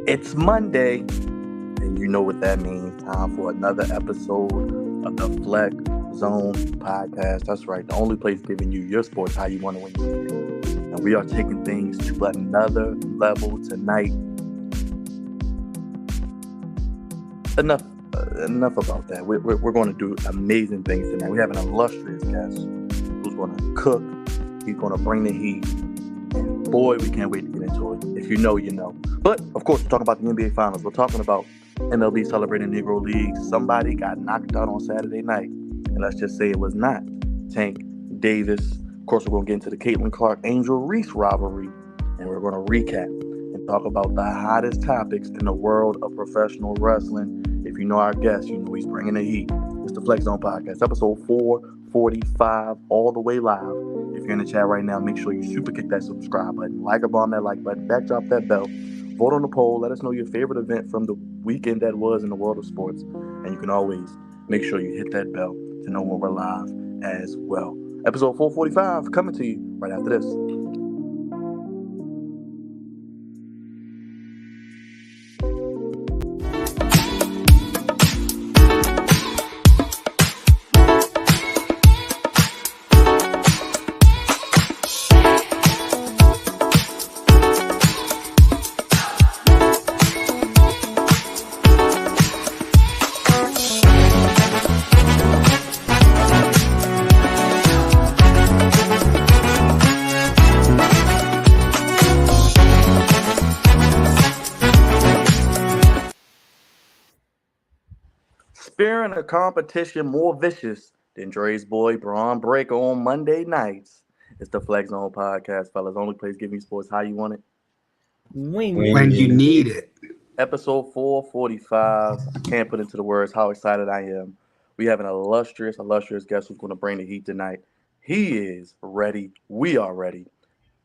It's Monday, and you know what that means. Time for another episode of the Flex Zone Podcast. That's right, the only place giving you your sports how you want to win your game. And we are taking things to another level tonight. Enough about that. We're going to do amazing things tonight. We have an illustrious guest who's going to cook. He's going to bring the heat. And boy, we can't wait to get into it. If you know, you know. But, of course, we're talking about the NBA Finals. We're talking about MLB celebrating Negro League. Somebody got knocked out on Saturday night. And let's just say it was not Tank Davis. Of course, we're going to get into the Caitlin Clark-Angel Reese rivalry. And we're going to recap and talk about the hottest topics in the world of professional wrestling. If you know our guest, you know he's bringing the heat. It's the Flex Zone Podcast, episode 445, all the way live. If you're in the chat right now, make sure you super kick that subscribe button, like or bomb that like button, backdrop that bell, vote on the poll, let us know your favorite event from the weekend that was in the world of sports. And you can always make sure you hit that bell to know when we're live as well. Episode 445 coming to you right after this. Spearing a competition more vicious than Dre's boy Braun Breaker on Monday nights. It's the Flex Zone Podcast, fellas. Only place giving you sports how you want it. When you need it. Episode 445. I can't put into the words how excited I am. We have an illustrious guest who's going to bring the heat tonight. He is ready. We are ready.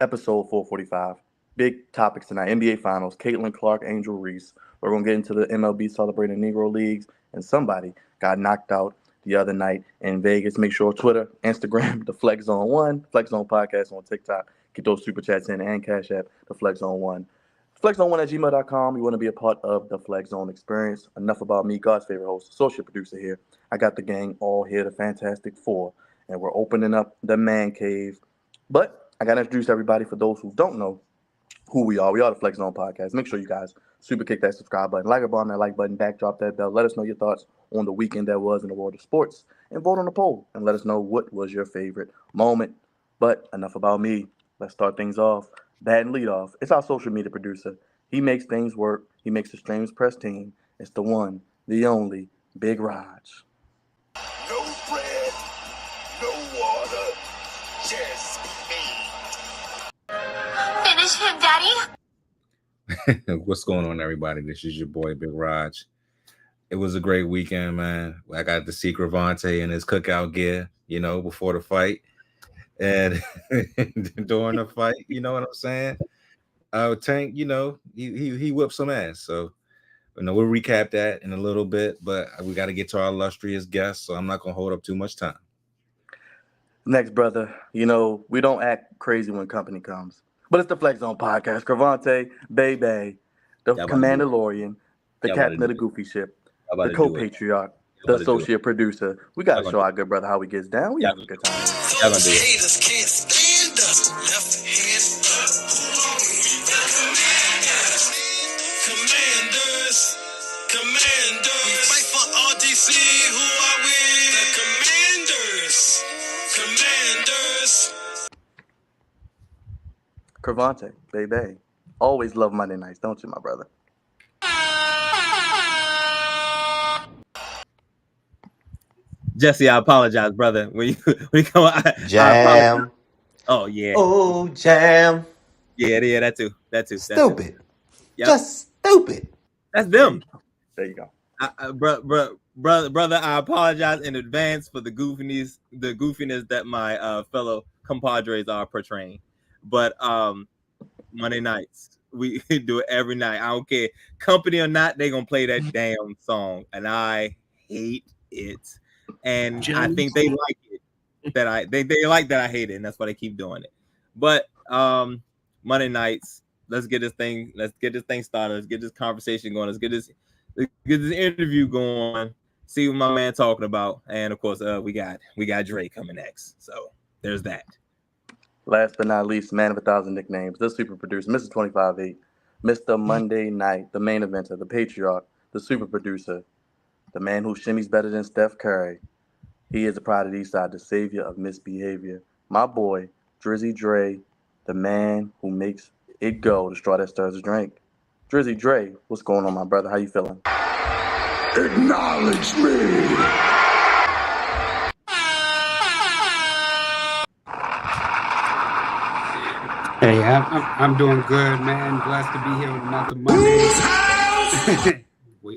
Episode 445. Big topics tonight. NBA Finals. Caitlin Clark-Angel Reese. We're going to get into the MLB celebrating Negro Leagues. And somebody got knocked out the other night in Vegas. Make sure Twitter, Instagram, the Flex Zone 1, Flex Zone Podcast on TikTok. Get those super chats in and Cash App, the Flex Zone 1. FlexZone1@gmail.com. You want to be a part of the Flex Zone experience. Enough about me, God's favorite host, associate producer here. I got the gang all here, the Fantastic Four. And we're opening up the man cave. But I got to introduce everybody for those who don't know who we are. We are the Flex Zone Podcast. Make sure you guys super kick that subscribe button, like or bomb that like button, backdrop that bell. Let us know your thoughts on the weekend that was in the world of sports, and vote on the poll and let us know what was your favorite moment. But enough about me. Let's start things off. Batting leadoff. It's our social media producer. He makes things work. He makes the Streams Press team. It's the one, the only, Big Raj. No bread, no water, just meat. Finish him, Daddy. What's going on, everybody? This is your boy Big Raj. It was a great weekend, man. I got to see Cravante in his cookout gear, before the fight and during the fight. You know what I'm saying? Tank, he whipped some ass. So, we'll recap that in a little bit, but we got to get to our illustrious guest, so I'm not gonna hold up too much time. Next, brother. We don't act crazy when company comes. But it's the Flex Zone Podcast. Cravante, Bebe, the Commandalorian, the captain of the goofy ship, the co-patriarch, the associate producer. We got to show our good brother how he gets down. We have a good time. Y'all gonna do it. Haters can't stand us. Left hand up. Commanders. We fight for RDC. Who are we? The Commanders. Cravante, baby. Always love Monday nights, don't you, my brother? Jesse, I apologize, brother. When you come on, Jam. Oh yeah. Oh, jam. Yeah, that too. Stupid. Yep. Just stupid. That's them. There you go. Brother, I apologize in advance for the goofiness that my fellow compadres are portraying. But Monday nights, we do it every night. I don't care, company or not, they're gonna play that damn song, and I hate it. And I think they like it. They like that I hate it, and that's why they keep doing it. But Monday nights, let's get this thing started. Let's get this conversation going. Let's get this interview going. See what my man talking about. And of course, we got Dre coming next. So there's that. Last but not least, man of 1,000 nicknames, the super producer, Mr. 25-8, Mr. Monday Night, the main eventer, the patriarch, the super producer, the man who shimmies better than Steph Curry. He is the pride of the East Side, the savior of misbehavior. My boy, Drizzy Dre, the man who makes it go, the straw that stirs the drink. Drizzy Dre, what's going on, my brother? How you feeling? Acknowledge me. Hey, I'm doing good, man. Blessed to be here with another Monday.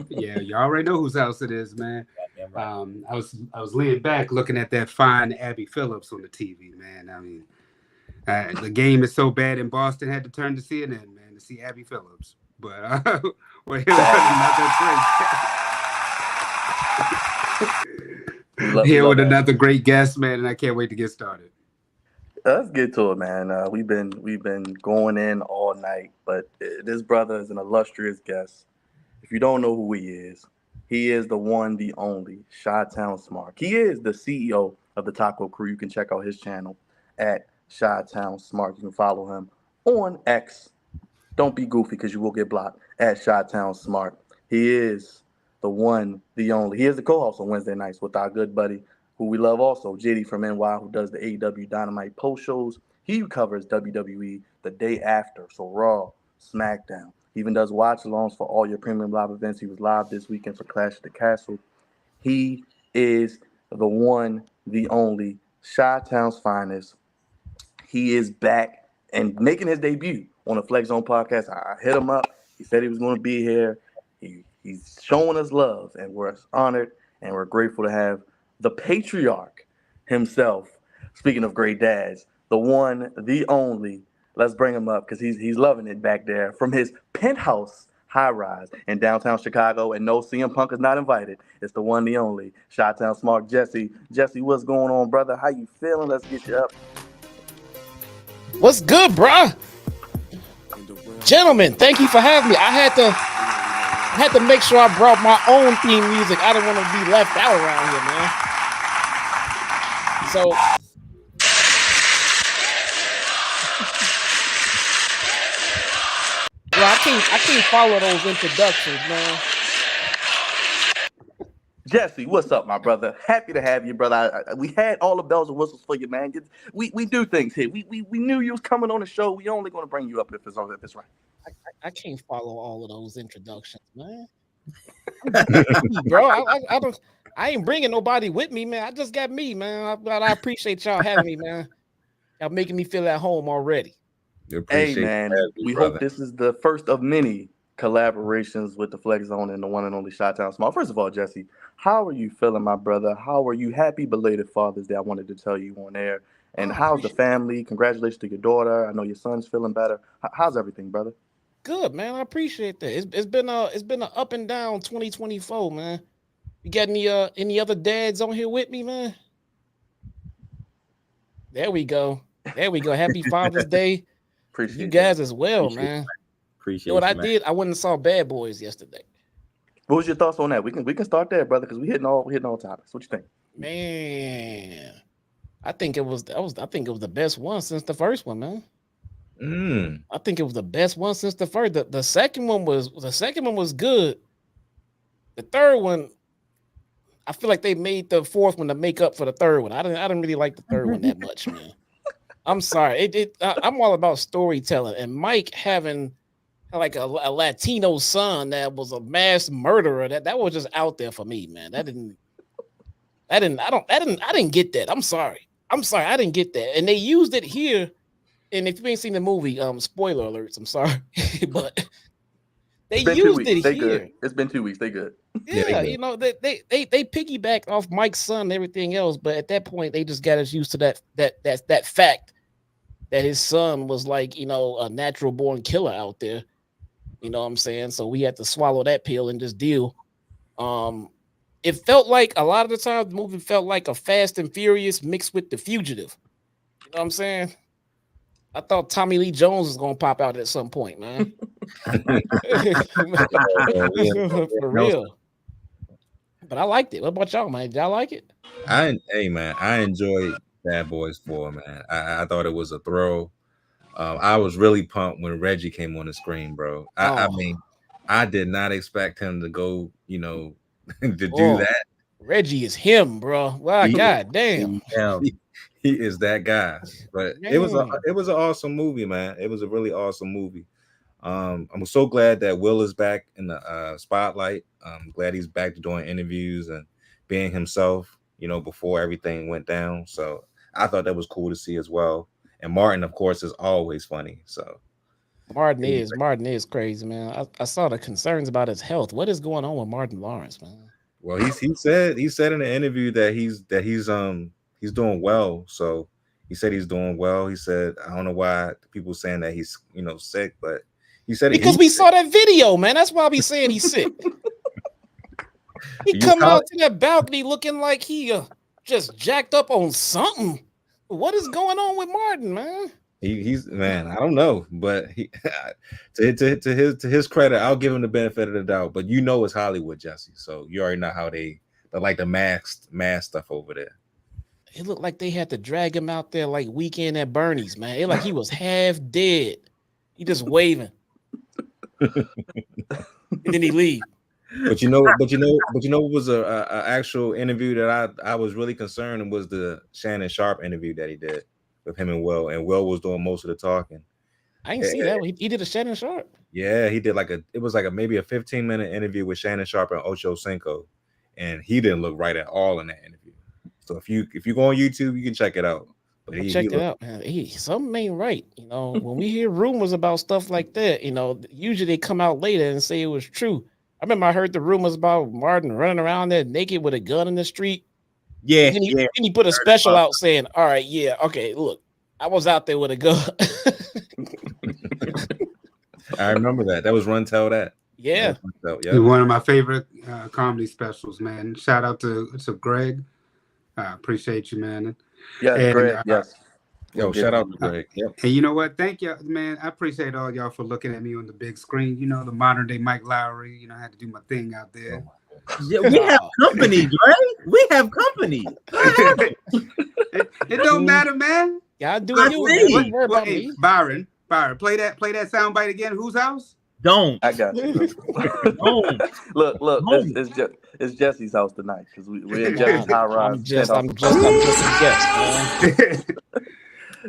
Yeah, you already know whose house it is, man. I was leaning back looking at that fine Abby Phillips on the TV, man. I mean, the game is so bad in Boston, had to turn to CNN, man, to see Abby Phillips. But we're here with another great guest, man, and I can't wait to get started. Let's get to it, man. We've been going in all night, but this brother is an illustrious guest. If you don't know who he is the one, the only, Chi-Town Smart. He is the CEO of the Taco Crew. You can check out his channel at Chi-Town Smart. You can follow him on X. Don't be goofy because you will get blocked at Chi-Town Smart. He is the one, the only. He is the co-host on Wednesday nights with our good buddy, who we love also, JD from NY, who does the AEW Dynamite post shows. He covers WWE the day after, so Raw, SmackDown. He even does watch-alongs for all your premium live events. He was live this weekend for Clash of the Castle. He is the one, the only, Chi-Town's finest. He is back and making his debut on the Flex Zone podcast. I hit him up. He said he was going to be here. He's showing us love, and we're honored and we're grateful to have the patriarch himself. Speaking of great dads, the one, the only. Let's bring him up because he's loving it back there from his penthouse high-rise in downtown Chicago. And no, CM Punk is not invited. It's the one, the only, Chi-Town Smart Jesse. Jesse, what's going on, brother? How you feeling? Let's get you up. What's good, bruh? Gentlemen, thank you for having me. I had to make sure I brought my own theme music. I didn't want to be left out around here, man. So bro, I can't follow those introductions, man. Jesse, what's up, my brother? Happy to have you, brother. We had all the bells and whistles for you, man. We do things here. We knew you was coming on the show. We only going to bring you up if it's right. I can't follow all of those introductions, man. Bro, I ain't bringing nobody with me, man. I just got me, man. I appreciate y'all having me, man. Y'all making me feel at home already. Hey, man, we hope this is the first of many collaborations with the Flex Zone and the one and only Chi-Town Small. First of all, Jesse, how are you feeling, my brother? How are you? Happy belated Father's Day. I wanted to tell you on air. And how's the family? Congratulations to your daughter. I know your son's feeling better. How's everything, brother? Good, man. I appreciate that. It's been an up and down 2024, man. You got any other dads on here with me, man? There we go. Happy Father's Day. Appreciate you guys as well, man. Appreciate you know what I did? I went and saw Bad Boys yesterday. What was your thoughts on that? We can start there, brother, because we hitting all topics. What you think? Man, I think it was the best one since the first one, man. I think it was the best one since the first. The second one was good. The third one, I feel like they made the fourth one to make up for the third one. I didn't really like the third one that much, man. I'm sorry. I'm all about storytelling, and Mike having like a Latino son that was a mass murderer. That was just out there for me, man. I didn't get that. I'm sorry. I didn't get that. And they used it here. And if you ain't seen the movie, spoiler alerts, I'm sorry. But they used it They here. Good. It's been 2 weeks. They good. Yeah, you know, they piggybacked off Mike's son and everything else, but at that point they just got us used to that fact that his son was like, you know, a natural born killer out there. You know what I'm saying? So we had to swallow that pill and just deal. It felt like a lot of the time the movie felt like a Fast and Furious mixed with The Fugitive. You know what I'm saying? I thought Tommy Lee Jones was gonna pop out at some point, man. For real. But I liked it. What about y'all, man? Did y'all like it? Hey man, I enjoyed Bad Boys 4, man. I thought it was a throw. I was really pumped when Reggie came on the screen, bro. I mean, I did not expect him to go, to do that. Reggie is him, bro. Wow, god damn. He is that guy. But it was an awesome movie, man. It was a really awesome movie. I'm so glad that Will is back in the spotlight. I'm glad he's back to doing interviews and being himself, before everything went down. So I thought that was cool to see as well. And Martin, of course, is always funny. So Martin is crazy, man. I saw the concerns about his health. What is going on with Martin Lawrence, man? Well, he said in the interview that he's doing well. So he said he's doing well. He said, I don't know why people saying that he's sick, but he said because we saw that video, man. That's why I be saying he's sick. He come out to that balcony looking like he just jacked up on something. What is going on with Martin, man? He's man, I don't know, but he to his credit, I'll give him the benefit of the doubt. But it's Hollywood, Jesse. So you already know how they like the mask stuff over there. It looked like they had to drag him out there like Weekend at Bernie's, man. It like he was half dead. He just waving. And then he leave. But what was a actual interview that I was really concerned, and was the Shannon Sharp interview that he did with him and Will was doing most of the talking. I didn't see that. He did a Shannon Sharp. Yeah, he did maybe a 15-minute interview with Shannon Sharp and Ocho Cinco, and he didn't look right at all in that interview. So if you go on YouTube, you can check it out. But he checked it out, man. Something ain't right. When we hear rumors about stuff like that, usually they come out later and say it was true. I remember I heard the rumors about Martin running around there naked with a gun in the street. Yeah, and he put a special out saying, "All right, yeah, okay, look, I was out there with a gun." I remember that. That was Run Tell That. Yeah, one of my favorite comedy specials, man. Shout out to Greg. I appreciate you, man. Yeah, Greg. Yes. Yo, shout out to Greg. Yep. And you know what? Thank you, man. I appreciate all y'all for looking at me on the big screen. The modern day Mike Lowry. I had to do my thing out there. Yeah, we have company, Dre. We have company. It don't matter, man. Y'all do it. Hey, Byron, play that soundbite again. Whose house? Don't. I got you. Don't. Look. It's Jesse's house tonight because we're in Jesse's high rise. I'm just a guest, man.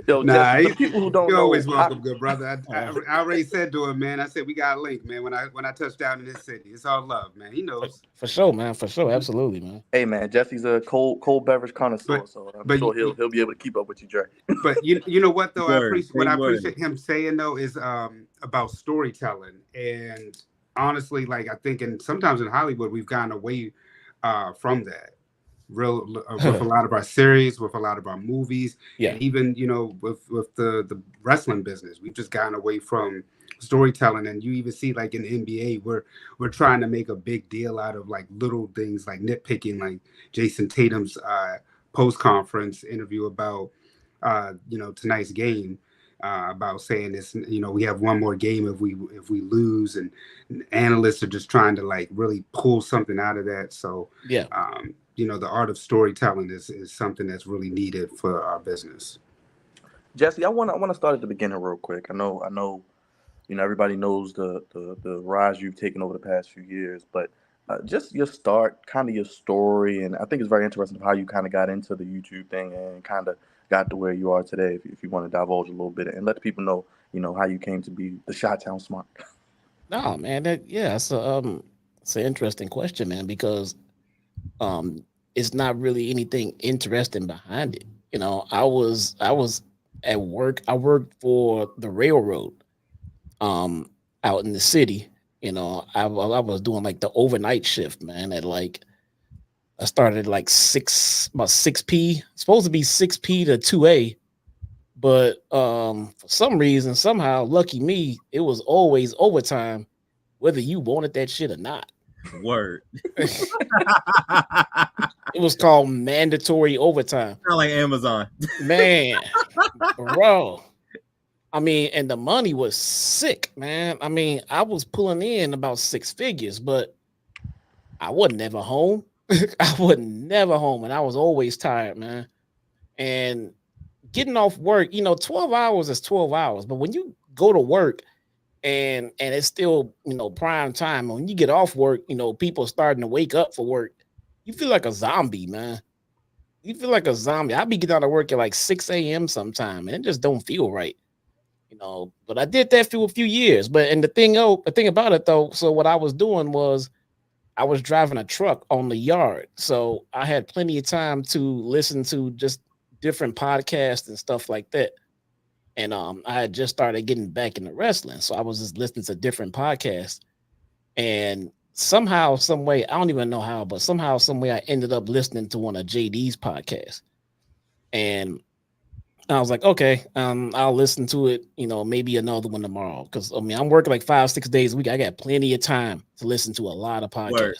Yo, Jesse, people who don't you're know, always welcome, good brother. I already said to him, man. I said we got a link, man. When I touch down in this city, it's all love, man. He knows for sure, man. For sure, absolutely, man. Hey, man, Jesse's a cold beverage connoisseur, so I'm sure he'll be able to keep up with you, Dre. But you know what though, I appreciate him saying though is about storytelling, and honestly, like I think, and sometimes in Hollywood we've gotten away from that. With a lot of our series, with a lot of our movies, and even with the wrestling business, we've just gotten away from storytelling. And you even see like in the NBA, we're trying to make a big deal out of like little things, like nitpicking, like Jason Tatum's post conference interview about tonight's game. About saying this, we have one more game if we lose, and analysts are just trying to like really pull something out of that. So the art of storytelling is something that's really needed for our business. Jesse, I want to start at the beginning real quick. I know, everybody knows the rise you've taken over the past few years, but just your start, kind of your story, and I think it's very interesting how you kind of got into the YouTube thing and kind of got to where you are today. If you want to divulge a little bit and let the people know, how you came to be the Chi-Town Smart. No, man, it's an interesting question, man, because it's not really anything interesting behind it. I was at work. I worked for the railroad out in the city. I was doing like the overnight shift, man. I started at like 6p, supposed to be 6p to 2a, but for some reason, somehow, lucky me, it was always overtime, whether you wanted that shit or not. Word. It was called mandatory overtime. Sound like Amazon. Man, bro. I mean, and the money was sick, man. I mean, I was pulling in about 6 figures, but I wasn't never home. I wasn't never home, and I was always tired, man. And getting off work, 12 hours is 12 hours, but when you go to work and it's still, prime time, when you get off work, people starting to wake up for work, you feel like a zombie, man. You feel like a zombie. I be getting out of work at like 6 a.m. sometime, and it just don't feel right. But I did that for a few years. But and the thing about it though, so what I was doing was I was driving a truck on the yard. So I had plenty of time to listen to just different podcasts and stuff like that. And I had just started getting back into wrestling. So I was just listening to different podcasts. And somehow, some way, I don't even know how, but somehow, some way I ended up listening to one of JD's podcasts. And I was like, okay, I'll listen to it, maybe another one tomorrow. Because I mean, I'm working like 5-6 days a week. I got plenty of time to listen to a lot of podcasts. Word.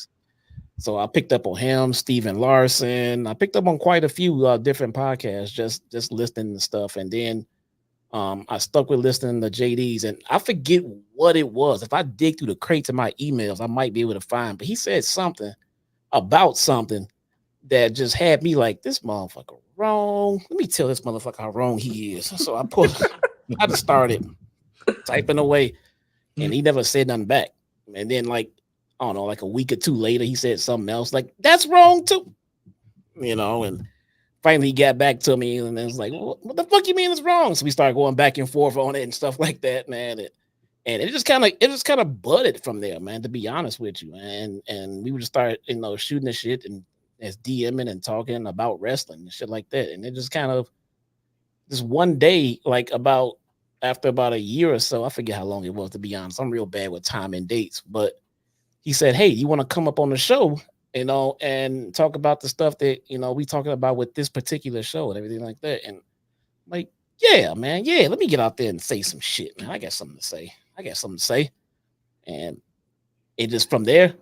So I picked up on him, Steven Larson. I picked up on quite a few different podcasts, just listening to stuff. And then I stuck with listening to JD's, and I forget what it was. If I dig through the crates of my emails, I might be able to find. But he said something about something that just had me like, this motherfucker wrong. Let me tell this motherfucker how wrong he is. So I just started typing away, and he never said nothing back. And then like, I don't know, like a week or two later, he said something else like, that's wrong too. And finally he got back to me, and it was like, what the fuck you mean it's wrong? So we started going back and forth on it and stuff like that, man. And it just kind of budded from there, man, to be honest with you. And we would just start, shooting the shit and as DMing and talking about wrestling and shit like that. And it just kind of just one day, like after about a year or so, I forget how long it was, to be honest. I'm real bad with time and dates, but he said, hey, you want to come up on the show, and talk about the stuff that, we talking about with this particular show and everything like that. And like, yeah, man. Yeah. Let me get out there and say some shit, man. I got something to say. And it just, from there,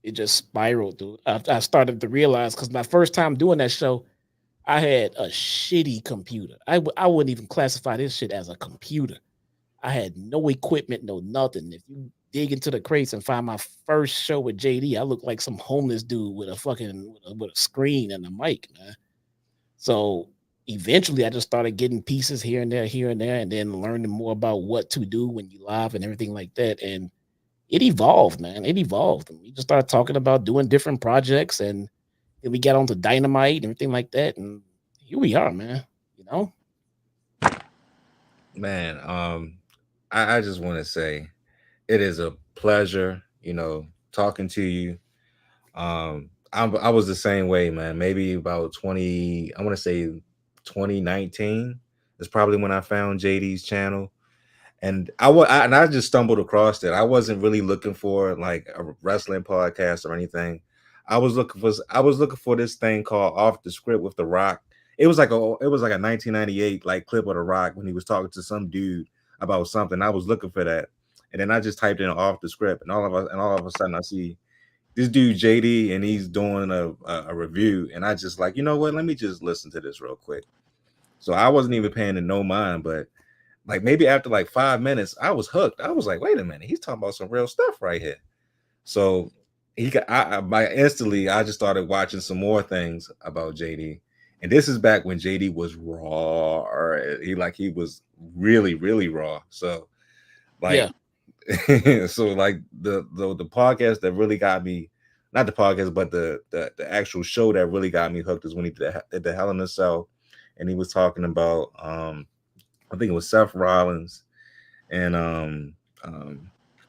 it just spiraled, dude. I started to realize, because my first time doing that show, I had a shitty computer. I wouldn't even classify this shit as a computer. I had no equipment, no nothing. If you dig into the crates and find my first show with JD, I looked like some homeless dude with a screen and a mic, man. So eventually I just started getting pieces here and there, and then learning more about what to do when you live and everything like that. And it evolved, man. It evolved. And we just started talking about doing different projects, and then we got onto Dynamite and everything like that. And here we are, man. Man, I just want to say it is a pleasure, talking to you. I was the same way, man. Maybe about I want to say 2019 is probably when I found JD's channel. And I just stumbled across it. I wasn't really looking for like a wrestling podcast or anything. I was looking for this thing called Off the Script with The Rock. It was like a 1998 like clip of The Rock when he was talking to some dude about something. I was looking for that, and then I just typed in Off the Script, and all of a sudden I see this dude JD, and he's doing a review, and I just like, you know what? Let me just listen to this real quick. So I wasn't even paying it no mind, but like maybe after like 5 minutes, I was hooked. I was like, wait a minute, he's talking about some real stuff right here. So instantly I just started watching some more things about JD. And this is back when JD was raw, or he was really, really raw. So like, yeah. So like the podcast that really got me, not the podcast, but the actual show that really got me hooked is when he did the Hell in a Cell, and he was talking about I think it was Seth Rollins and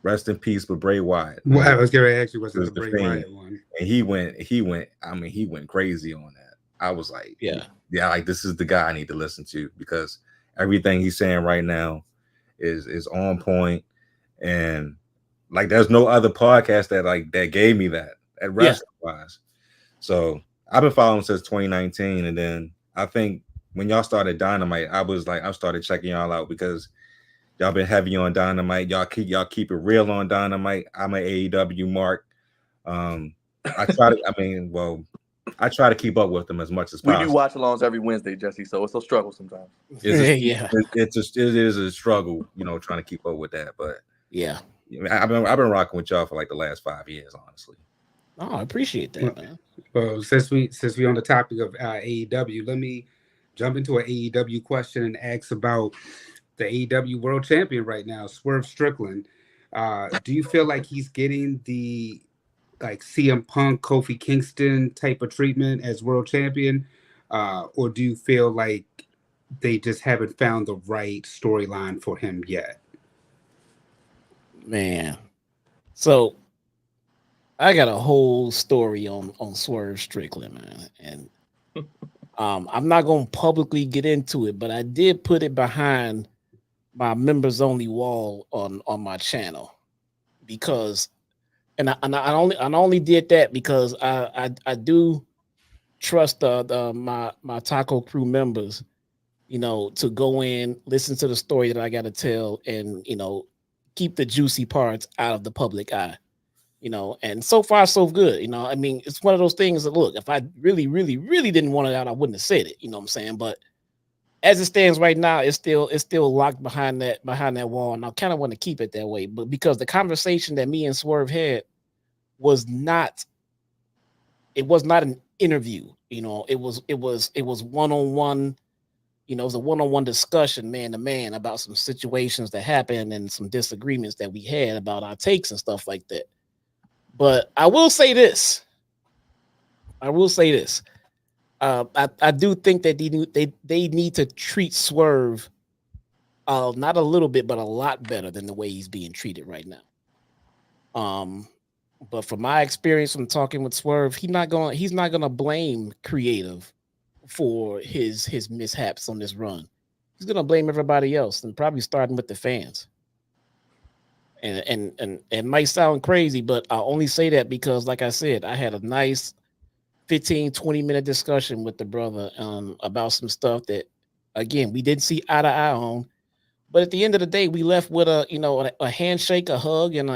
rest in peace with Bray Wyatt. Well, I was going to ask you, was it the Bray Wyatt one? And he went crazy on that. I was like, yeah, like this is the guy I need to listen to, because everything he's saying right now is on point, and like there's no other podcast that gave me that at wrestling wise. So I've been following since 2019, and then I think when y'all started Dynamite, I started checking y'all out because y'all been heavy on Dynamite. Y'all keep it real on Dynamite. I'm an AEW mark. I try to keep up with them as much as We do possible. watch alongs every Wednesday, Jesse, so it's a struggle sometimes. Yeah. It is a struggle, trying to keep up with that. But Yeah. I've been rocking with y'all for like the last 5 years, honestly. Oh, I appreciate that, man. Well, since we on the topic of AEW, let me jump into an AEW question and ask about the AEW World Champion right now, Swerve Strickland. Do you feel like he's getting the like CM Punk, Kofi Kingston type of treatment as World Champion, or do you feel like they just haven't found the right storyline for him yet? Man, so I got a whole story on Swerve Strickland, man, and I'm not gonna publicly get into it, but I did put it behind my members only wall on my channel because, and I only did that because I do trust my Taco Crew members, to go in, listen to the story that I got to tell, and keep the juicy parts out of the public eye. And so far so good. I mean, it's one of those things that, look, if I really, really, really didn't want it out, I wouldn't have said it. You know what I'm saying? But as it stands right now, it's still locked behind that wall, and I kind of want to keep it that way. But because the conversation that me and Swerve had was not an interview. It was one-on-one. It was a one-on-one discussion, man to man, about some situations that happened and some disagreements that we had about our takes and stuff like that. But I will say this. I do think that they need to treat Swerve not a little bit, but a lot better than the way he's being treated right now. But from my experience from talking with Swerve, he's not gonna blame creative for his mishaps on this run. He's gonna blame everybody else, and probably starting with the fans. And it might sound crazy, but I only say that because, like I said, I had a nice 15-20 minute discussion with the brother about some stuff that, again, we didn't see eye to eye on. But at the end of the day, we left with a handshake, a hug, and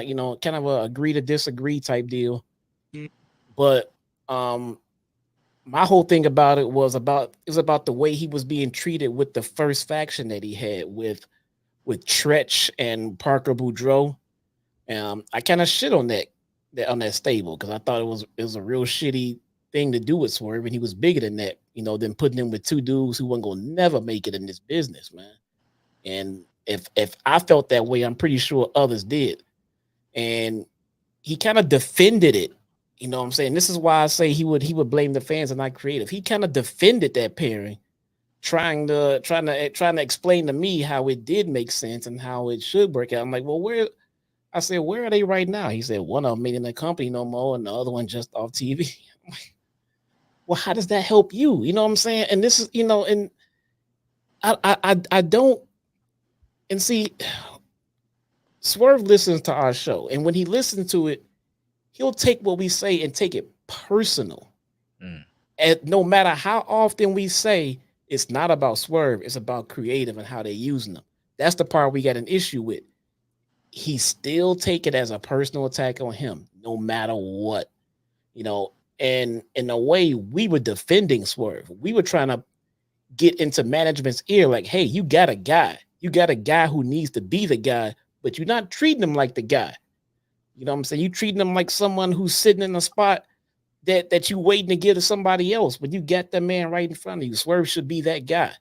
kind of a agree to disagree type deal. But my whole thing about it was about the way he was being treated with the first faction that he had with Tretch and Parker Boudreaux. I kind of shit on that stable because I thought it was a real shitty thing to do with Swerve, and he was bigger than that, than putting him with two dudes who weren't gonna never make it in this business, man. And if I felt that way, I'm pretty sure others did. And he kind of defended it. You know what I'm saying? This is why I say he would blame the fans and not creative. He kind of defended that pairing, trying to explain to me how it did make sense and how it should work out. I'm like, well, where are they right now? He said one of them ain't in the company no more, and the other one just off TV. I'm like, well, how does that help you? You know what I'm saying? And this is, and I don't, and see, Swerve listens to our show, and when he listens to it, he'll take what we say and take it personal. And no matter how often we say it's not about Swerve, it's about creative and how they're using them. That's the part we got an issue with. He still take it as a personal attack on him, no matter what. And in a way, we were defending Swerve. We were trying to get into management's ear, like, hey, you got a guy. You got a guy who needs to be the guy, but you're not treating him like the guy. You know what I'm saying? You treating him like someone who's sitting in a spot that you waiting to give to somebody else, but you got that man right in front of you. Swerve should be that guy.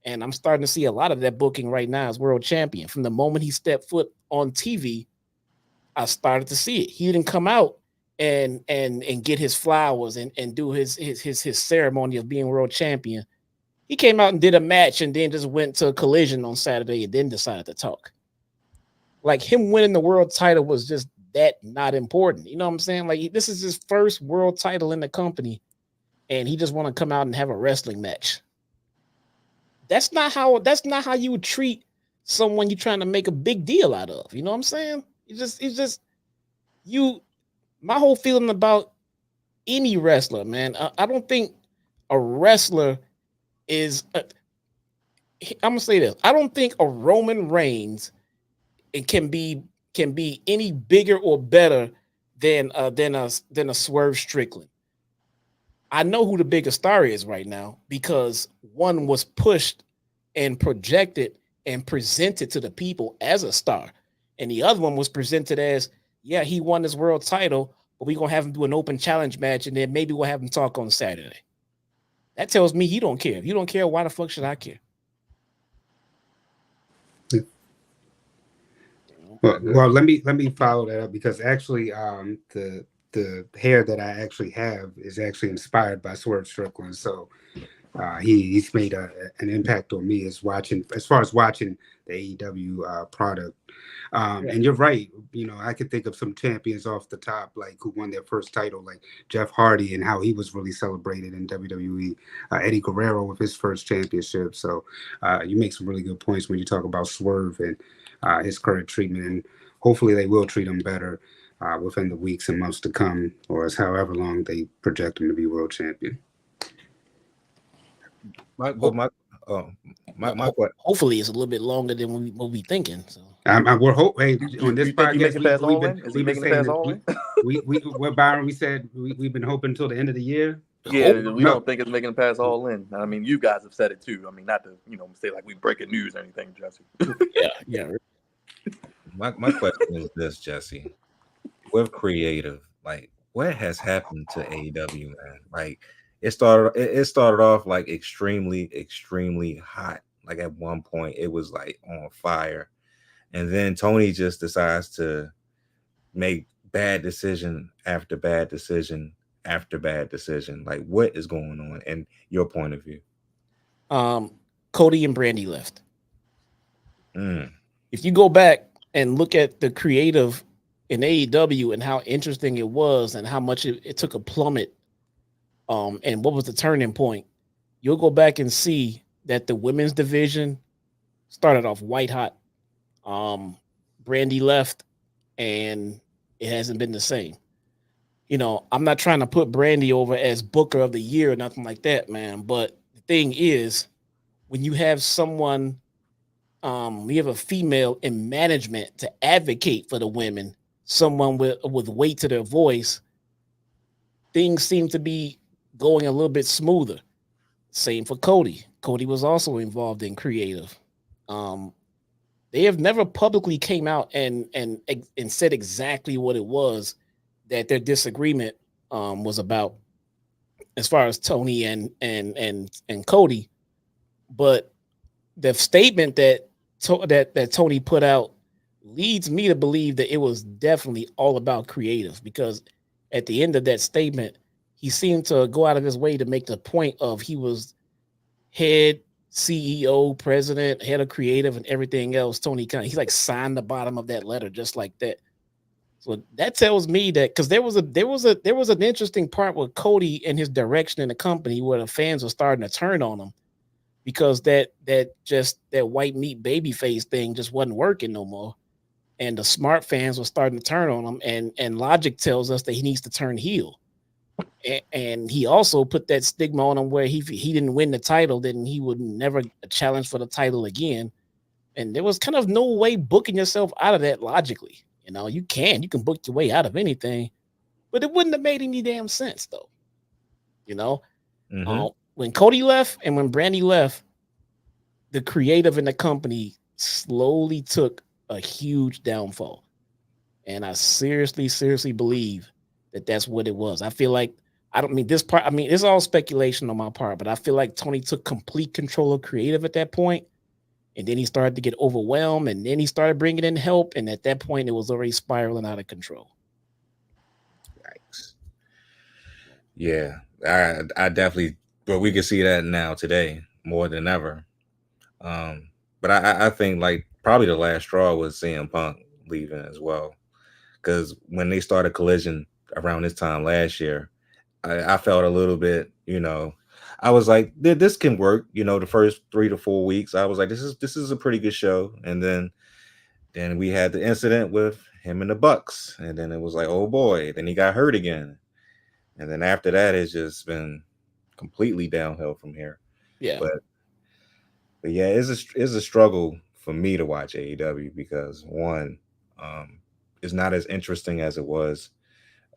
And I'm starting to see a lot of that booking right now as world champion. From the moment he stepped foot on TV, I started to see it. He didn't come out and get his flowers and do his ceremony of being world champion. He came out and did a match and then just went to a Collision on Saturday and then decided to talk. Like, him winning the world title was just that not important. You know what I'm saying? Like, this is his first world title in the company, and he just want to come out and have a wrestling match. That's not how you would treat someone you're trying to make a big deal out of. You know what I'm saying? It's just my whole feeling about any wrestler, man. I don't think a wrestler is I'm gonna say this. I don't think a Roman Reigns can be any bigger or better than a Swerve Strickland. I know who the biggest star is right now because one was pushed and projected and presented to the people as a star, and the other one was presented as, yeah, he won his world title, but we're gonna have him do an open challenge match, and then maybe we'll have him talk on Saturday. That tells me he don't care. If you don't care, why the fuck should I care? Well, let me follow that up because actually, the hair that I actually have is actually inspired by Swerve Strickland. So he's made an impact on me as far as watching the AEW product. And you're right. You know, I could think of some champions off the top, like who won their first title, like Jeff Hardy and how he was really celebrated in WWE. Eddie Guerrero with his first championship. So you make some really good points when you talk about Swerve and his current treatment. And hopefully they will treat him better within the weeks and months to come, or as however long they project him to be world champion. Hopefully it's a little bit longer than what we thinking. So we're hoping on this podcast. We've been saying what Byron, we said we've been hoping until the end of the year. Yeah, we don't think it's making it past all in. I mean, you guys have said it too. I mean, not to say like we breaking news or anything, Jesse. yeah. My question is this, Jesse. With creative, like what has happened to AEW, man? Like it started off like extremely hot. Like at one point it was like on fire. And then Tony just decides to make bad decision after bad decision after bad decision. Like what is going on in your point of view? Cody and Brandy left. If you go back and look at the creative in AEW and how interesting it was and how much it took a plummet, and what was the turning point, you'll go back and see that the women's division started off white hot. Brandy left and it hasn't been the same. I'm not trying to put Brandy over as Booker of the Year or nothing like that, man. But the thing is, when you have someone, we have a female in management to advocate for the women, someone with weight to their voice, things seem to be going a little bit smoother. Same for Cody. Cody was also involved in creative. They have never publicly came out and said exactly what it was that their disagreement was about, as far as Tony and Cody. But the statement that Tony put out leads me to believe that it was definitely all about creative, because at the end of that statement, he seemed to go out of his way to make the point of he was head CEO, president, head of creative, and everything else. Tony Khan, he like signed the bottom of that letter just like that. So that tells me that, because there was an interesting part with Cody and his direction in the company where the fans were starting to turn on him, because that white meat baby face thing just wasn't working no more. And the smart fans were starting to turn on him, and logic tells us that he needs to turn heel. And he also put that stigma on him where he didn't win the title, then he would never challenge for the title again. And there was kind of no way booking yourself out of that logically. You can book your way out of anything, but it wouldn't have made any damn sense though. When Cody left and when Brandy left, the creative in the company slowly took a huge downfall. And I seriously believe that that's what it was. I feel like, it's all speculation on my part, but I feel like Tony took complete control of creative at that point. And then he started to get overwhelmed, and then he started bringing in help. And at that point, it was already spiraling out of control. Yikes. Yeah, I definitely, but we can see that now today more than ever. But I think like probably the last straw was CM Punk leaving as well. Because when they started Collision around this time last year, I felt a little bit, I was like, this can work. The first 3 to 4 weeks, I was like, this is a pretty good show. And then we had the incident with him and the Bucks, and then it was like, oh boy, then he got hurt again. And then after that, it's just been completely downhill from here. Yeah. But yeah, it's a struggle for me to watch AEW because one, it's not as interesting as it was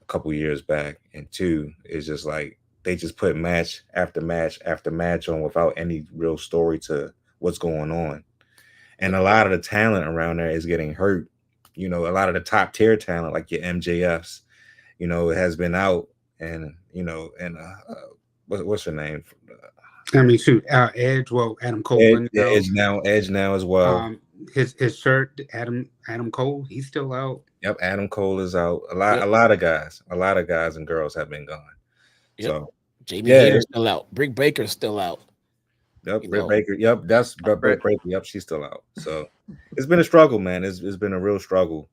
a couple years back, and two, it's just like they just put match after match after match on without any real story to what's going on. And a lot of the talent around there is getting hurt. You know, a lot of the top tier talent, like your MJFs, you know, has been out, and you know, and what's her name? I mean, shoot, Edge. Well, Adam Cole. Edge now as well. His shirt, Adam Cole. He's still out. Yep, Adam Cole is out. A lot of guys and girls have been gone. Yep. So Jamie Hayter's still out. Britt Baker's still out. Yep, Britt Baker. Yep, that's Britt Baker. Yep, she's still out. So it's been a struggle, man. It's been a real struggle.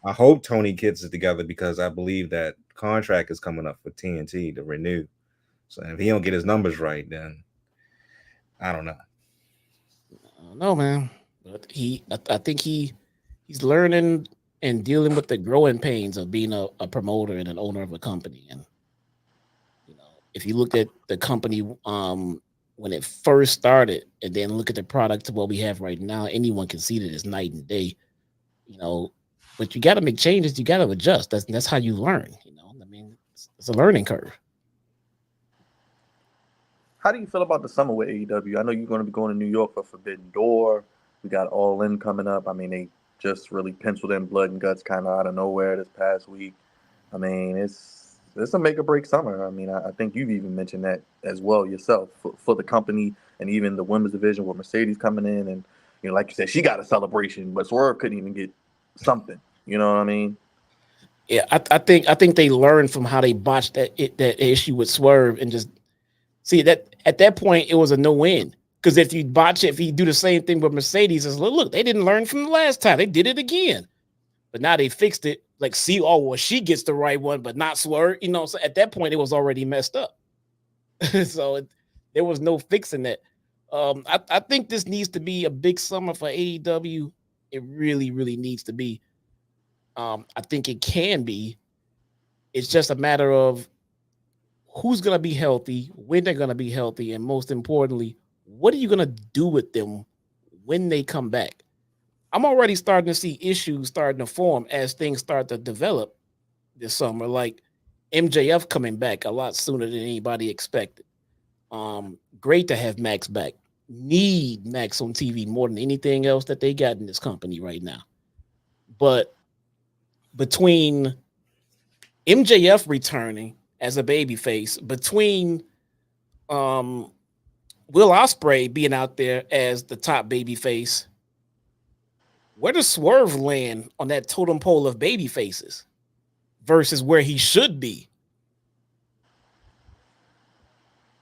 I hope Tony gets it together because I believe that contract is coming up for TNT to renew. So if he don't get his numbers right, then I don't know. I don't know, man. But I think he's learning and dealing with the growing pains of being a promoter and an owner of a company. And you know, if you look at the company when it first started, and then look at the product to what we have right now, anyone can see that it's night and day. You know, but you got to make changes. You got to adjust. That's how you learn. You know, I mean, it's a learning curve. How do you feel about the summer with AEW? I know you're going to be going to New York for Forbidden Door. We got All In coming up. I mean, they just really penciled in Blood and Guts kind of out of nowhere this past week. I mean, it's a make or break summer. I mean, I think you've even mentioned that as well yourself for the company and even the women's division with Mercedes coming in. And, you know, like you said, she got a celebration, but Swerve couldn't even get something. You know what I mean? Yeah, I think they learned from how they botched that issue with Swerve and just see that at that point it was a no-win. Because if you botch it, if you do the same thing with Mercedes, it's look, they didn't learn from the last time. They did it again. But now they fixed it. Like, see, oh, well, she gets the right one, but not Swerve. You know, so at that point, it was already messed up. So there was no fixing that. I think this needs to be a big summer for AEW. It really, really needs to be. I think it can be. It's just a matter of who's going to be healthy, when they're going to be healthy, and most importantly, what are you going to do with them when they come back? I'm already starting to see issues starting to form as things start to develop this summer, like MJF coming back a lot sooner than anybody expected. Great to have Max back. Need Max on TV more than anything else that they got in this company right now. But between MJF returning as a babyface, between Will Ospreay being out there as the top babyface, where does Swerve land on that totem pole of baby faces versus where he should be?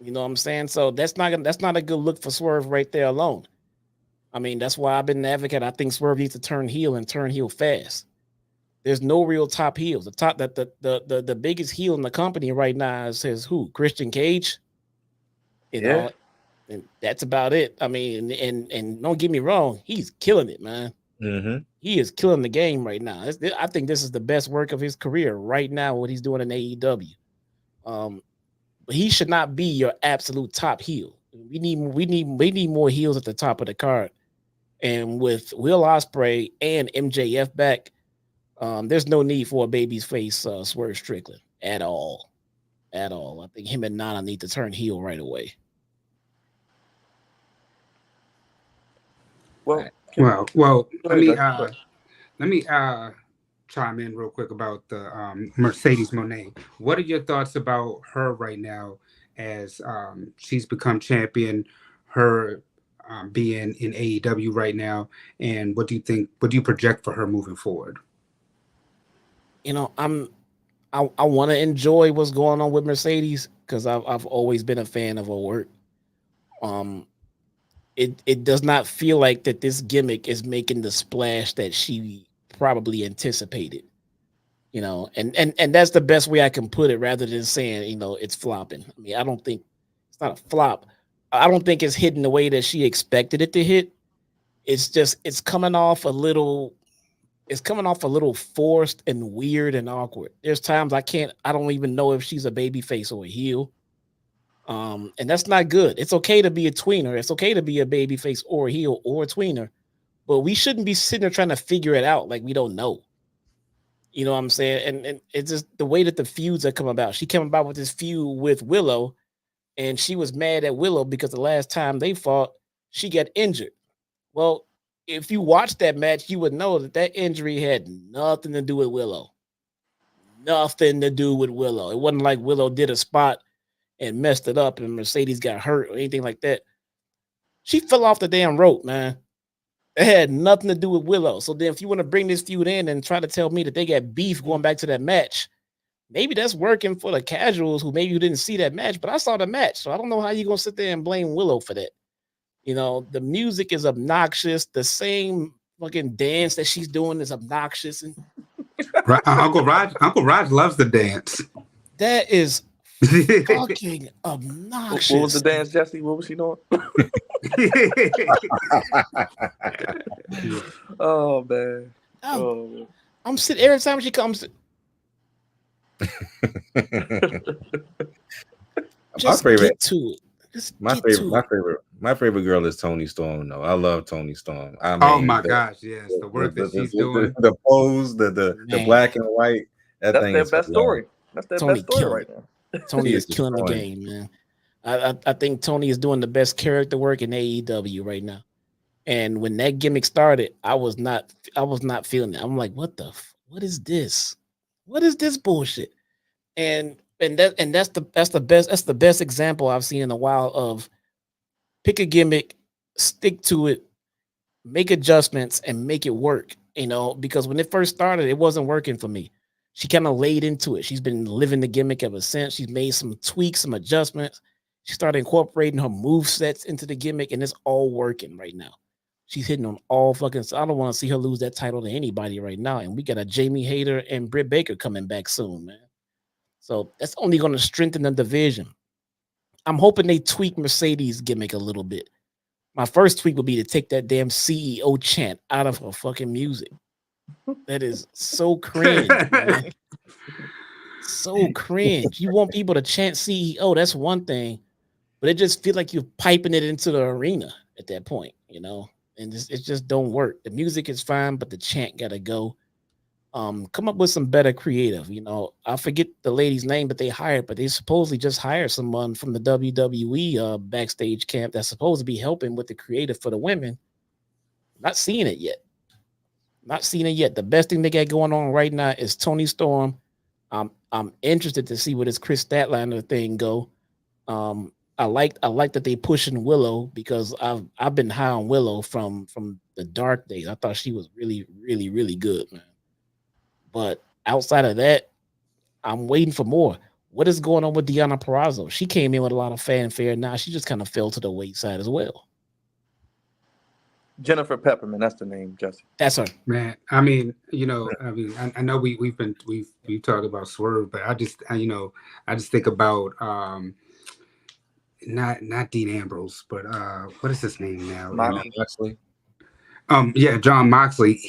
You know what I'm saying? So that's not a good look for Swerve right there alone. I mean, that's why I've been an advocate. I think Swerve needs to turn heel and turn heel fast. There's no real top heels. The biggest heel in the company right now is who? Christian Cage. You know, and that's about it. I mean, and don't get me wrong, he's killing it, man. Mm-hmm. He is killing the game right now. I think this is the best work of his career right now. What he's doing in AEW, but he should not be your absolute top heel. We need more heels at the top of the card. And with Will Ospreay and MJF back, there's no need for a baby's face Swerve Strickland at all. At all. I think him and Nana need to turn heel right away. Well. Let me chime in real quick about the Mercedes Moné. What are your thoughts about her right now as she's become champion? Her being in AEW right now, and what do you think? What do you project for her moving forward? You know, I want to enjoy what's going on with Mercedes because I've always been a fan of her work. It does not feel like that this gimmick is making the splash that she probably anticipated, you know, and that's the best way I can put it rather than saying, you know, it's flopping. I mean, I don't think it's not a flop. I don't think it's hitting the way that she expected it to hit. It's just, it's coming off a little forced and weird and awkward. There's times I don't even know if she's a baby face or a heel. And that's not good. It's okay to be a tweener. It's okay to be a baby face or a heel or a tweener, but we shouldn't be sitting there trying to figure it out like we don't know. You know what I'm saying? And it's just the way that the feuds have come about. She came about with this feud with Willow, and she was mad at Willow because the last time they fought, she got injured. Well, if you watch that match, you would know that that injury had nothing to do with Willow. Nothing to do with Willow. It wasn't like Willow did a spot and messed it up and Mercedes got hurt or anything like that. She fell off the damn rope, man. It had nothing to do with Willow. So then if you want to bring this feud in and try to tell me that they got beef going back to that match, maybe that's working for the casuals who maybe you didn't see that match, but I saw the match. So I don't know how you're going to sit there and blame Willow for that. You know, the music is obnoxious. The same fucking dance that she's doing is obnoxious. And Uncle Raj loves the dance. that is fucking obnoxious. What was the dance, Jesse? What was she doing? Oh man. I'm sitting every time she comes. Just get to it. My favorite girl is Toni Storm. though. I love Toni Storm. I mean, oh my gosh, yes, the work that she's doing, the pose, the black and white. That's their best story. That's their best story right now. Toni is killing the game, man. I think Toni is doing the best character work in AEW right now. And when that gimmick started, I was not feeling it. I'm like, what is this? What is this bullshit? And that's the best example I've seen in a while of pick a gimmick, stick to it, make adjustments, and make it work. You know, because when it first started, it wasn't working for me. She kind of laid into it. She's been living the gimmick ever since. She's made some tweaks, some adjustments. She started incorporating her move sets into the gimmick, and it's all working right now. She's hitting on all fucking. So I don't want to see her lose that title to anybody right now. And we got a Jamie Hayter and Britt Baker coming back soon, man. So that's only going to strengthen the division. I'm hoping they tweak Mercedes' gimmick a little bit. My first tweak would be to take that damn CEO chant out of her fucking music. That is so cringe, man. So cringe. You want people to chant CEO, that's one thing, but it just feels like you're piping it into the arena at that point, you know, and it just don't work. The music is fine, but the chant gotta go. Come up with some better creative, you know. I forget the lady's name that they hired, but they supposedly just hired someone from the WWE backstage camp that's supposed to be helping with the creative for the women. Not seeing it yet. The best thing they got going on right now is Toni Storm. I'm interested to see where this Chris Statlander thing go. I like that they pushing Willow because I've been high on Willow from the dark days. I thought she was really, really, really good, man. But outside of that, I'm waiting for more. What is going on with Deonna Purrazzo? She came in with a lot of fanfare. Now she just kind of fell to the wayside as well. Jennifer Pepperman, that's the name, Jesse. That's her. Man, I mean, you know, I know we've talked about Swerve, but I just think about not Dean Ambrose, but what is his name now? Moxley. Yeah, John Moxley.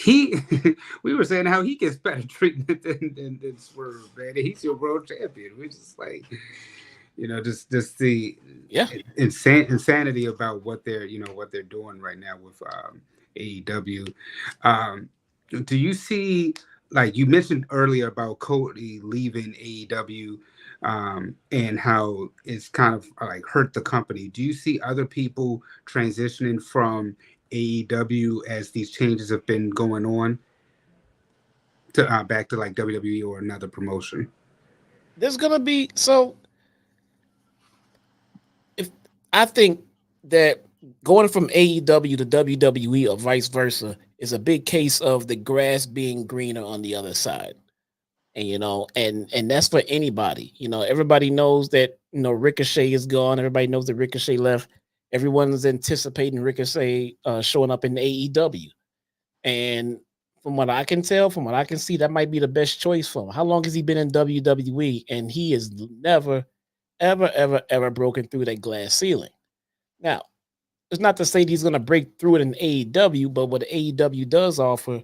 We were saying how he gets better treatment than Swerve, man. He's your world champion. We're just like, you know, just the insanity about what they're doing right now with AEW. Do you see, like you mentioned earlier about Cody leaving AEW and how it's kind of like hurt the company? Do you see other people transitioning from AEW as these changes have been going on to back to like WWE or another promotion? There's gonna be I think that going from AEW to WWE or vice versa is a big case of the grass being greener on the other side. And, you know, and that's for anybody. You know, everybody knows that, you know, Ricochet is gone. Everybody knows that Ricochet left. Everyone's anticipating Ricochet showing up in AEW. And from what I can tell, from what I can see, that might be the best choice for him. How long has he been in WWE? And he has never, ever, ever, ever broken through that glass ceiling. Now, it's not to say that he's going to break through it in AEW, but what AEW does offer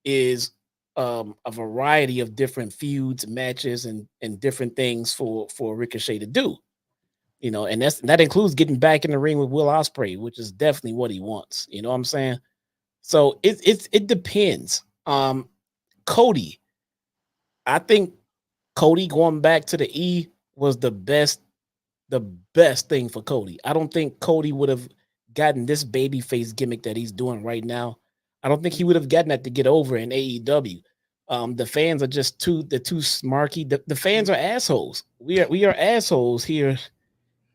is a variety of different feuds, matches, and different things for Ricochet to do. You know, and that includes getting back in the ring with Will Ospreay, which is definitely what he wants. You know what I'm saying? So it depends. Cody, I think Cody going back to the E was the best thing for Cody. I don't think Cody would have gotten this babyface gimmick that he's doing right now. I don't think he would have gotten that to get over in AEW. The fans are just too smarky. The fans are assholes. We are assholes here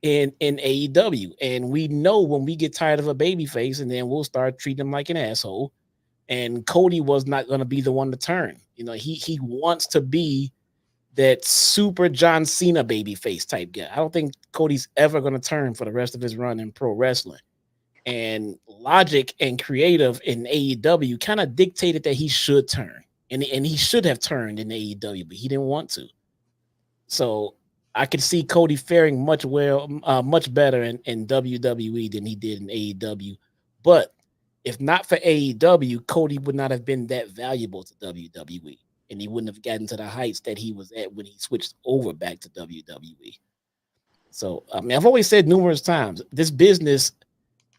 in AEW, and we know when we get tired of a babyface, and then we'll start treating him like an asshole. And Cody was not going to be the one to turn. You know, he wants to be that super John Cena babyface type guy. I don't think Cody's ever going to turn for the rest of his run in pro wrestling. And logic and creative in AEW kind of dictated that he should turn. And he should have turned in AEW, but he didn't want to. So I could see Cody faring much better in WWE than he did in AEW. But if not for AEW, Cody would not have been that valuable to WWE, and he wouldn't have gotten to the heights that he was at when he switched over back to WWE. So I mean, I've always said numerous times, this business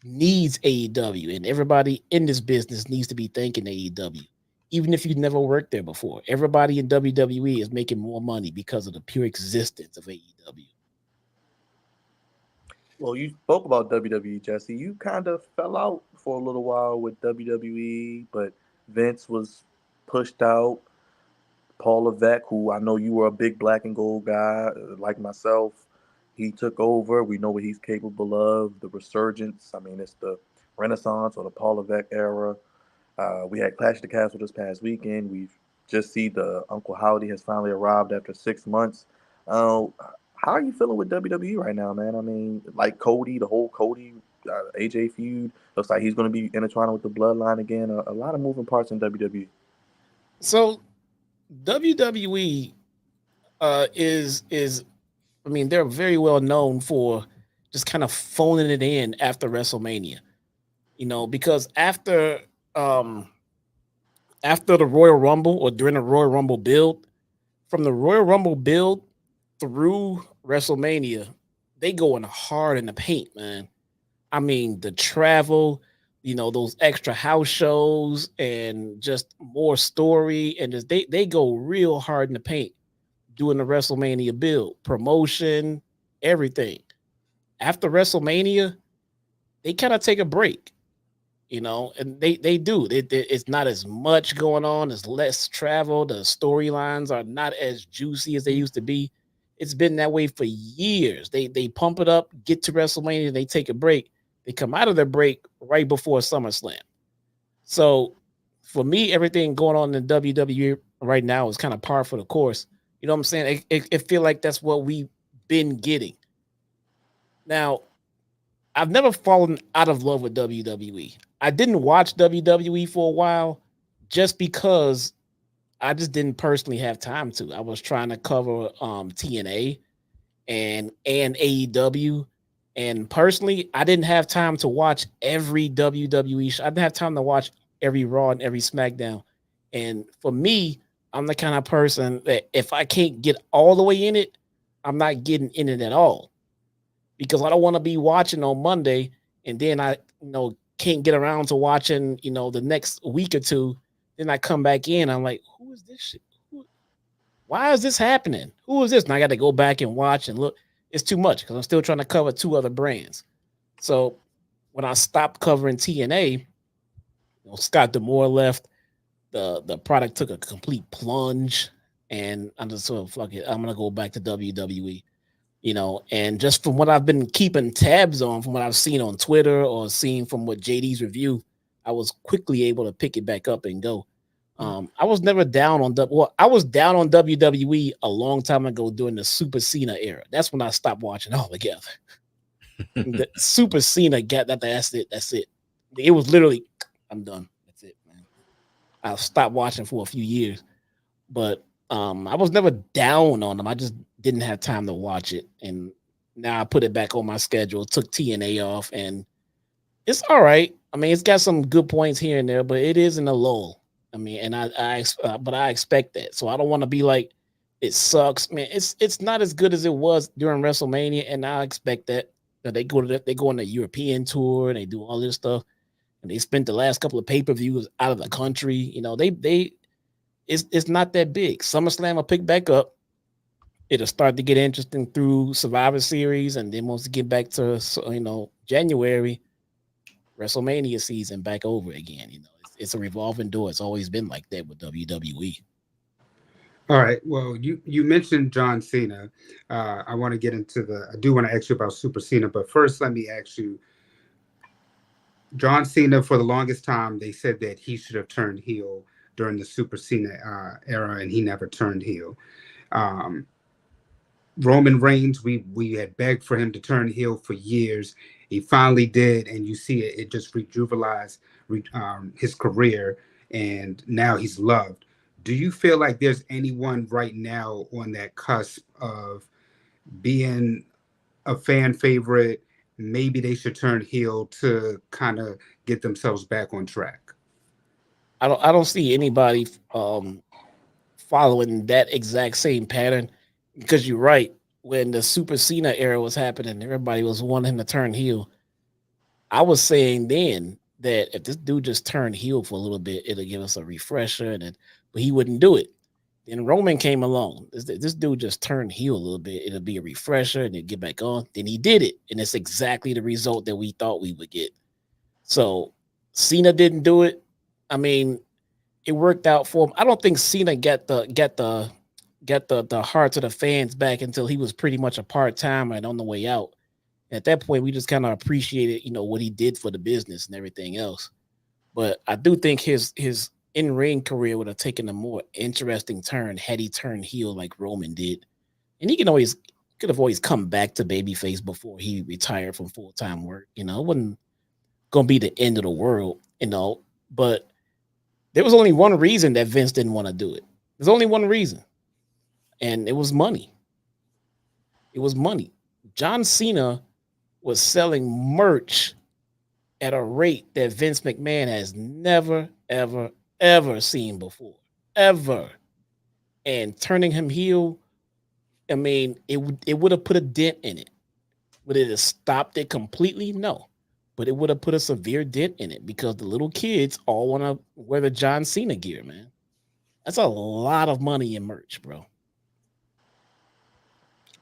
needs AEW, and everybody in this business needs to be thanking AEW. Even if you've never worked there before, everybody in WWE is making more money because of the pure existence of AEW. Well, you spoke about WWE, Jesse. You kind of fell out for a little while with WWE, but Vince was pushed out. Paul Levesque, who I know you were a big black and gold guy, like myself, he took over. We know what he's capable of. The resurgence. I mean, it's the Renaissance or the Paul Levesque era. We had Clash of the Castle this past weekend. We've just see the Uncle Howdy has finally arrived after 6 months. How are you feeling with WWE right now, man? I mean, like Cody, the whole Cody AJ feud looks like he's going to be intertwined with the Bloodline again. A lot of moving parts in WWE. So WWE is I mean, they're very well known for just kind of phoning it in after WrestleMania. You know, because after the Royal Rumble or during the Royal Rumble build, from the Royal Rumble build through WrestleMania, they going hard in the paint, man. I mean, the travel, you know, those extra house shows and just more story, and just they go real hard in the paint doing the WrestleMania build, promotion, everything. After WrestleMania, they kind of take a break, you know, and they do. It's not as much going on, there's less travel, the storylines are not as juicy as they used to be. It's been that way for years. They pump it up, get to WrestleMania, they take a break. They come out of their break right before SummerSlam. So for me, everything going on in WWE right now is kind of par for the course. You know what I'm saying? It feel like that's what we've been getting. Now, I've never fallen out of love with WWE. I didn't watch WWE for a while just because I just didn't personally have time to. I was trying to cover TNA and AEW, and personally, I didn't have time to watch every WWE show. I didn't have time to watch every Raw and every SmackDown. And for me, I'm the kind of person that if I can't get all the way in it, I'm not getting in it at all, because I don't want to be watching on Monday and then I, can't get around to watching, the next week or two. Then I come back in. I'm like, who is this shit? Why is this happening? Who is this? And I got to go back and watch and look. It's too much because I'm still trying to cover two other brands. So when I stopped covering TNA, Scott D'Amore left. The product took a complete plunge, and I'm just sort of fuck it. I'm gonna go back to WWE. And just from what I've been keeping tabs on, from what I've seen on Twitter or seen from what JD's review, I was quickly able to pick it back up and go. I was never down on I was down on WWE a long time ago during the Super Cena era. That's when I stopped watching altogether. The Super Cena got that. That's it. That's it. It was literally, I'm done. That's it, man. I stopped watching for a few years, but I was never down on them. I just didn't have time to watch it, and now I put it back on my schedule. Took TNA off, and it's all right. I mean, it's got some good points here and there, but it is in a lull. I mean, and but I expect that, so I don't want to be like it sucks, man. It's not as good as it was during WrestleMania, and I expect that. They go on the European tour and they do all this stuff, and they spent the last couple of pay-per-views out of the country. it's not that big. SummerSlam will pick back up. It'll start to get interesting through Survivor Series, and then once we get back to January, WrestleMania season back over again. It's a revolving door. It's always been like that with WWE. All right. Well, you mentioned John Cena. I want to get into I do want to ask you about Super Cena, but first let me ask you, John Cena, for the longest time, they said that he should have turned heel during the Super Cena era, and he never turned heel. Roman Reigns, we had begged for him to turn heel for years. He finally did, and you see it just rejuvenized his career, and now he's loved. Do you feel like there's anyone right now on that cusp of being a fan favorite? Maybe they should turn heel to kind of get themselves back on track. I don't see anybody following that exact same pattern, because you're right. When the Super Cena era was happening, everybody was wanting him to turn heel. I was saying then that if this dude just turned heel for a little bit, it'll give us a refresher, but he wouldn't do it. Then Roman came along. This dude just turned heel a little bit. It'll be a refresher and then get back on. Then he did it, and it's exactly the result that we thought we would get. So Cena didn't do it. I mean, it worked out for him. I don't think Cena got the hearts of the fans back until he was pretty much a part-timer and on the way out. At that point, we just kind of appreciated, what he did for the business and everything else. But I do think his in-ring career would have taken a more interesting turn had he turned heel like Roman did. And he could have always come back to babyface before he retired from full-time work. It wasn't going to be the end of the world, but there was only one reason that Vince didn't want to do it. There's only one reason. And it was money. It was money. John Cena was selling merch at a rate that Vince McMahon has never, ever, ever seen before. Ever. And turning him heel, I mean, it would have put a dent in it. Would it have stopped it completely? No. But it would have put a severe dent in it because the little kids all want to wear the John Cena gear, man. That's a lot of money in merch, bro.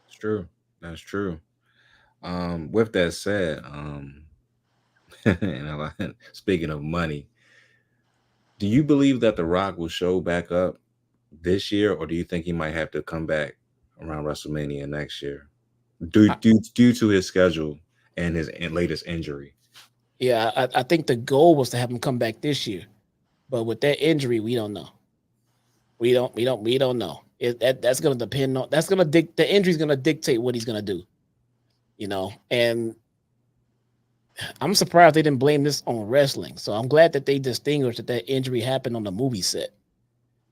It's true. That's true. With that said, speaking of money, do you believe that The Rock will show back up this year, or do you think he might have to come back around WrestleMania next year due to his schedule and his latest injury? Yeah, I think the goal was to have him come back this year, but with that injury, we don't know. We don't know. That's going to depend on. The injury's going to dictate what he's going to do. And I'm surprised they didn't blame this on wrestling. So I'm glad that they distinguished that injury happened on the movie set,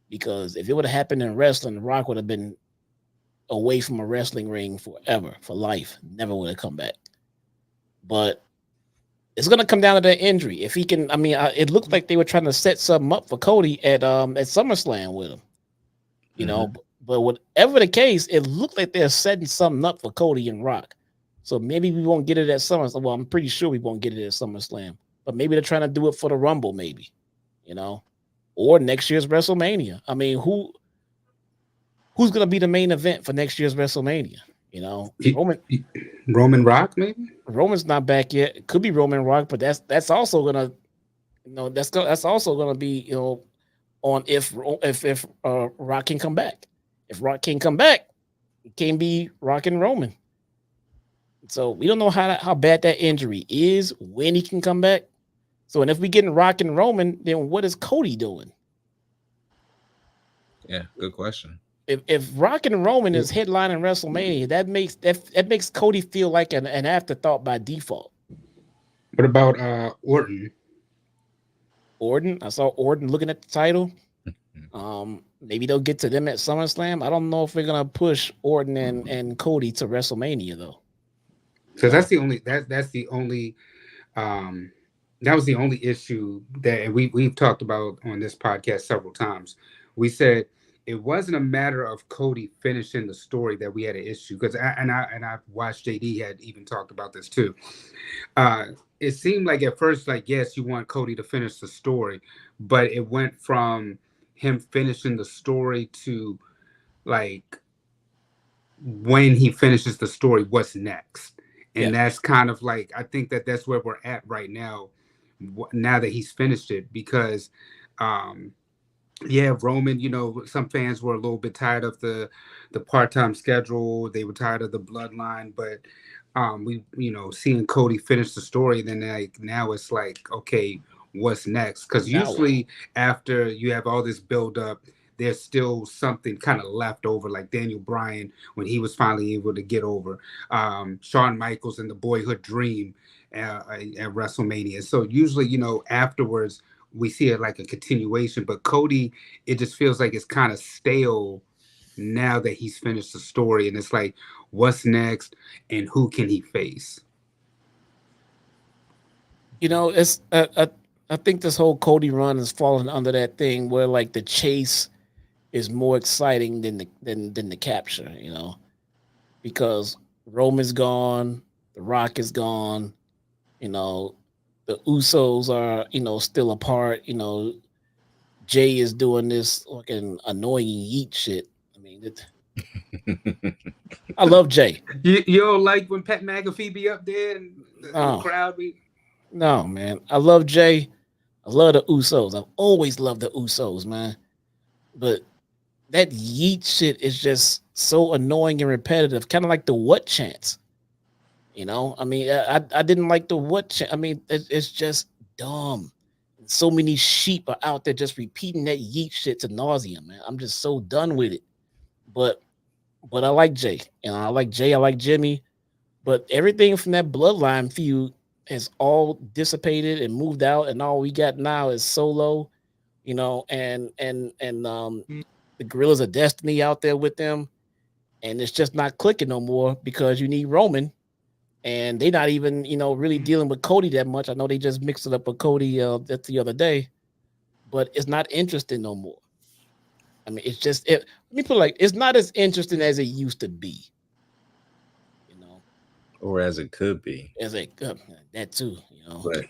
because if it would have happened in wrestling, The Rock would have been away from a wrestling ring forever, for life. Never would have come back. But it's going to come down to that injury. If he can, it looked like they were trying to set something up for Cody at SummerSlam with him, But whatever the case, it looked like they're setting something up for Cody and Rock. So maybe we won't get it at SummerSlam. Well, I'm pretty sure we won't get it at SummerSlam. But maybe they're trying to do it for the Rumble, maybe, or next year's WrestleMania. I mean, who's going to be the main event for next year's WrestleMania? Roman Rock, maybe. Roman's not back yet. It could be Roman Rock, but that's also gonna, that's also gonna be on if Rock can come back. If Rock can come back, it can be Rock and Roman. So we don't know how bad that injury is, when he can come back. So, and if we getting Rock and Roman, then what is Cody doing? Yeah, good question. If Rock and Roman is headlining WrestleMania, that makes Cody feel like an afterthought by default. What about Orton? Orton, I saw Orton looking at the title. Maybe they'll get to them at SummerSlam. I don't know if we're gonna push Orton and Cody to WrestleMania though. So that was the only issue that we've talked about on this podcast several times. We said it wasn't a matter of Cody finishing the story that we had an issue, because I watched JD had even talked about this too. It seemed like at first, like, yes, you want Cody to finish the story, but it went from him finishing the story to like when he finishes the story, what's next? And that's kind of like, I think that's where we're at right now. Now that he's finished it, because Roman, some fans were a little bit tired of the part-time schedule. They were tired of the bloodline, but we, seeing Cody finish the story, then like now it's like, okay, what's next? Because usually after you have all this build up, there's still something kind of left over, like Daniel Bryan when he was finally able to get over, Shawn Michaels and the Boyhood Dream at WrestleMania. So usually, afterwards we see it like a continuation, but Cody, it just feels like it's kind of stale now that he's finished the story, and it's like, what's next and who can he face? It's I think this whole Cody run is falling under that thing where like the chase is more exciting than the capture, because Roman's gone, The Rock is gone, the Usos are, still apart, Jay is doing this fucking annoying yeet shit. I mean, I love Jay. You don't like when Pat McAfee be up there and the crowd be? No, man. I love Jay. I love the Usos. I've always loved the Usos, man. But that yeet shit is just so annoying and repetitive, kind of like the what chants. I mean, I didn't like the what chant. I mean, it's just dumb. So many sheep are out there just repeating that yeet shit to nauseam, man. I'm just so done with it. But I like Jay. I like Jay. I like Jimmy. But everything from that bloodline feud has all dissipated and moved out, and all we got now is Solo, and the Gorillas of Destiny out there with them, and it's just not clicking no more because you need Roman, and they're not even really dealing with Cody that much. I know they just mixed it up with Cody the other day, but it's not interesting no more. I mean, let me put it like, it's not as interesting as it used to be. Or as it could be. That too,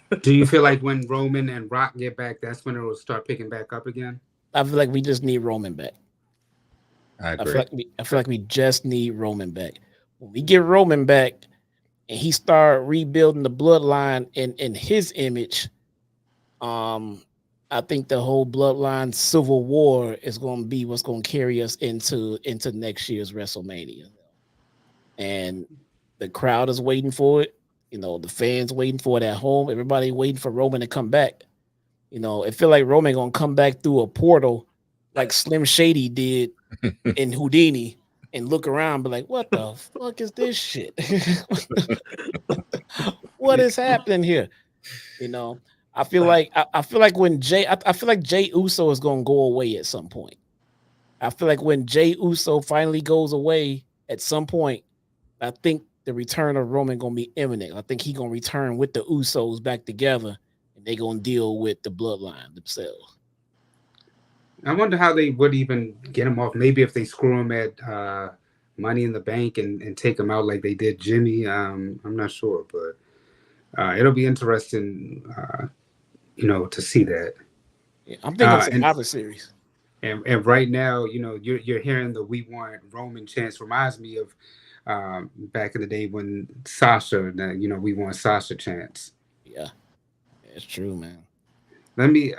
But do you feel like when Roman and Rock get back, that's when it will start picking back up again? I feel like we just need Roman back. I agree. I feel like we just need Roman back. When we get Roman back and he start rebuilding the bloodline in his image, I think the whole bloodline civil war is going to be what's going to carry us into next year's WrestleMania. And the crowd is waiting for it. The fans waiting for it at home. Everybody waiting for Roman to come back. It feel like Roman going to come back through a portal like Slim Shady did in Houdini and look around and be like, what the fuck is this shit? What is happening here? I feel like when I feel like Jay Uso is going to go away at some point. I feel like when Jay Uso finally goes away at some point, I think the return of Roman going to be imminent. I think he's going to return with the Usos back together, and they're going to deal with the bloodline themselves. I wonder how they would even get him off. Maybe if they screw him at Money in the Bank and take him out like they did Jimmy. I'm not sure, but it'll be interesting, to see that. Yeah, I'm thinking Survivor Series. And right now, you're hearing the "We Want Roman" chants. Reminds me of back in the day when Sasha, "We Want Sasha" chants. Yeah, it's true, man. Let me.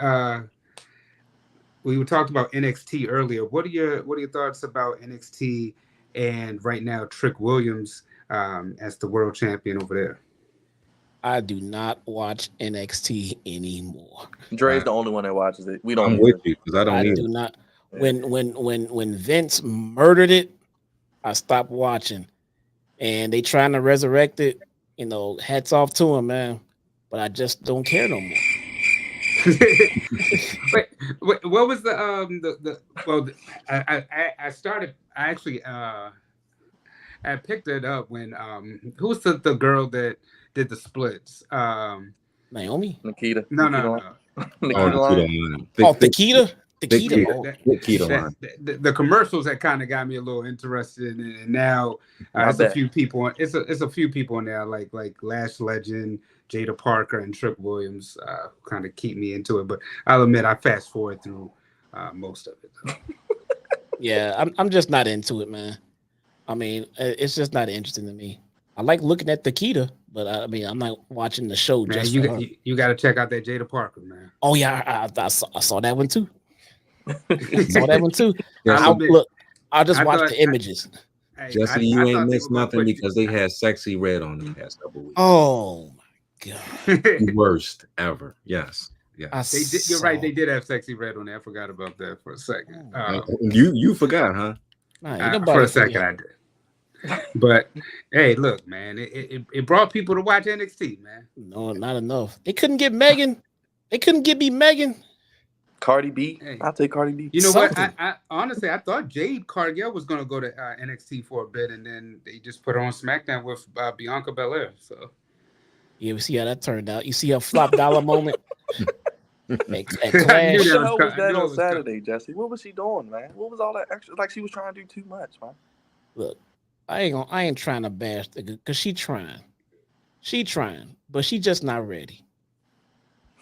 We talked about NXT earlier. What are your thoughts about NXT and right now Trick Williams as the world champion over there? I do not watch NXT anymore. Dre's the only one that watches it. We don't. I'm with you because I don't. I do not. When Vince murdered it, I stopped watching. And they trying to resurrect it. Hats off to him, man. But I just don't care no more. Wait, what was I picked it up when who's the girl that did the splits? Naomi? Nikita. No. Nikita. The commercials that kind of got me a little interested in it, and now it's a few people. It's a few people in there like Lash Legend, Jada Parker, and Trick Williams who kind of keep me into it. But I'll admit I fast forward through Most of it. Though. Yeah, I'm just not into it, man. I mean, it's just not interesting to me. I like looking at Takeda, but I mean, I'm not watching the show Man, just for her. you got to check out that Jada Parker, man. Oh yeah, I saw that one too. I saw that one too. Jesse, Look, I just I watched thought- the images. Jesse, you ain't thought they missed were gonna nothing put- because they had Sexy Red on the past couple weeks. Oh my god, The worst ever. Yes. Yeah. You're right. They did have Sexy Red on there. I forgot about that for a second. You forgot, huh? Nah, For a second, I did. But hey, look, man, it brought people to watch NXT, man. No, not enough. They couldn't get Megan. They couldn't get me Megan. Cardi B. Hey. I'll take Cardi B. You know Something. what? I honestly I thought Jade Cargill was going to go to NXT for a bit, and then they just put her on SmackDown with Bianca Belair. So Yeah, we see how that turned out. You see her flop dollar moment. At I Clash. knew What the that hell was I that knew it on was Saturday, Jesse? What was she doing, man? What was all that extra? Like she was trying to do too much, man. Look, I ain't trying to bash the because she trying, but she just not ready.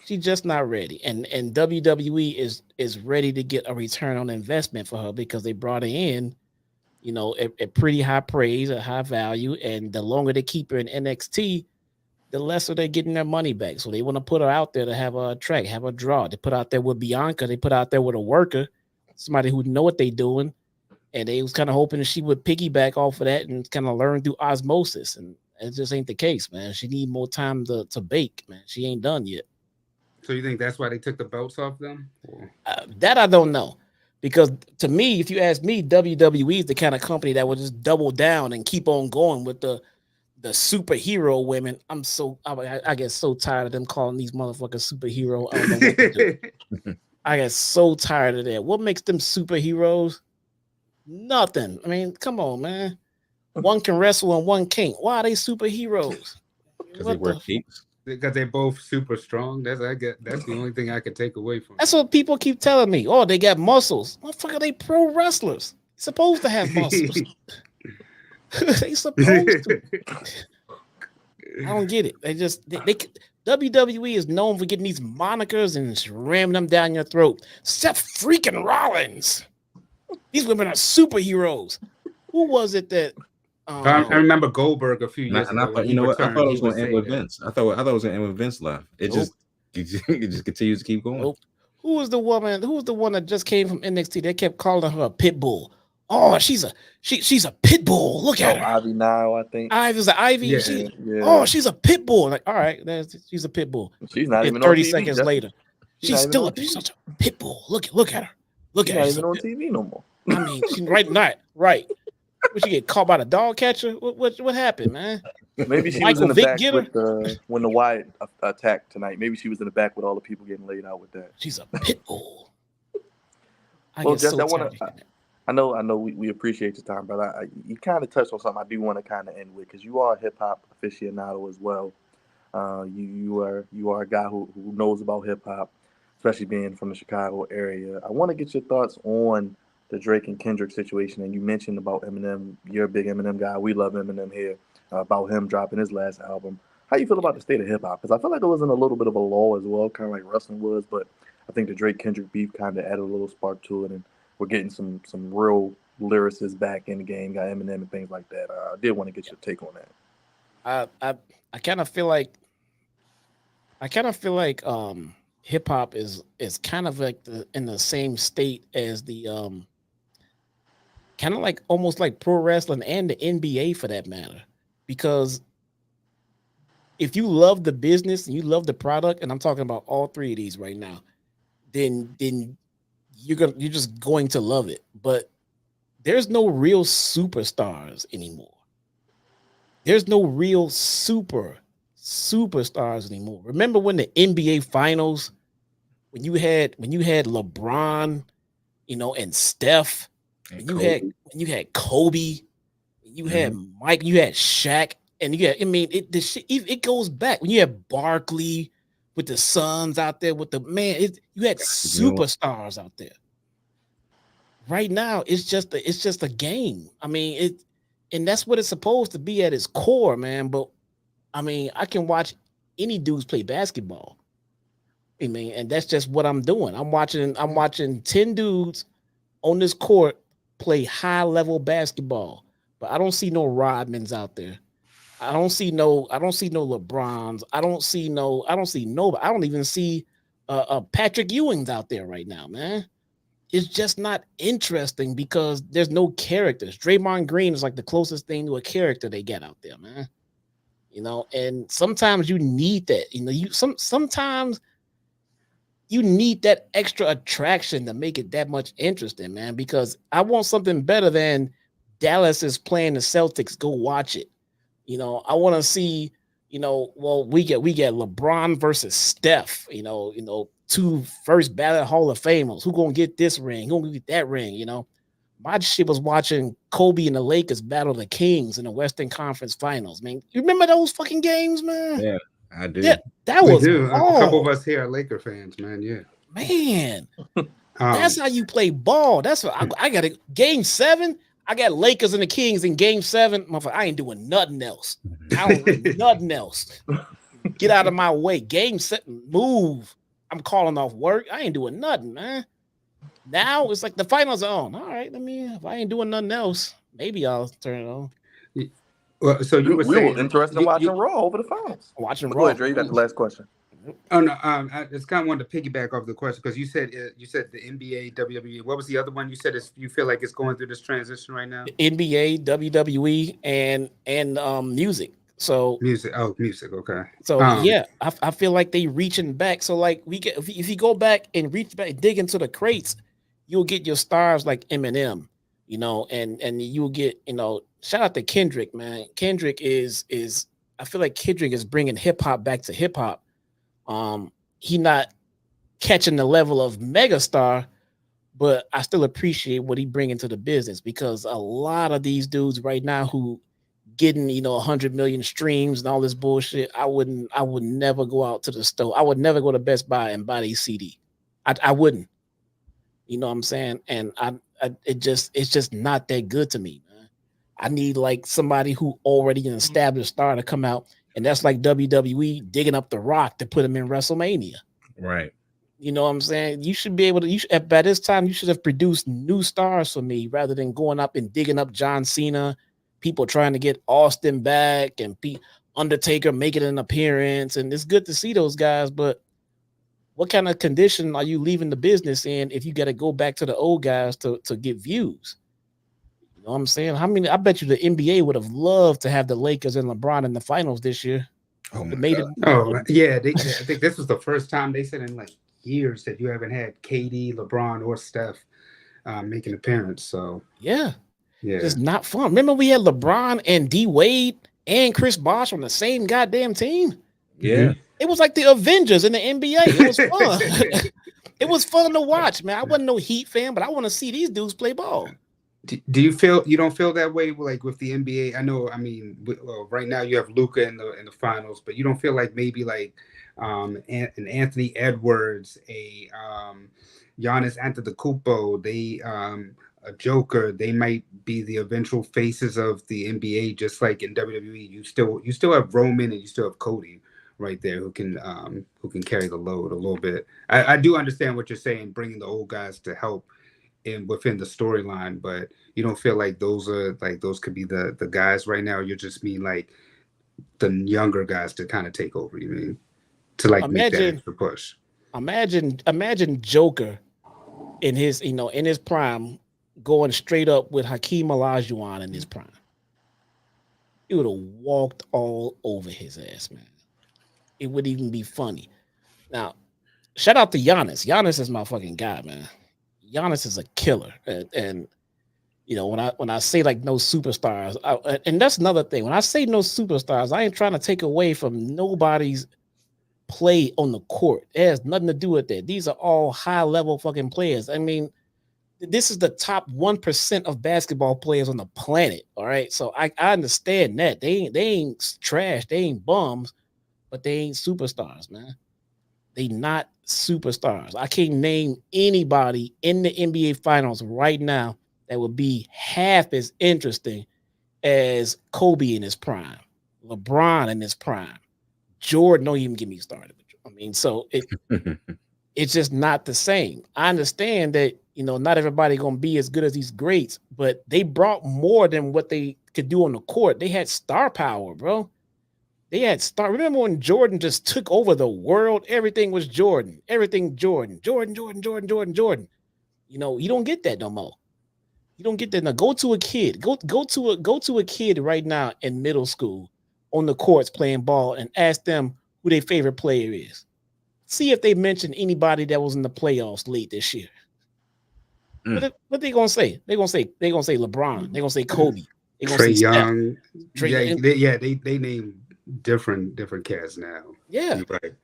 She just not ready, and WWE is ready to get a return on investment for her because they brought her in, you know, at pretty high praise, a high value, and the longer they keep her in NXT, the lesser they're getting their money back. So they want to put her out there to have a track, have a draw. They put out there with Bianca, they put out there with a worker, somebody who know what they doing, and they was kind of hoping that she would piggyback off of that and kind of learn through osmosis, and it just ain't the case, man. She need more time to bake, man. She ain't done yet. So you think that's why they took the belts off them? That I don't know, because to me, if you ask me, WWE is the kind of company that would just double down and keep on going with the superhero women. I get so tired of them calling these motherfuckers superhero. I don't know what to do. I get so tired of that. What makes them superheroes? Nothing. I mean, come on, man. One can wrestle and one can't. Why are they superheroes? Because they wear capes. Because they're both super strong. That's the only thing I could take away from. That's what people keep telling me. Oh, they got muscles. Motherfucker, they pro wrestlers. Supposed to have muscles. They supposed to. I don't get it. They WWE is known for getting these monikers and just ramming them down your throat. Seth freaking Rollins. These women are superheroes. Who was it that? I remember Goldberg a few years ago. I thought it was going to end with Vince. I thought it was going to end with Vince left. It just continues to keep going. Nope. Who was the woman? Who was the one that just came from NXT? They kept calling her a pit bull. Oh, she's a pit bull. Look at her. Ivy now, I think. Ivy's an Ivy. Yeah. Oh, she's a pit bull. Like, all right, she's a pit bull. She's not even 30 on TV, seconds later. She's still such a pit bull. Look at her. Look she's at her. Not even on TV no more. I mean, she's right. Would she get caught by the dog catcher? What happened, man? Maybe she was in the back with when the Wyatt attacked tonight. Maybe she was in the back with all the people getting laid out with that. She's a pit bull. Well, Jesse, I know we appreciate your time, but you kind of touched on something I do want to kind of end with because you are a hip hop aficionado as well. You are a guy who knows about hip hop, especially being from the Chicago area. I want to get your thoughts on the Drake and Kendrick situation, and you mentioned about Eminem. You're a big Eminem guy. We love Eminem here. About him dropping his last album. How you feel about the state of hip hop? Because I feel like it was in a little bit of a lull as well, kind of like wrestling was, but I think the Drake Kendrick beef kind of added a little spark to it, and we're getting some real lyricists back in the game. Got Eminem and things like that. I did want to get your take on that. I kind of feel like hip hop is kind of like in the same state as the kind of like almost like pro wrestling and the NBA for that matter, because if you love the business and you love the product, and I'm talking about all three of these right now, then you're just going to love it. But there's no real superstars anymore. There's no real superstars anymore. Remember when the NBA finals, when you had LeBron, and Steph, and you had Kobe, you had Mike, you had Shaq, and it goes back when you had Barkley with the Suns out there with you had superstars out there. Right now, it's just a game. I mean, and that's what it's supposed to be at its core, man. But I mean, I can watch any dudes play basketball. I mean, and that's just what I'm doing. I'm watching 10 dudes on this court play high level basketball, but I don't see no Rodmans out there. I don't see no LeBrons. I don't see nobody. I don't even see Patrick Ewing's out there right now, man. It's just not interesting because there's no characters. Draymond Green is like the closest thing to a character they get out there, man. And sometimes you need that. Sometimes you need that extra attraction to make it that much interesting, man. Because I want something better than Dallas is playing the Celtics. Go watch it. I want to see. Well, we get LeBron versus Steph. Two first ballot Hall of Famers. Who gonna get this ring? Who gonna get that ring? My shit was watching Kobe and the Lakers battle the Kings in the Western Conference Finals. Man, you remember those fucking games, man? Yeah, I do. Yeah, that We was do. ball. A couple of us here are Laker fans, man. Yeah. Man, that's how you play ball. That's what I got it. Game 7, I got Lakers and the Kings in Game 7. Motherfucker, I ain't doing nothing else. I don't do nothing else. Get out of my way. Game 7, move. I'm calling off work. I ain't doing nothing, man. Now it's like the finals are on. All right, if I ain't doing nothing else, maybe I'll turn it on. Well, so you were We saying were interested in watching Raw over the finals. Watching Go Raw. ahead, Dre. You got the last question. Oh no, I just kind of wanted to piggyback off the question because you said the NBA, WWE. What was the other one you said? You feel like it's going through this transition right now? NBA, WWE, and music. So music. Okay. So I feel like they reaching back. So like if you go back and reach back, dig into the crates, you'll get your stars like Eminem, and you'll get shout out to Kendrick, man. Kendrick is I feel like Kendrick is bringing hip hop back to hip hop. He not catching the level of megastar, but I still appreciate what he bringing to the business because a lot of these dudes right now who getting 100 million streams and all this bullshit, I would never go out to the store. I would never go to Best Buy and buy these CD. I wouldn't. You know what I'm saying? And it's just not that good to me, man. I need like somebody who already an established star to come out, and that's like WWE digging up The Rock to put him in WrestleMania. Right. You know what I'm saying? You should be able to. By this time, you should have produced new stars for me rather than going up and digging up John Cena. People trying to get Austin back and Undertaker making an appearance, and it's good to see those guys. But what kind of condition are you leaving the business in if you got to go back to the old guys to get views? You know what I'm saying? I bet you the NBA would have loved to have the Lakers and LeBron in the finals this year. Oh my God. Yeah. I think this was the first time they said in like years that you haven't had KD, LeBron, or Steph make an appearance. So yeah. It's not fun. Remember we had LeBron and D Wade and Chris Bosh on the same goddamn team? Yeah. It was like the Avengers in the NBA. It was fun. It was fun to watch, man. I wasn't no Heat fan, but I want to see these dudes play ball. Do you don't feel that way like with the NBA? I know, right now you have Luka in the finals, but you don't feel like maybe like an Anthony Edwards, a Giannis Antetokounmpo, a Joker, they might be the eventual faces of the NBA, just like in WWE. You still have Roman and you still have Cody right there who can carry the load a little bit. I do understand what you're saying, bringing the old guys to help within the storyline, but you don't feel like those could be the guys right now. You just mean like the younger guys to kind of take over. You mean to like make that extra push? Imagine Joker in his prime, going straight up with Hakeem Olajuwon in his prime. He would have walked all over his ass, man. It wouldn't even be funny. Now, shout out to Giannis. Giannis is my fucking guy, man. Giannis is a killer. And when I say like no superstars, and that's another thing. When I say no superstars, I ain't trying to take away from nobody's play on the court. It has nothing to do with that. These are all high level fucking players. I mean, this is the top 1% of basketball players on the planet. All right. So I understand that. They ain't trash, they ain't bums, but they ain't superstars, man. They not superstars. I can't name anybody in the NBA finals right now that would be half as interesting as Kobe in his prime, LeBron in his prime, Jordan. Don't even get me started. I mean, so it's just not the same. I understand that, not everybody gonna be as good as these greats, but they brought more than what they could do on the court. They had star power, bro. They had star. Remember when Jordan just took over the world? Everything was Jordan. Everything Jordan. Jordan, Jordan, Jordan, Jordan, Jordan. You don't get that no more. You don't get that. Now go to a kid. Go to a kid right now in middle school on the courts playing ball and ask them who their favorite player is. See if they mention anybody that was in the playoffs late this year. What they gonna say? They gonna say LeBron. They gonna say Kobe. They gonna Trey say Steph. Young. They name different cats now. Yeah, you're right.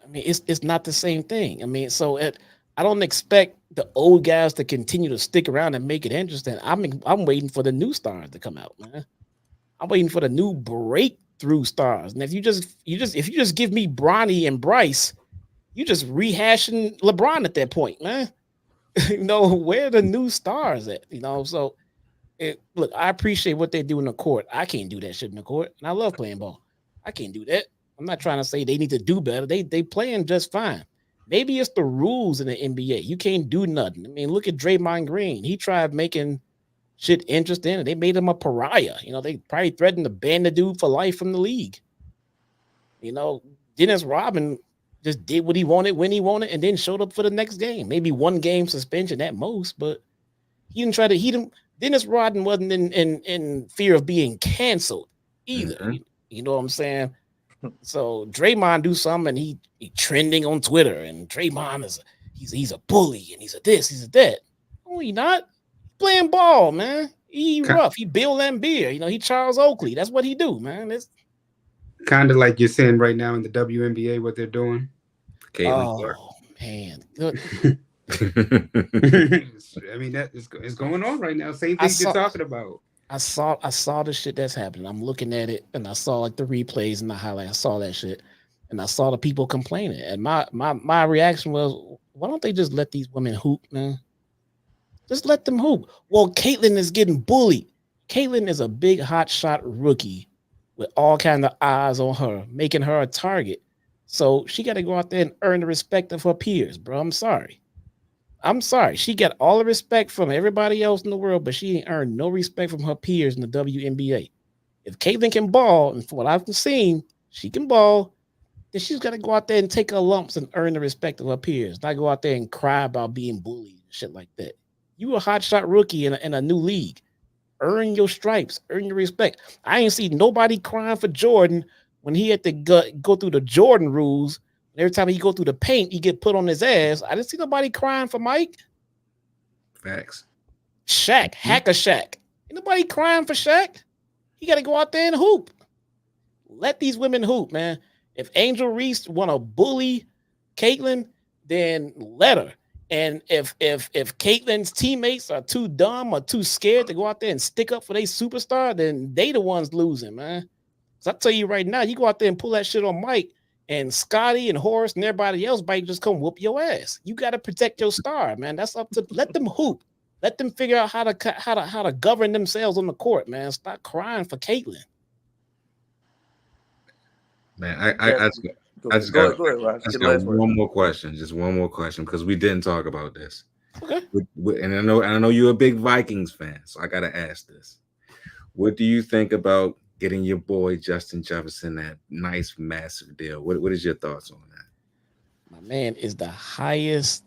I mean, it's not the same thing. I mean, so I don't expect the old guys to continue to stick around and make it interesting. I'm waiting for the new stars to come out, man. I'm waiting for the new breakthrough stars. And if you just give me Bronny and Bryce, you just rehashing LeBron at that point, man. Where are the new stars at? So look, I appreciate what they do in the court. I can't do that shit in the court, and I love playing ball. I can't do that. I'm not trying to say they need to do better. They playing just fine. Maybe it's the rules in the NBA. You can't do nothing. I mean, look at Draymond Green. He tried making shit interesting, and they made him a pariah. They probably threatened to ban the dude for life from the league. Dennis Rodman just did what he wanted when he wanted, and then showed up for the next game. Maybe 1 game suspension at most, but he didn't try to. Dennis Rodman wasn't in fear of being canceled either. Mm-hmm. You know what I'm saying? So Draymond do something, and he trending on Twitter, and Draymond he's a bully, and he's a this, he's a that. No, he not. Playing ball, man. He rough. He Bill Laimbeer. He Charles Oakley. That's what he do, man. It's kind of like you're saying right now in the WNBA, what they're doing. Man. I mean, that is going on right now. Same things you're talking about. I saw the shit that's happening. I'm looking at it, and I saw like the replays and the highlights. I saw that shit, and I saw the people complaining. And my reaction was, why don't they just let these women hoop, man? Just let them hoop. Well, Caitlyn is getting bullied. Caitlyn is a big hot shot rookie with all kind of eyes on her, making her a target. So she got to go out there and earn the respect of her peers, bro. I'm sorry. She got all the respect from everybody else in the world, but she ain't earned no respect from her peers in the WNBA. If Caitlyn can ball, and from what I've seen, she can ball, then she's got to go out there and take her lumps and earn the respect of her peers, not go out there and cry about being bullied and shit like that. You a hotshot rookie in a new league. Earn your stripes. Earn your respect. I ain't seen nobody crying for Jordan when he had to go through the Jordan rules. Every time he go through the paint, he get put on his ass. I didn't see nobody crying for Mike. Facts. Shaq, Hacker Shaq. Ain't nobody crying for Shaq. He got to go out there and hoop. Let these women hoop, man. If Angel Reese want to bully Caitlyn, then let her. And if Caitlyn's teammates are too dumb or too scared to go out there and stick up for their superstar, then they the ones losing, man. So I tell you right now, you go out there and pull that shit on Mike, and Scotty and Horace and everybody else might just come whoop your ass. You got to protect your star, man. That's up to let them hoop. Let them figure out how to govern themselves on the court, man. Stop crying for Caitlyn. Man, I just got one more question. Just one more question, because we didn't talk about this. Okay. And I know you're a big Vikings fan, so I gotta ask this. What do you think about getting your boy Justin Jefferson that nice massive deal? What is your thoughts on that? My man is the highest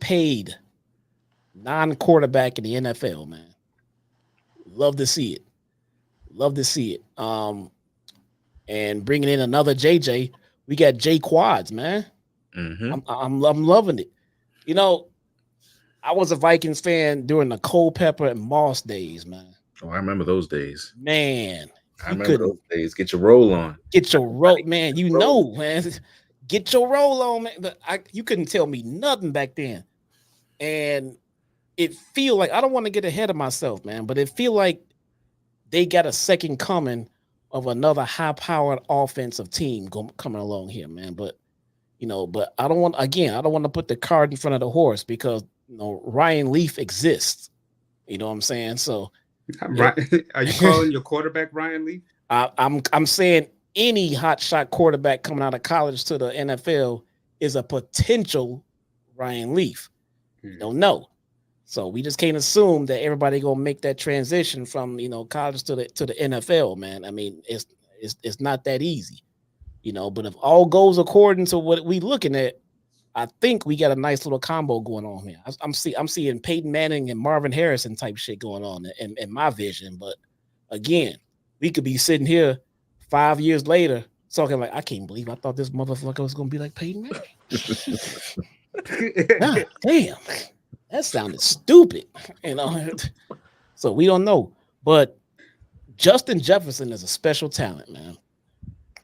paid non-quarterback in the NFL, man. Love to see it. And bringing in another JJ, we got J Quads, man. Mm-hmm. I'm loving it. I was a Vikings fan during the Culpepper and Moss days, man. Oh, I remember those days. Man, I remember those days. Get your roll on. Get your roll, man. Man. Get your roll on, man. But you couldn't tell me nothing back then. And it feel like, I don't want to get ahead of myself, man, but it feel like they got a second coming of another high-powered offensive team coming along here, man. But I don't want to put the cart in front of the horse, because Ryan Leaf exists. You know what I'm saying? So are you calling your quarterback Ryan Leaf? I'm saying any hotshot quarterback coming out of college to the NFL is a potential Ryan Leaf. We don't know. So we just can't assume that everybody gonna make that transition from college to the NFL, man. I mean, it's not that easy, But if all goes according to what we looking at, I think we got a nice little combo going on here. I'm seeing Peyton Manning and Marvin Harrison type shit going on in my vision. But again, we could be sitting here 5 years later talking like, I can't believe I thought this motherfucker was gonna be like Peyton Manning. God, damn. That sounded stupid, So we don't know. But Justin Jefferson is a special talent, man.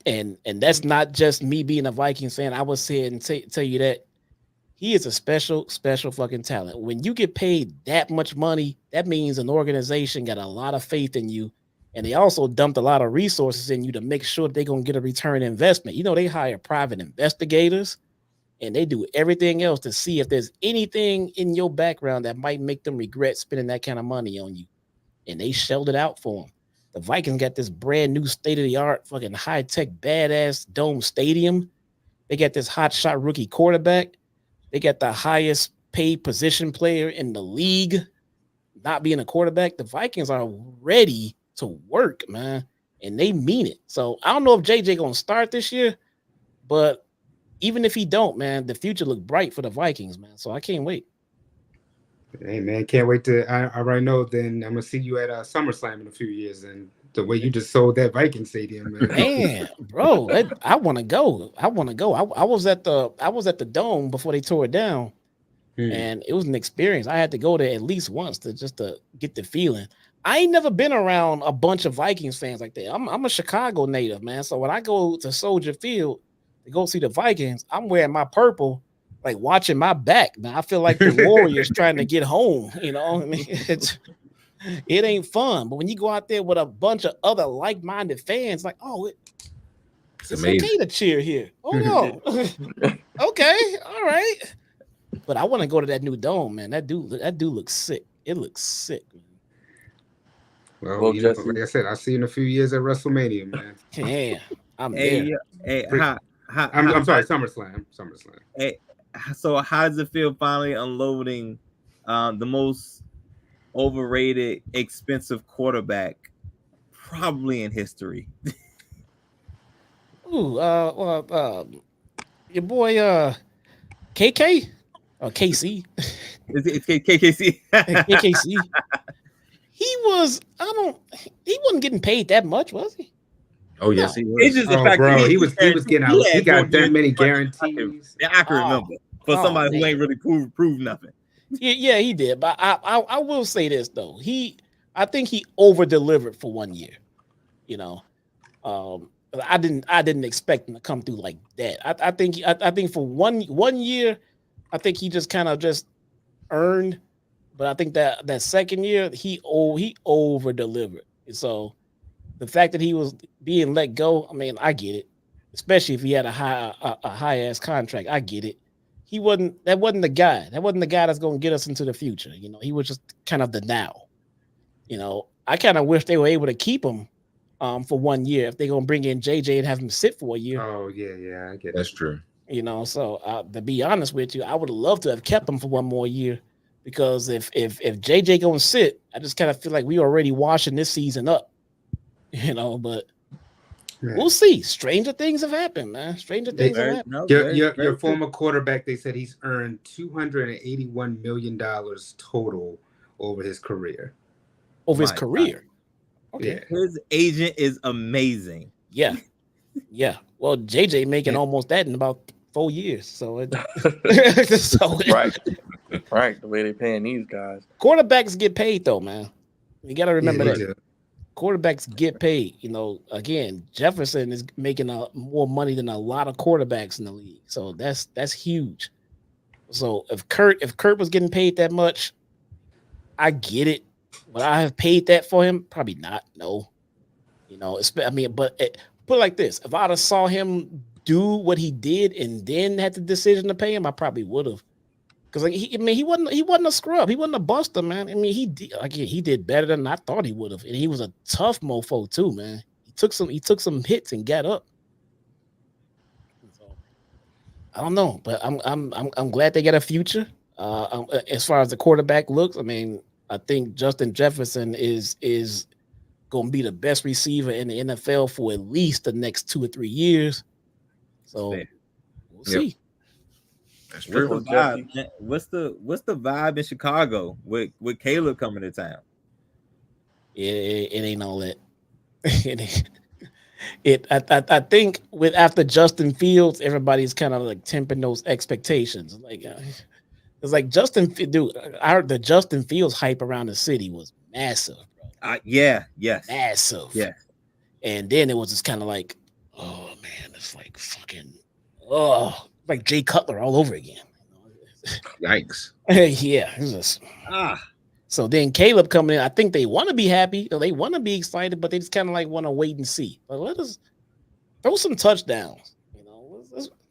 And that's not just me being a Vikings fan. I would say and tell you that he is a special fucking talent. When you get paid that much money, that means an organization got a lot of faith in you. And they also dumped a lot of resources in you to make sure they're going to get a return investment. They hire private investigators. And they do everything else to see if there's anything in your background that might make them regret spending that kind of money on you. And they shelled it out for them. The Vikings got this brand new state-of-the-art fucking high-tech badass dome stadium. They got this hotshot rookie quarterback. They got the highest paid position player in the league, not being a quarterback. The Vikings are ready to work, man. And they mean it. So I don't know if JJ going to start this year, but even if he don't, man, the future look bright for the Vikings, man. So I can't wait. Hey, man, can't wait to. I already know. Then I'm gonna see you at SummerSlam in a few years, and the way you just sold that Viking stadium, man, bro, I want to go. I was at the Dome before they tore it down, and it was an experience. I had to go there at least once to get the feeling. I ain't never been around a bunch of Vikings fans like that. I'm a Chicago native, man. So when I go to Soldier Field to go see the Vikings, I'm wearing my purple, like watching my back, man. I feel like the Warriors trying to get home. I mean, it ain't fun. But when you go out there with a bunch of other like-minded fans, like, oh, it's okay to cheer here. Oh no, okay, all right. But I want to go to that new dome, man. That dude looks sick. It looks sick, man. Well, like I said, I'll see you in a few years at WrestleMania, man. Yeah, I'm there. I'm sorry, SummerSlam. Hey, so how does it feel finally unloading the most overrated, expensive quarterback probably in history? Ooh, your boy KK or KC. It's KKC. KKC. He wasn't getting paid that much, was he? Oh yes, he was. It's just the fact that he was getting out. He got that many guarantees. I can remember for somebody who ain't really proved nothing. Yeah, he did. But I will say this though. I think he over delivered for 1 year. I didn't expect him to come through like that. I think for one year, I think he just kind of just earned. But I think that second year he over delivered. So the fact that he was being let go, I mean, I get it. Especially if he had a high ass contract, I get it. That wasn't the guy. That wasn't the guy that's going to get us into the future. He was just kind of the now. I kind of wish they were able to keep him for 1 year if they're going to bring in JJ and have him sit for a year. Oh yeah, I get that's true. So to be honest with you, I would have loved to have kept him for one more year. Because if JJ gonna sit, I just kind of feel like we already washing this season up, But we'll see. Stranger things have happened, man. Stranger things have happened. Your former quarterback, they said he's earned $281 million total over his career. Over his career. Okay. Yeah. His agent is amazing. Yeah. Well, JJ making almost that in about 4 years. So right. Right, the way they're paying these guys. Quarterbacks get paid though, man. You got to remember that. Do. Quarterbacks get paid. Again, Jefferson is making more money than a lot of quarterbacks in the league. So that's huge. So if Kurt was getting paid that much, I get it. Would I have paid that for him? Probably not. No. But put it like this: if I'd have saw him do what he did and then had the decision to pay him, I probably would have. Because he wasn't a scrub. He wasn't a buster, man. I mean, he did better than I thought he would have. And he was a tough mofo too, man. He took some hits and got up. So, I don't know, but I'm glad they got a future. As far as the quarterback looks, I mean, I think Justin Jefferson is going to be the best receiver in the NFL for at least the next 2 or 3 years. So we'll see. That's What's true. the vibe? Man? What's the vibe in Chicago with Caleb coming to town? It ain't all that. I think with after Justin Fields, everybody's kind of like tempering those expectations. Like it's like I heard the Justin Fields hype around the city was massive, bro. Massive. Yeah. And then it was just kind of like, oh man, it's like fucking like Jay Cutler all over again. Yikes. Yeah. So then Caleb coming in, I think they want to be happy, or they want to be excited, but they just kind of like want to wait and see. Like, let us throw some touchdowns.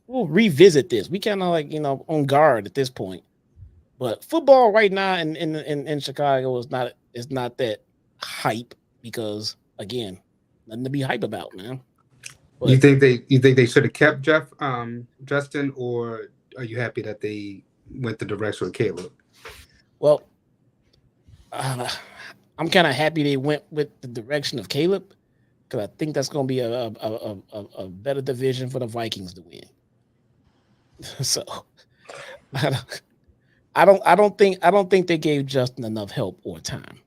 We'll revisit this. We kind of like on guard at this point. But football right now in Chicago is not that hype because again, nothing to be hype about, man. But you think they should have kept Justin, or are you happy that they went the direction with Caleb? Well, I'm kind of happy they went with the direction of Caleb because I think that's going to be a better division for the Vikings to win. So I don't think they gave Justin enough help or time,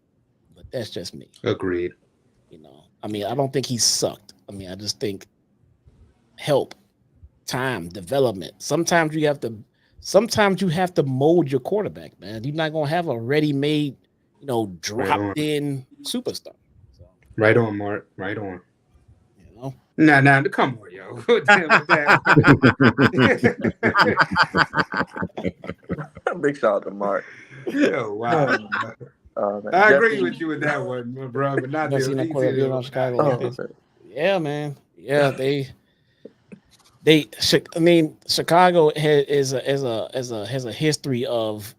but that's just me. Agreed. I mean, I don't think he sucked. I mean, I just think help, time, development. Sometimes you have to mold your quarterback, man. You're not gonna have a ready-made, dropped in superstar. So, right on, Mark. Right on. Nah, come on, yo. Big shout out to Mark. Yo, wow. I agree with you with that one, bro. But not the Chicago. Yeah, man. Yeah, Chicago has a history of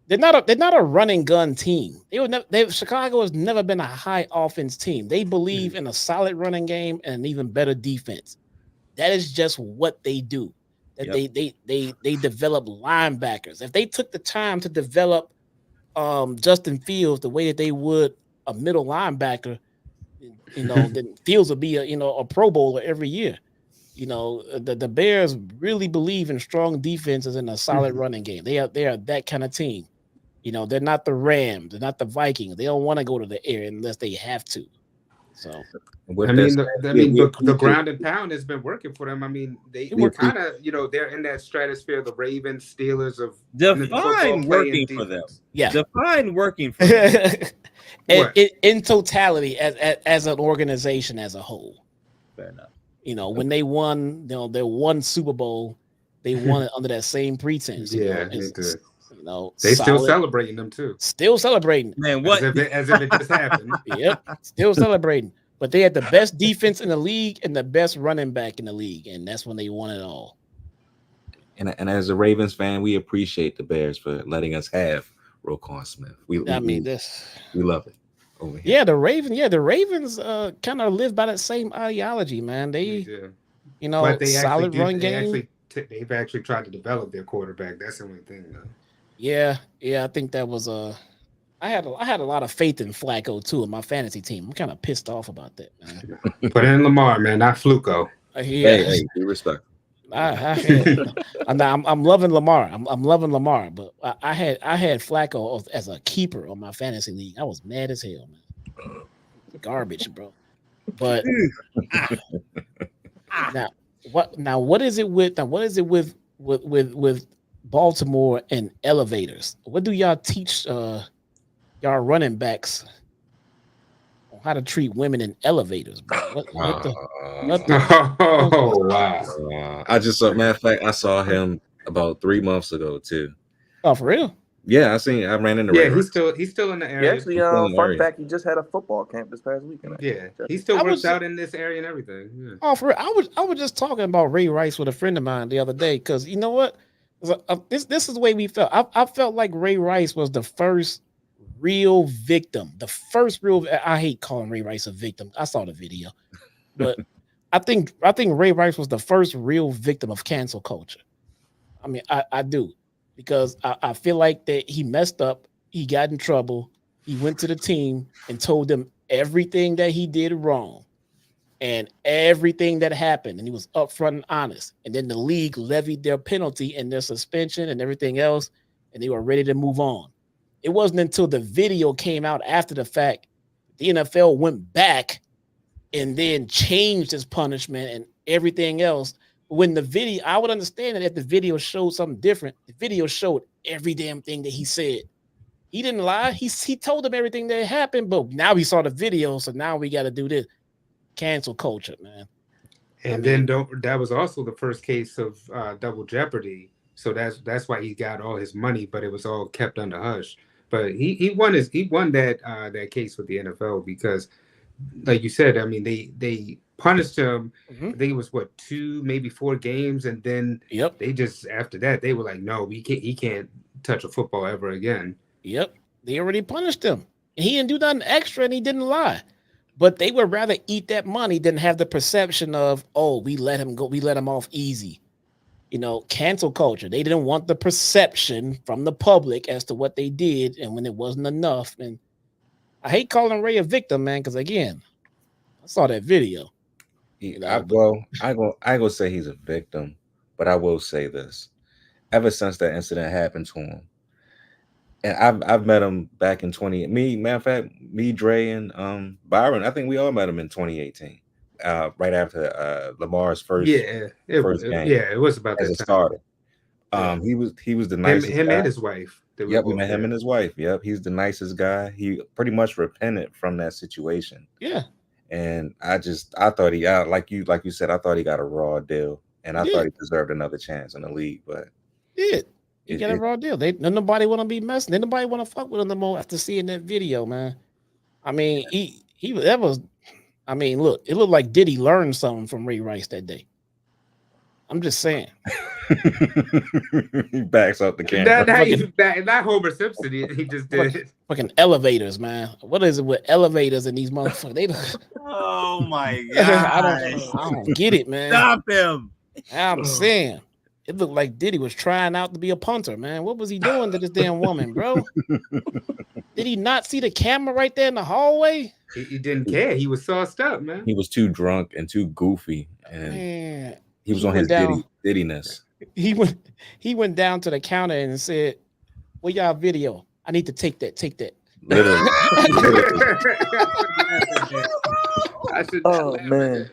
they're not a running gun team. Chicago has never been a high offense team. They believe in a solid running game and an even better defense. That is just what they do. That they develop linebackers. If they took the time to develop Justin Fields the way that they would a middle linebacker, then Fields would be a Pro Bowler every year. The Bears really believe in strong defenses and a solid running game. They are that kind of team. They're not the Rams, they're not the Vikings. They don't want to go to the air unless they have to. So the ground and pound has been working for them. I mean, they kind of they're in that stratosphere of the Ravens, Steelers of define working for them. Yeah, define working for them. in totality as an organization as a whole. Fair enough. When they won, their one Super Bowl, they won it under that same pretense. Yeah, they did. They still celebrating them too. Still celebrating, man. What? As if it just happened. Yep, still celebrating. But they had the best defense in the league and the best running back in the league, and that's when they won it all. And as a Ravens fan, we appreciate the Bears for letting us have Roquan Smith. We love it over here. Yeah, the Ravens kind of live by that same ideology, man. Solid run game. They've actually tried to develop their quarterback. That's the only thing, though. Yeah, I think that was I had a lot of faith in Flacco too in my fantasy team. I'm kind of pissed off about that, man. Put in Lamar, man, not Fluco. Hey, be respectful. I'm loving Lamar. I'm loving Lamar, but I had Flacco as a keeper on my fantasy league. I was mad as hell, man. Garbage, bro. But what is it with Baltimore and elevators? What do y'all teach y'all running backs on how to treat women in elevators, bro? Wow. I just saw, matter of fact, I saw him about 3 months ago too. Oh, for real? Yeah, I ran into Ray. He's still in the area. Actually, fun fact, he just had a football camp this past weekend. Yeah, he still works out in this area and everything. Yeah. Oh, for real? I was just talking about Ray Rice with a friend of mine the other day because you know what? This is the way we felt. I felt like Ray Rice was the first real victim. The first real. I hate calling Ray Rice a victim. I saw the video, but I think Ray Rice was the first real victim of cancel culture. I mean, I do, because I feel like that he messed up. He got in trouble. He went to the team and told them everything that he did wrong and everything that happened. And he was upfront and honest. And then the league levied their penalty and their suspension and everything else. And they were ready to move on. It wasn't until the video came out after the fact, the NFL went back and then changed his punishment and everything else. When the video, I would understand that if the video showed something different. The video showed every damn thing that he said. He didn't lie. He told them everything that happened, but now we saw the video, so now we got to do this. Cancel culture, man. And that was also the first case of double jeopardy. So that's why he got all his money, but it was all kept under hush. But he won that case with the NFL because, like you said, I mean they punished him. I think it was 2, maybe 4 games, and then they just after that they were like, no, he can't touch a football ever again. Yep, they already punished him, and he didn't do nothing extra, and he didn't lie. But they would rather eat that money than have the perception of, oh, we let him go, we let him off easy. You know, cancel culture. They didn't want the perception from the public as to what they did, and when it wasn't enough. And I hate calling Ray a victim, man, because again, I saw that video. I go say he's a victim, but I will say this: ever since that incident happened to him, and I've met him back in matter of fact, Dre and Byron, I think we all met him in 2018, right after Lamar's first game. It was about as that a time. starter. He was the nicest him guy. And his wife. Yep, we met him and his wife. Yep, he's the nicest guy. He pretty much repented from that situation. Yeah. And I thought he like you said, I thought he got a raw deal, and I thought he deserved another chance in the league. But he got a raw deal. Nobody want to be messing. Nobody want to fuck with him no more after seeing that video, man. I mean, I mean, look, it looked like Diddy learned something from Ray Rice that day. I'm just saying. He backs up the camera. Not Homer Simpson. He just did. Fucking elevators, man. What is it with elevators and these motherfuckers? Oh my god! I don't get it, man. Stop him! I'm saying it looked like Diddy was trying out to be a punter, man. What was he doing to this damn woman, bro? Did he not see the camera right there in the hallway? He didn't care. He was sauced up, man. He was too drunk and too goofy, and man, he was on his Diddiness. He went down to the counter and said, "Well, y'all video. I need to take that. Take that." Literally. Oh man,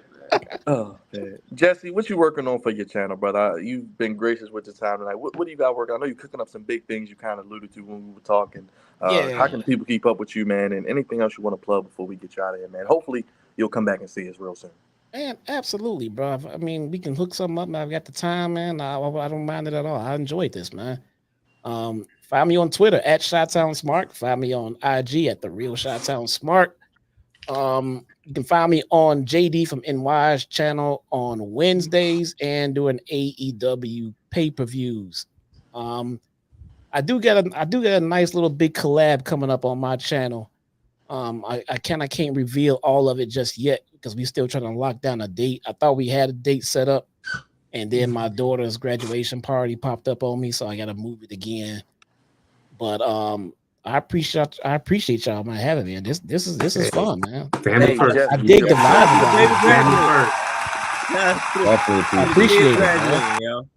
Jesse, what you working on for your channel, brother? You've been gracious with your time tonight. What do you got working? I know you're cooking up some big things. You kind of alluded to when we were talking. How can people keep up with you, man? And anything else you want to plug before we get you out of here, man? Hopefully, you'll come back and see us real soon. Man, absolutely, bro. I mean, we can hook something up. I've got the time, man. I don't mind it at all. I enjoyed this, man. Find me on Twitter at ShottownSmart. Find me on IG at The Real ShottownSmart. You can find me on JD from NY's channel on Wednesdays and doing AEW pay-per-views. I do get a nice little big collab coming up on my channel. I can't reveal all of it just yet because we're still trying to lock down a date. I thought we had a date set up, and then my daughter's graduation party popped up on me, so I got to move it again. But I appreciate y'all, man, having me. This is fun, man. Family first. I dig the vibe. I appreciate it, man.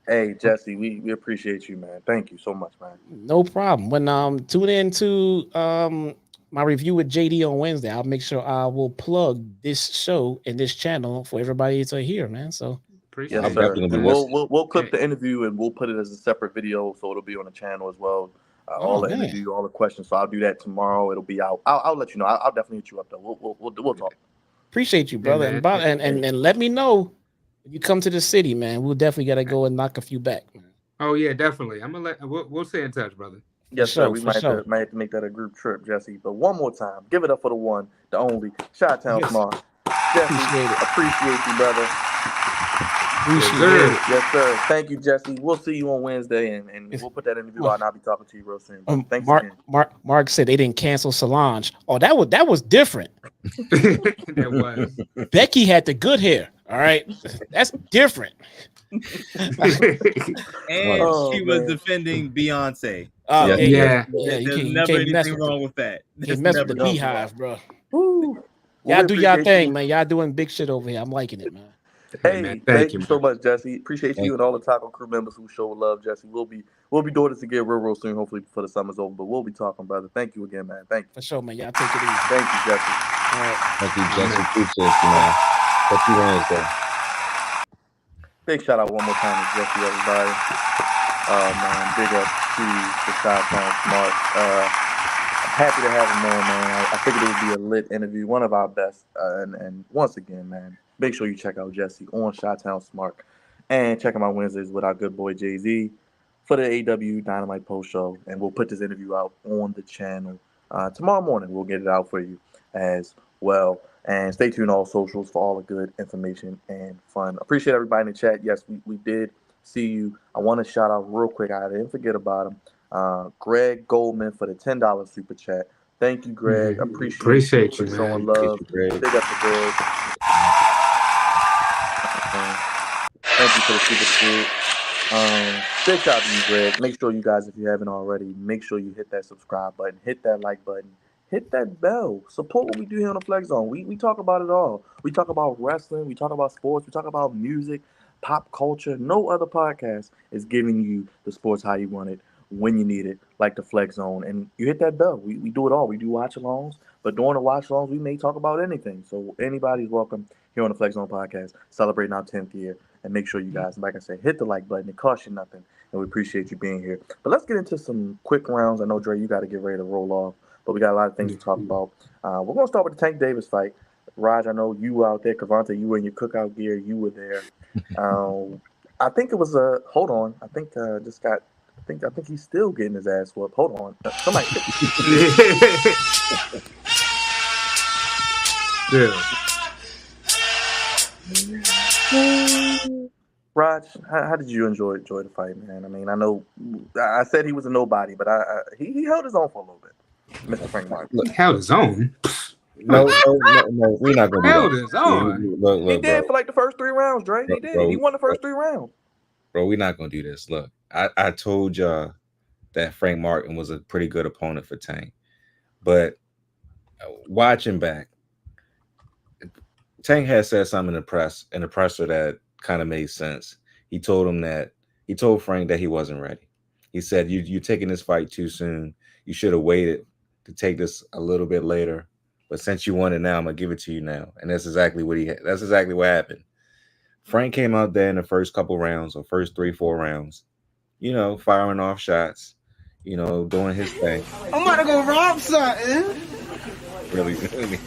Hey, Jesse, we appreciate you, man. Thank you so much, man. No problem. When tune in to my review with JD on Wednesday, I'll make sure I will plug this show and this channel for everybody to hear, man. So appreciate yes, it. sir. And we'll clip the interview and we'll put it as a separate video, so it'll be on the channel as well. All the interview, all the questions. So I'll do that tomorrow. It'll be out. I'll let you know. I'll definitely hit you up though. We'll talk. Appreciate you, brother. Yeah, and let me know when you come to the city, man. We'll definitely gotta go and knock a few back, man. Oh yeah, definitely. I'm gonna we'll stay in touch, brother. Yes, sir. We might have to make that a group trip, Jesse. But one more time, give it up for the one, the only, Shottown Smart. Jesse, appreciate you, brother. Appreciate sir. it. Yes, sir. Thank you, Jesse. We'll see you on Wednesday, and we'll put that interview out, and I'll be talking to you real soon. Bro. Thanks again. Mark said they didn't cancel Solange. Oh, that was different. That was. Becky had the good hair. All right, that's different. And Oh, she was man. defending Beyonce. Oh Yeah. yeah, Yeah. you There's can't never mess anything with wrong with that. can't mess with the never wrong. beehive, bro. Woo. Well, Y'all we do y'all appreciate thing, you. man. Y'all doing big shit over here. I'm liking it, man. Hey, man, thank you so man. much, Jesse. Appreciate you and all the Taco Crew members who show love, Jesse. We'll be doing this again real soon, hopefully before the summer's over. But we'll be talking, brother. Thank you again, man. Thank you. For sure, man. Y'all take it easy. Thank you, Jesse. All right. Thank you, Jesse. Appreciate you, man. What you Wednesday. Big shout out one more time to Jesse, everybody. Man, big up to the Chi-Town Smart. I'm happy to have him on, man. I figured it would be a lit interview, one of our best. And once again, man, make sure you check out Jesse on Chi-Town Smart. And check him out Wednesdays with our good boy Jay-Z for the AEW Dynamite Post Show. And we'll put this interview out on the channel tomorrow morning. We'll get it out for you as well. And stay tuned on all socials for all the good information and fun. Appreciate everybody in the chat. Yes, we did see you. I want to shout out real quick. I didn't forget about him. Greg Goldman for the $10 super chat. Thank you, Greg. Appreciate for you, showing man. love. Greg. Big up to Greg. Thank you for the super chat. Big shout out to you, Greg. Make sure you guys, if you haven't already, make sure you hit that subscribe button, hit that like button, hit that bell. Support what we do here on the Flex Zone. We talk about it all. We talk about wrestling. We talk about sports. We talk about music, pop culture. No other podcast is giving you the sports how you want it, when you need it, like the Flex Zone. And you hit that bell. We do it all. We do watch-alongs. But during the watch-alongs, we may talk about anything. So anybody's welcome here on the Flex Zone podcast, celebrating our 10th year. And make sure you guys, like I said, hit the like button. It costs you nothing. And we appreciate you being here. But let's get into some quick rounds. I know, Dre, you got to get ready to roll off. But we got a lot of things to talk about. We're going to start with the Tank Davis fight. Raj, I know you were out there. Cavante, you were in your cookout gear. You were there. I think it was a hold on. I think I think he's still getting his ass whooped. Hold on. Somebody. Yeah. Raj, how did you enjoy the fight, man? I mean, I know I said he was a nobody, but he held his own for a little bit. Mr. Frank Martin. He held his own. No, we're not gonna Held do his that. own. Look, He did bro. for like the first 3 rounds, Dre. He did. Bro, He won the first 3 rounds. Bro, we're not gonna do this. Look, I told y'all that Frank Martin was a pretty good opponent for Tank, but watching back, Tank had said something in the presser that kind of made sense. He told Frank that he wasn't ready. He said, "You're taking this fight too soon. You should have waited to take this a little bit later. But since you won it now, I'm gonna give it to you now." And that's exactly what happened. Frank came out there in the first couple rounds, or first 3-4 rounds, firing off shots, doing his thing. I'm about to go rob something. Really.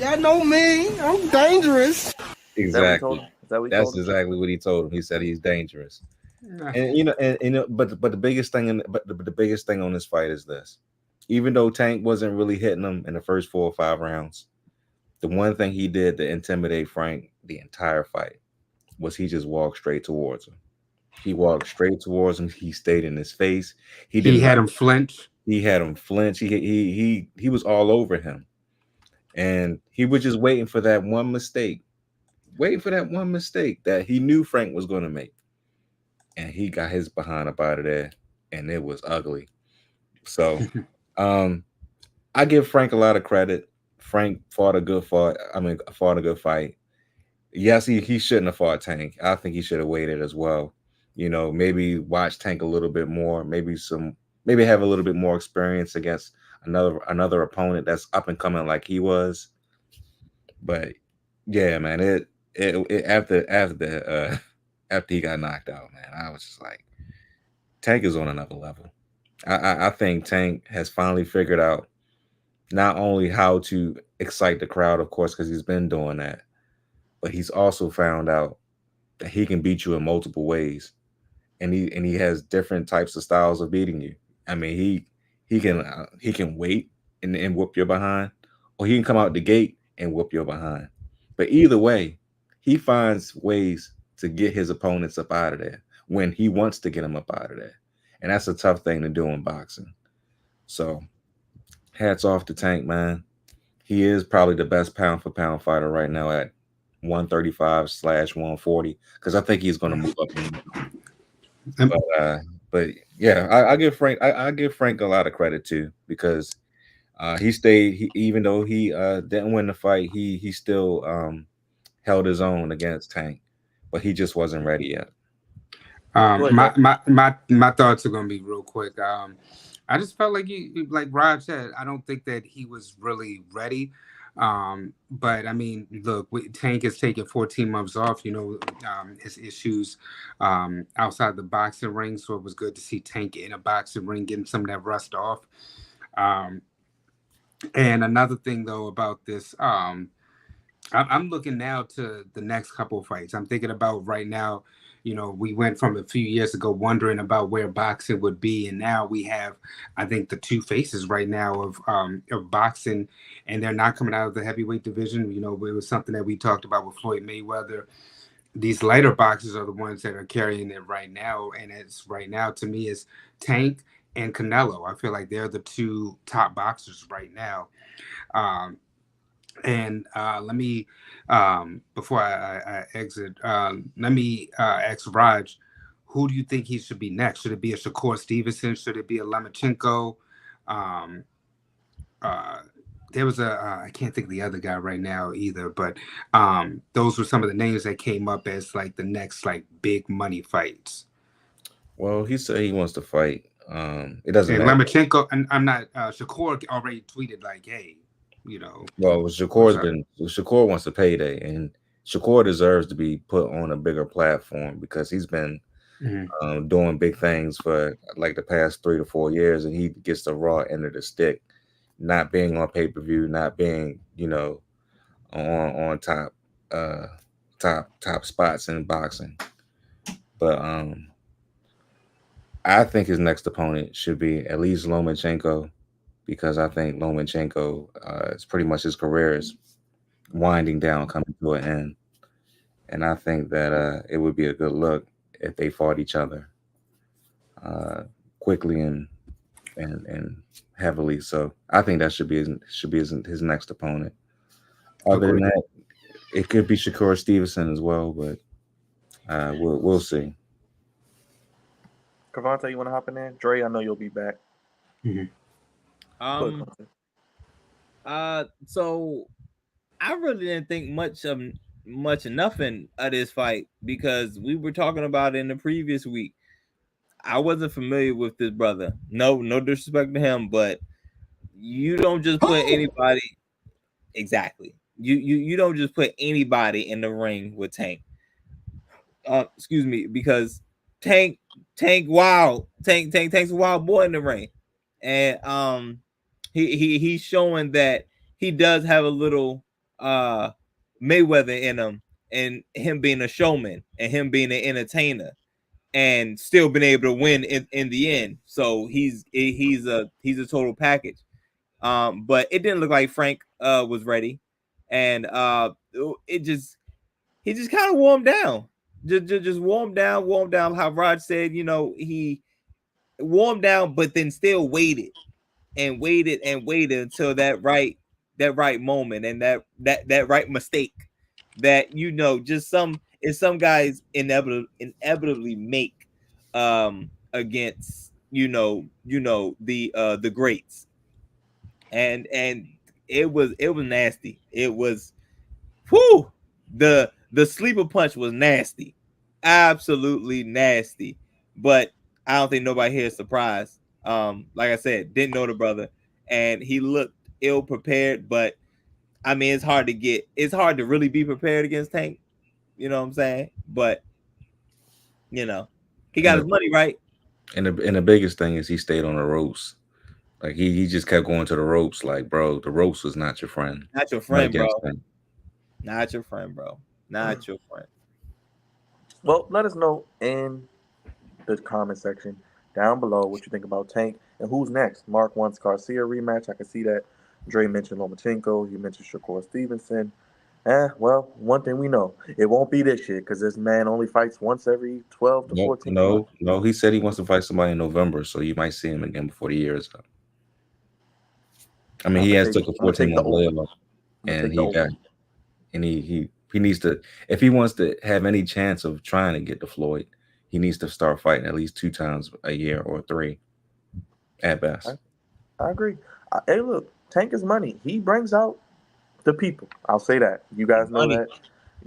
Y'all know me. I'm dangerous. Exactly. That's exactly what he told him. He said he's dangerous. And but the biggest thing the biggest thing on this fight is this. Even though Tank wasn't really hitting him in the first 4 or 5 rounds, the one thing he did to intimidate Frank the entire fight was he just walked straight towards him. He walked straight towards him. He stayed in his face. He had him flinch. He had him flinch. He was all over him. And he was just waiting for that one mistake. That he knew Frank was going to make. And he got his behind up out of there. And it was ugly. So I give Frank a lot of credit. Frank fought a good fight. Yes, he shouldn't have fought Tank. I think he should have waited as well. Maybe watch Tank a little bit more. Maybe have a little bit more experience against another opponent that's up and coming like he was. But yeah, man, after he got knocked out, man, I was just like, Tank is on another level. I think Tank has finally figured out not only how to excite the crowd, of course, because he's been doing that, but he's also found out that he can beat you in multiple ways, and he has different types of styles of beating you. I mean, he can wait and whoop your behind, or he can come out the gate and whoop your behind. But either way, he finds ways to get his opponents up out of there when he wants to get them up out of there. And that's a tough thing to do in boxing. So hats off to Tank, man. He is probably the best pound for pound fighter right now at 135/140 because I think he's going to move up. But yeah, I give Frank I give Frank a lot of credit too because he stayed. Even though he didn't win the fight, he still held his own against Tank, but he just wasn't ready yet. My thoughts are gonna be real quick. I just felt like like Raj said, I don't think that he was really ready. But I mean, look, Tank has taken 14 months off. His issues outside the boxing ring, so it was good to see Tank in a boxing ring, getting some of that rust off. And another thing though about this, I'm looking now to the next couple of fights. I'm thinking about right now. We went from a few years ago wondering about where boxing would be, and now we have, I think, the two faces right now of boxing, and they're not coming out of the heavyweight division. It was something that we talked about with Floyd Mayweather. These lighter boxers are the ones that are carrying it right now, and it's right now to me is Tank and Canelo. I feel like they're the two top boxers right now. And let me, before I exit, let me ask Raj, who do you think he should be next? Should it be a Shakur Stevenson? Should it be a Lomachenko? There was I can't think of the other guy right now either, but those were some of the names that came up as like the next like big money fights. Well, he said he wants to fight. It doesn't matter. Lomachenko, and I'm not, Shakur already tweeted like, hey, Well, Shakur wants a payday, and Shakur deserves to be put on a bigger platform because he's been doing big things for like the past 3 to 4 years, and he gets the raw end of the stick, not being on pay-per-view, not being on top spots in boxing. But I think his next opponent should be at least Lomachenko, because I think Lomachenko is pretty much his career is winding down, coming to an end. And I think that it would be a good look if they fought each other quickly and heavily. So I think that should be his next opponent. Other than that, it could be Shakur Stevenson as well, but we'll see. Cavante, you want to hop in there? Dre, I know you'll be back. So I really didn't think much of nothing of this fight because we were talking about it in the previous week. I wasn't familiar with this brother. No disrespect to him, but you don't just put anybody. Exactly. You don't just put anybody in the ring with Tank. Excuse me, because Tank's a wild boy in the ring, and he's showing that he does have a little Mayweather in him, and him being a showman and him being an entertainer, and still being able to win in the end. So he's a total package. But it didn't look like Frank was ready, and he just kind of warmed down. Just warmed down. How Rod said, he warmed down, but then still waited until that right moment and that right mistake that just some guys inevitably make against the greats, and it was nasty. It was the sleeper punch was nasty, absolutely nasty. But I don't think nobody here is surprised. Like I said, didn't know the brother, and he looked ill prepared. But I mean, it's hard to really be prepared against Tank. You know what I'm saying? But he got his money right. And the biggest thing is he stayed on the ropes. Like he just kept going to the ropes. Like, bro, the ropes was not your friend. Not your friend, bro. Not your friend, bro. Not your friend. Well, let us know in the comment section down below what you think about Tank and who's next. Mark wants Garcia rematch. I can see that. Dre mentioned Lomachenko. You mentioned Shakur Stevenson. Well, one thing we know, it won't be this year because this man only fights once every 12 to No, 14 months. no, no. He said he wants to fight somebody in November, so you might see him again before the year is up. I mean, I'm he gonna has take took a I'm gonna take the 14-month over. layoff, I'm gonna and take the he over. got and he needs to, if he wants to have any chance of trying to get to Floyd, he needs to start fighting at least 2 times a year or three at I, best. I agree. Hey, look, Tank is money. He brings out the people. I'll say that. You He guys know money. that.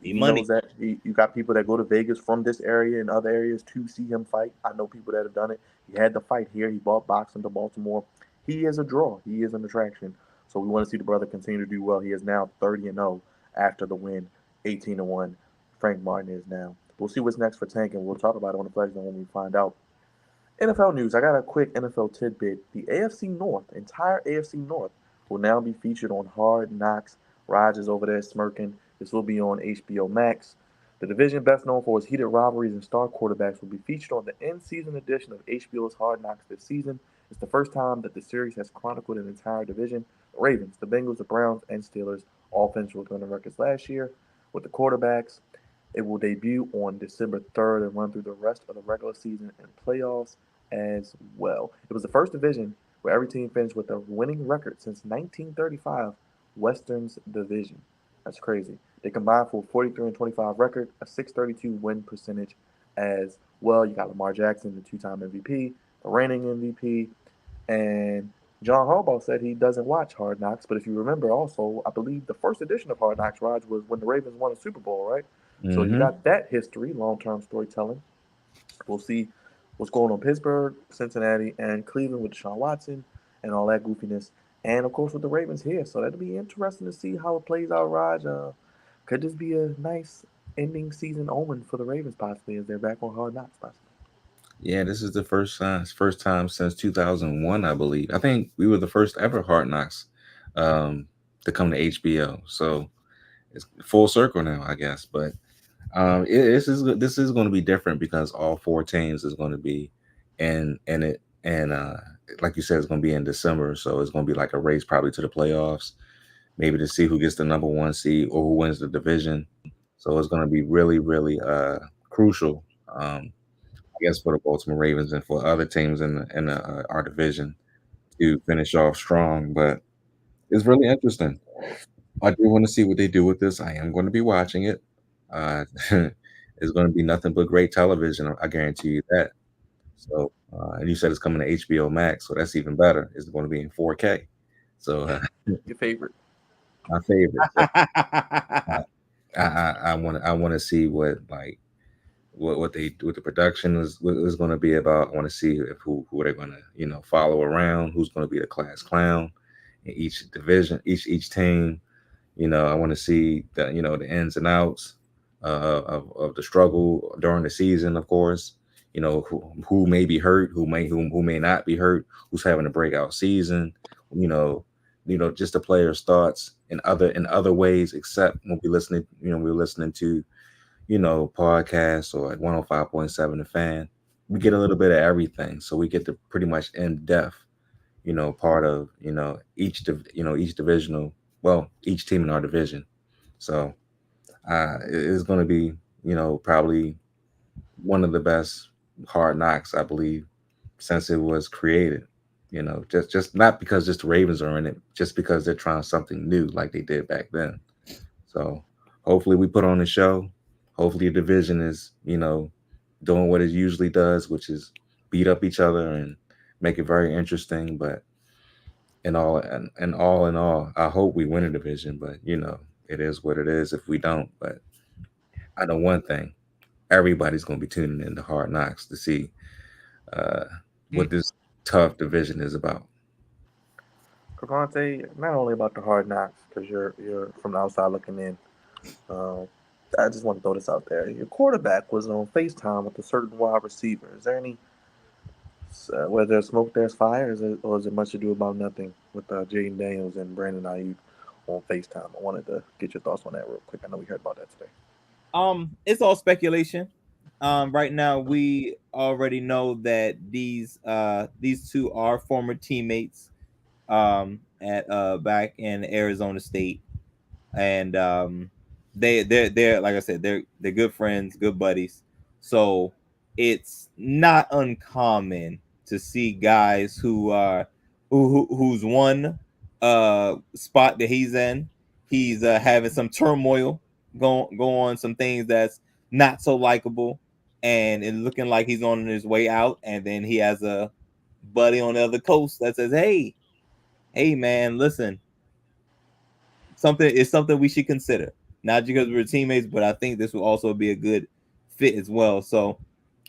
He He knows money. that. You got people that go to Vegas from this area and other areas to see him fight. I know people that have done it. He had the fight here. He bought boxing to Baltimore. He is a draw. He is an attraction. So we want to see the brother continue to do well. He is now 30-0 after the win, 18-1. Frank Martin is now. We'll see what's next for Tank, and we'll talk about it on the Flex Zone when we find out. NFL news. I got a quick NFL tidbit. The AFC North, entire AFC North, will now be featured on Hard Knocks. Raj is over there smirking. This will be on HBO Max. The division best known for its heated rivalries and star quarterbacks will be featured on the in-season edition of HBO's Hard Knocks this season. It's the first time that the series has chronicled an entire division. The Ravens, the Bengals, the Browns, and Steelers all finished with winning records last year. With the quarterbacks, it will debut on December 3rd and run through the rest of the regular season and playoffs as well. It was the first division where every team finished with a winning record since 1935, Western's division. That's crazy. They combined for a 43 and 25 record, a 632 win percentage as well. You got Lamar Jackson, the two-time MVP, the reigning MVP, and John Harbaugh said he doesn't watch Hard Knocks, but if you remember also, I believe the first edition of Hard Knocks, Raj, was when the Ravens won a Super Bowl, right? So you Hmm. got that history, long-term storytelling. We'll see what's going on in Pittsburgh, Cincinnati, and Cleveland with Deshaun Watson and all that goofiness. And of course with the Ravens here. So that'll be interesting to see how it plays out, Raj. Could this be a nice ending season omen for the Ravens possibly as they're back on Hard Knocks possibly? Yeah, this is the first time since 2001, I believe. I think we were the first ever Hard Knocks um, to come to HBO. So it's full circle now, I guess. But this is going to be different because all four teams is going to be in it, and like you said, it's going to be in December, so it's going to be like a race probably to the playoffs, maybe to see who gets the number one seed or who wins the division. So it's going to be really, really crucial, I guess, for the Baltimore Ravens and for other teams in our division to finish off strong. But it's really interesting. I do want to see what they do with this. I am going to be watching it. Uh, it's going to be nothing but great television. I guarantee you that. So, and you said it's coming to HBO Max, so that's even better. It's going to be in 4K. So, Your favorite. my favorite. So I want to see what like what the production is what is going to be about. I want to see if who they're going to follow around. Who's going to be the class clown in each division, each team. I want to see the ins and outs of the struggle during the season, of course. Who may be hurt, who may not be hurt, who's having a breakout season. You know, just the players' thoughts in other ways, except when we listening. We're listening to podcasts or at 105.7 The Fan. We get a little bit of everything, so we get the pretty much in depth part of each divisional, well, each team in our division. So it's going to be probably one of the best Hard Knocks, I believe, since it was created. Just not because just the Ravens are in it, just because they're trying something new like they did back then. So hopefully we put on the show. Hopefully the division is doing what it usually does, which is beat up each other and make it very interesting. But in all, I hope we win a division, but it is what it is if we don't. But I know one thing: everybody's going to be tuning in to Hard Knocks to see uh, what this tough division is about. Cavante, not only about the Hard Knocks, because you're from the outside looking in. Um, I just want to throw this out there. Your quarterback was on FaceTime with a certain wide receiver. Is there any where there's smoke, there's fire, or is it much ado about nothing with Jaden Daniels and Brandon Ayuk on FaceTime? I wanted to get your thoughts on that real quick. I know we heard about that today. It's all speculation. Right now we already know that these two are former teammates at back in Arizona State, and they're like I said, they're good friends, good buddies. So it's not uncommon to see guys who are who's one spot that he's in, he's having some turmoil, go on some things that's not so likable, and it looking like he's on his way out, and then he has a buddy on the other coast that says, hey man, listen, something we should consider. Not because we're teammates, but I think this will also be a good fit as well. So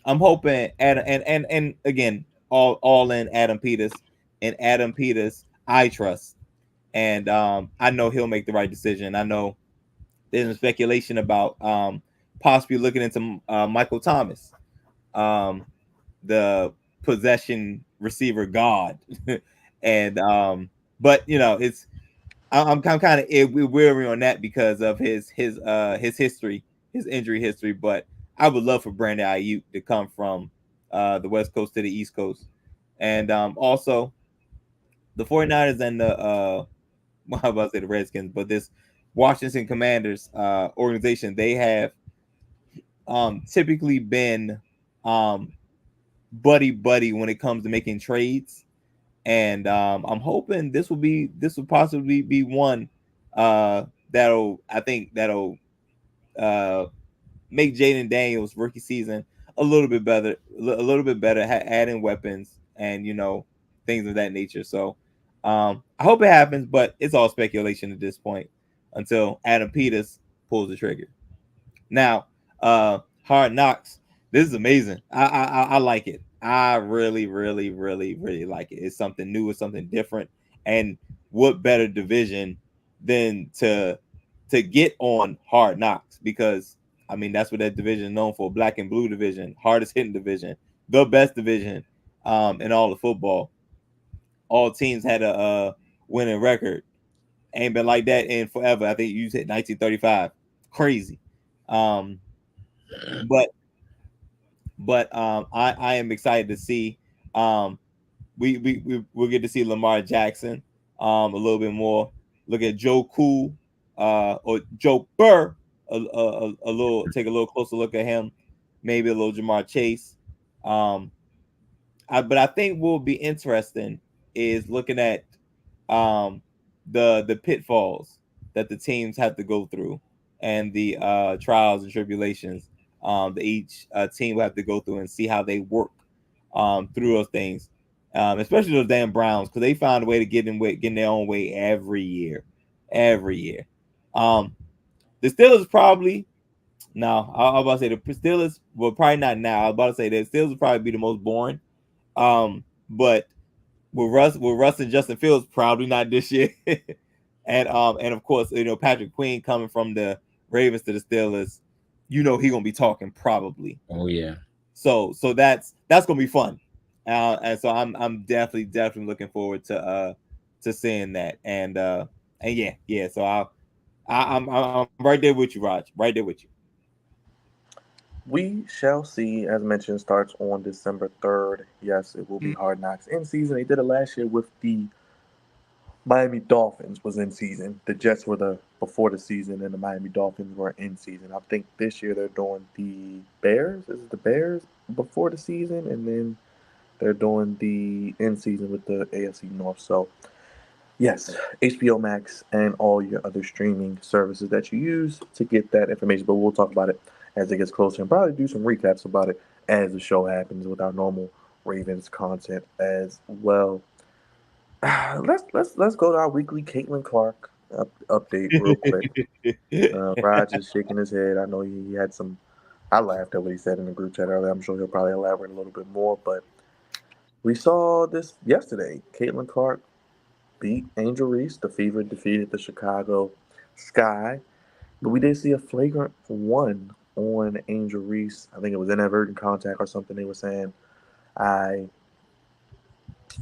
I'm hoping Adam and again, all in Adam Peters, and Adam Peters I trust. And I know he'll make the right decision. I know there's some speculation about possibly looking into Michael Thomas, the possession receiver god. And but you know, I'm kind of weary on that because of his history, his injury history. But I would love for Brandon Ayuk to come from the West Coast to the East Coast. And also the 49ers and the well, I was about to say the Redskins, but this Washington Commanders organization, they have typically been buddy when it comes to making trades. And I'm hoping this will possibly be one that'll uh, make Jaden Daniels rookie season a little bit better, adding weapons and things of that nature. So I hope it happens, but it's all speculation at this point until Adam Peters pulls the trigger. Now, Hard Knocks. This is amazing. I like it. I really, really, really, really like it. It's something new. It's something different. And what better division than to get on Hard Knocks? Because I mean that's what that division is known for. Black and blue division, hardest hitting division, the best division in all of football. All teams had a winning record. Ain't been like that in forever. I think you hit 1935. Crazy. Um, but I am excited to see we'll get to see Lamar Jackson a little bit more. Look at Joe Cool or Joe Burr a little, take a little closer look at him, maybe a little Jamar Chase. But I think what will be interesting is looking at the pitfalls that the teams have to go through and the trials and tribulations that each team will have to go through and see how they work through those things, especially those damn Browns, because they find a way to get in their own way every year. The Steelers probably no, I was about to say the Steelers, well, probably not now. I was about to say the Steelers will probably be the most boring. But with Russ and Justin Fields, probably not this year. And of course, Patrick Queen coming from the Ravens to the Steelers, he gonna be talking probably. Oh yeah. So that's gonna be fun. And so I'm definitely looking forward to seeing that. And yeah. So I'm right there with you, Raj. Right there with you. We shall see. As mentioned, starts on December 3rd. Yes, it will be Hard Knocks in season. They did it last year with the Miami Dolphins was in season. The Jets were the before the season, and the Miami Dolphins were in season. I think this year they're doing the Bears. Is it the Bears before the season, and then they're doing the in season with the AFC North. So yes, HBO Max and all your other streaming services that you use to get that information. But we'll talk about it as it gets closer and probably do some recaps about it as the show happens with our normal Ravens content as well. Let's go to our weekly Caitlin Clark update real quick. Raj is shaking his head. I know he had some. I laughed at what he said in the group chat earlier. I'm sure he'll probably elaborate a little bit more. But we saw this yesterday. Caitlin Clark beat Angel Reese. The Fever defeated the Chicago Sky. But we did see a flagrant one on Angel Reese. I think it was inadvertent contact or something they were saying. I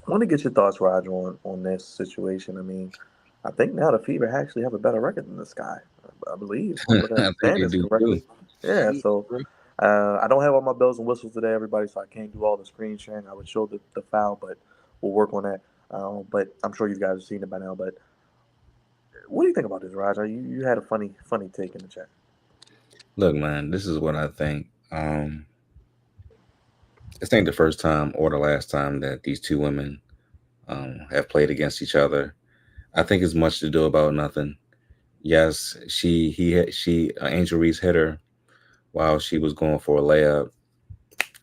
want to get your thoughts, Raj, on this situation. I mean, I think now the Fever actually have a better record than the Sky. I believe. I think they Is do correctly. too. Yeah, so I don't have all my bells and whistles today, everybody, so I can't do all the screen sharing. I would show the foul, but we'll work on that. But I'm sure you guys have seen it by now. But What do you think about this, Roger? You had a funny take in the chat. Look, man, this is what I think. This ain't the first time or the last time that these two women have played against each other. I think it's much to do about nothing. Yes, Angel Reese hit her while she was going for a layup.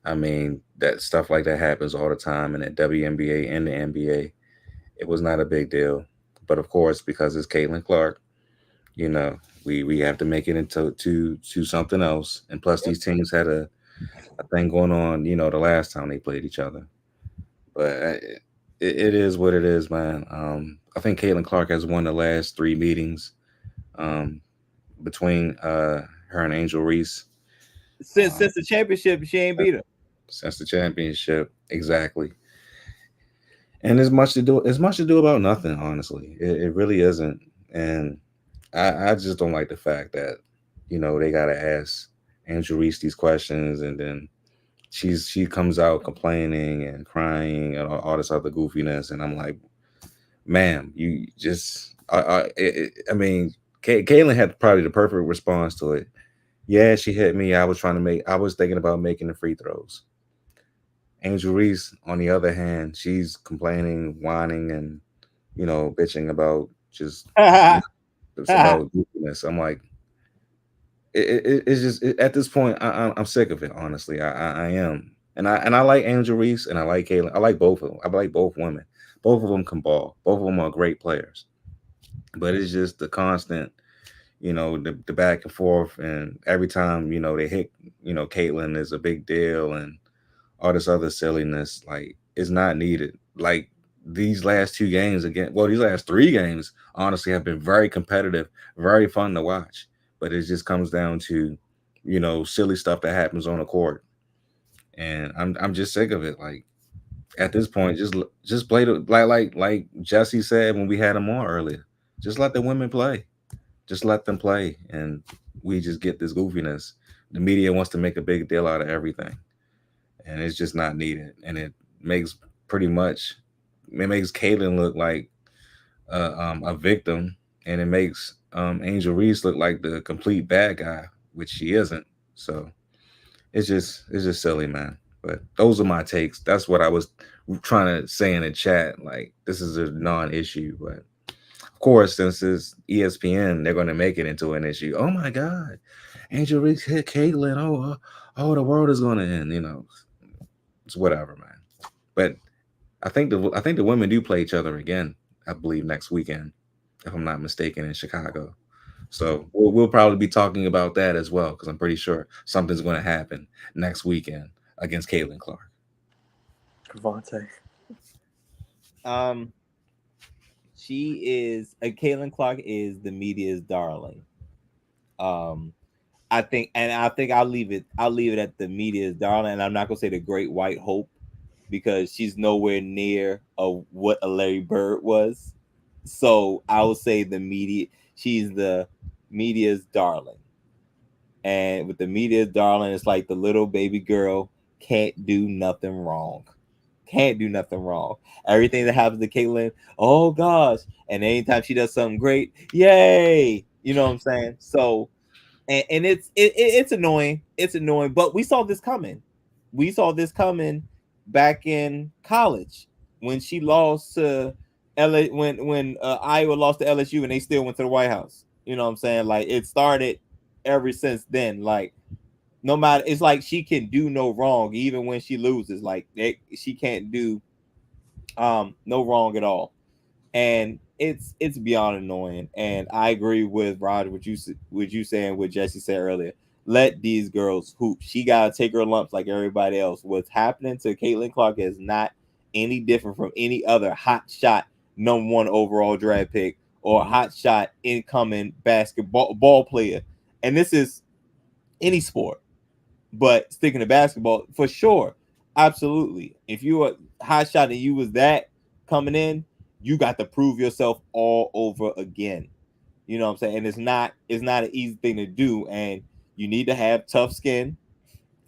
I mean, that stuff like that happens all the time in the WNBA and the NBA. It was not a big deal, but of course, because it's Caitlin Clark, you know, we have to make it into to something else. And plus, these teams had a thing going on, the last time they played each other. But it is what it is, man. I think Caitlin Clark has won the last three meetings um, between her and Angel Reese. Since the championship, she ain't beat her. Since the championship, exactly. And it's much to do about nothing, honestly. It really isn't. And I just don't like the fact that, they gotta ask Angel Reese these questions, and then she comes out complaining and crying and all this other goofiness, and I'm like, ma'am, you just I mean, Caitlin had probably the perfect response to it. Yeah, she hit me. I was thinking about making the free throws. Angel Reese, on the other hand, she's complaining, whining, and bitching about just it's about goofiness. I'm like, it's just at this point, I'm sick of it. Honestly, I am, and I like Angel Reese and I like Caitlin. I like both of them. I like both women. Both of them can ball. Both of them are great players. But it's just the constant, the back and forth, and every time they hit, Caitlin is a big deal, and all this other silliness. Like, it's not needed. Like, these last two games again, well, these last three games honestly have been very competitive, very fun to watch. But it just comes down to, silly stuff that happens on the court, and I'm just sick of it. Like, at this point, just play the like Jesse said when we had him on earlier. Just let the women play. Just let them play, and we just get this goofiness. The media wants to make a big deal out of everything, and it's just not needed. And makes pretty much it makes Caitlyn look like a victim, and it makes Angel Reese look like the complete bad guy, which she isn't. So it's just silly, man. But those are my takes. That's what I was trying to say in the chat. Like, this is a non-issue, but of course, since it's ESPN, they're going to make it into an issue. Oh my God, Angel Reese hit Caitlyn. Oh, the world is going to end. It's whatever, man. But I think the women do play each other again. I believe next weekend, if I'm not mistaken, in Chicago. So we'll probably be talking about that as well, because I'm pretty sure something's going to happen next weekend against Caitlin Clark. Devontae. She is Caitlin Clark is the media's darling. I think I'll leave it at the media's darling, and I'm not gonna say the great white hope, because she's nowhere near of what a Larry Bird was. So I will say she's the media's darling. And with the media's darling, it's like the little baby girl can't do nothing wrong. Can't do nothing wrong. Everything that happens to Caitlyn, oh gosh. And anytime she does something great, yay. You know what I'm saying? So and it's annoying. It's annoying, but we saw this coming. We saw this coming back in college when she lost to LA, when Iowa lost to LSU and they still went to the White House. You know what I'm saying? Like, it started ever since then. Like, no matter, it's like she can do no wrong even when she loses. Like, she can't do no wrong at all. And it's beyond annoying. And I agree with Roger, what you saying, what Jesse said earlier. Let these girls hoop. She gotta take her lumps like everybody else. What's happening to Caitlin Clark is not any different from any other hot shot #1 overall draft pick or hot shot incoming ball player. And this is any sport, but sticking to basketball for sure, absolutely. If you were hot shot and you was that coming in, you got to prove yourself all over again. You know what I'm saying? And it's not an easy thing to do, and you need to have tough skin,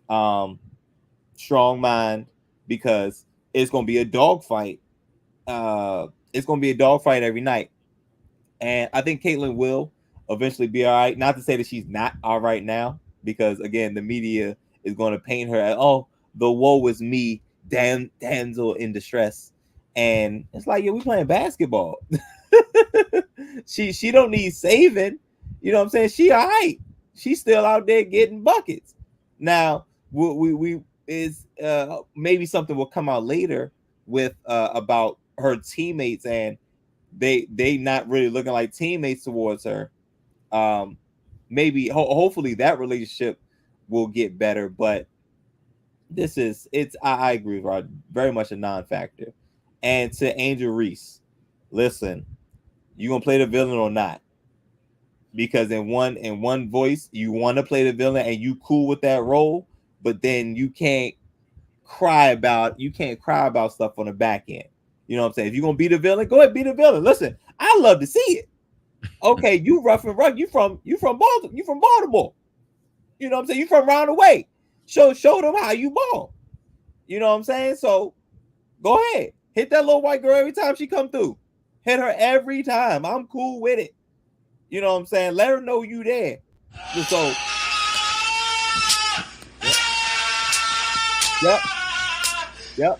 strong mind, because it's gonna be a dogfight. It's gonna be a dogfight every night. And I think Caitlyn will eventually be all right. Not to say that she's not all right now, because again, the media is going to paint her as, oh, the woe is me, damsel in distress. And it's like, yeah, we playing basketball. she don't need saving. You know what I'm saying? She all right. She's still out there getting buckets. Now, we is maybe something will come out later with about her teammates, and they not really looking like teammates towards her. Maybe hopefully that relationship will get better, but I agree with Rod, very much a non-factor. And to Angel Reese, listen, you gonna play the villain or not? Because in one voice you want to play the villain and you cool with that role, but then you can't cry about stuff on the back end. You know what I'm saying? If you're gonna be the villain, go ahead, be the villain. Listen, I love to see it. Okay, you rough and rugged. You from Baltimore. You from Baltimore. You know what I'm saying? You from around the way. Show them how you ball. You know what I'm saying? So go ahead. Hit that little white girl every time she come through. Hit her every time. I'm cool with it. You know what I'm saying? Let her know you there. So Yep.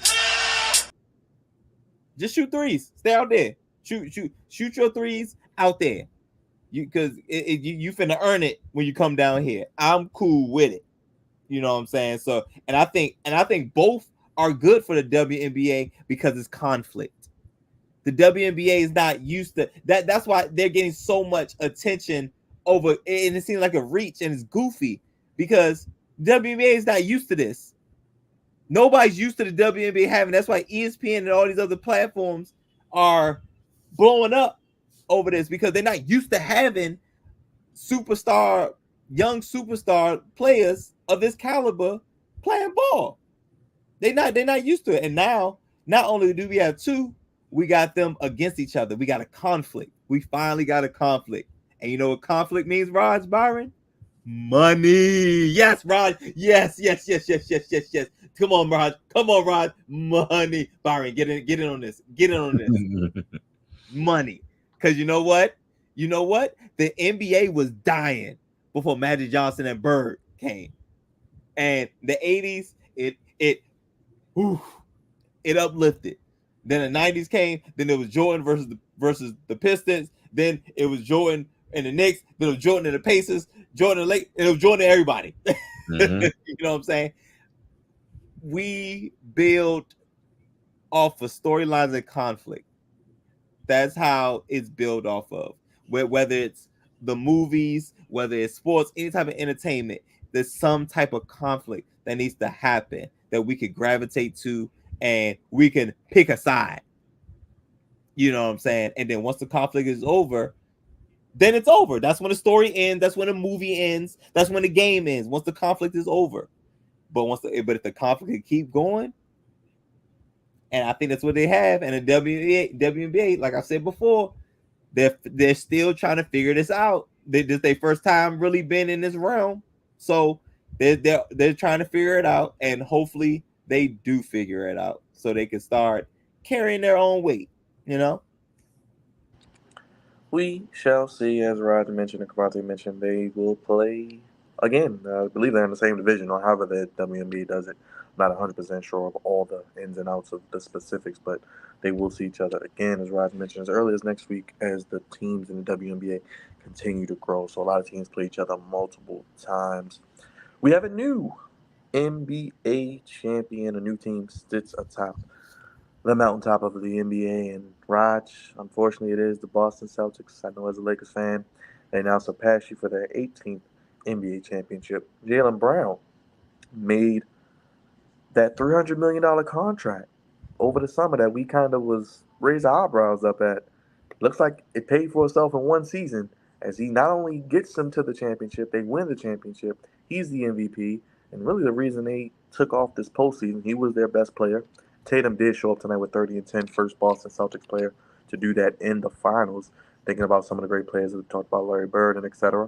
Just shoot threes. Stay out there. Shoot your threes out there. Because you finna earn it when you come down here. I'm cool with it. You know what I'm saying? So, and I think both are good for the WNBA because it's conflict. The WNBA is not used to that. That's why they're getting so much attention over, and it seems like a reach, and it's goofy because WNBA is not used to this. Nobody's used to the WNBA having. That's why ESPN and all these other platforms are blowing up over this, because they're not used to having young superstar players of this caliber playing ball. They're not used to it. And now, not only do we have two, we got them against each other. We got a conflict. We finally got a conflict. And you know what conflict means, Raj Byron? Money. Yes, Raj. Yes. Come on, Raj. Money. Byron, get in on this. Money. Because you know what? The NBA was dying before Magic Johnson and Bird came. And the 80s, it uplifted. Then the 90s came. Then there was Jordan versus the Pistons. Then it was Jordan and the Knicks. Then it was Jordan and the Pacers. Jordan and Lake. It was Jordan and everybody. Mm-hmm. You know what I'm saying? We build off of storylines and conflict. That's how it's built off of. Whether it's the movies, whether it's sports, any type of entertainment, there's some type of conflict that needs to happen that we could gravitate to, and we can pick a side. You know what I'm saying? And then once the conflict is over, then it's over. That's when the story ends. That's when the movie ends. That's when the game ends. Once the conflict is over. But if the conflict can keep going, and I think that's what they have. And the WNBA, like I said before, they're still trying to figure this out. This is their first time really been in this realm, so they're trying to figure it out, and hopefully they do figure it out so they can start carrying their own weight. You know, we shall see. As Roger mentioned and Kavante mentioned, they will play again. I believe they're in the same division, or however the WNBA does it. I'm not 100% sure of all the ins and outs of the specifics, but they will see each other again, as Roger mentioned, as early as next week, as the teams in the WNBA continue to grow. So a lot of teams play each other multiple times. We have a new NBA champion. A new team sits atop the mountaintop of the NBA. And Raj, unfortunately, it is the Boston Celtics. I know as a Lakers fan, they now surpass you for their 18th NBA championship. Jaylen Brown made that $300 million contract over the summer that we kind of was raised our eyebrows up at. Looks like it paid for itself in one season, as he not only gets them to the championship, they win the championship. He's the MVP, and really the reason they took off this postseason, he was their best player. Tatum did show up tonight with 30 and 10, first Boston Celtics player to do that in the finals. Thinking about some of the great players that we talked about, Larry Bird and etc.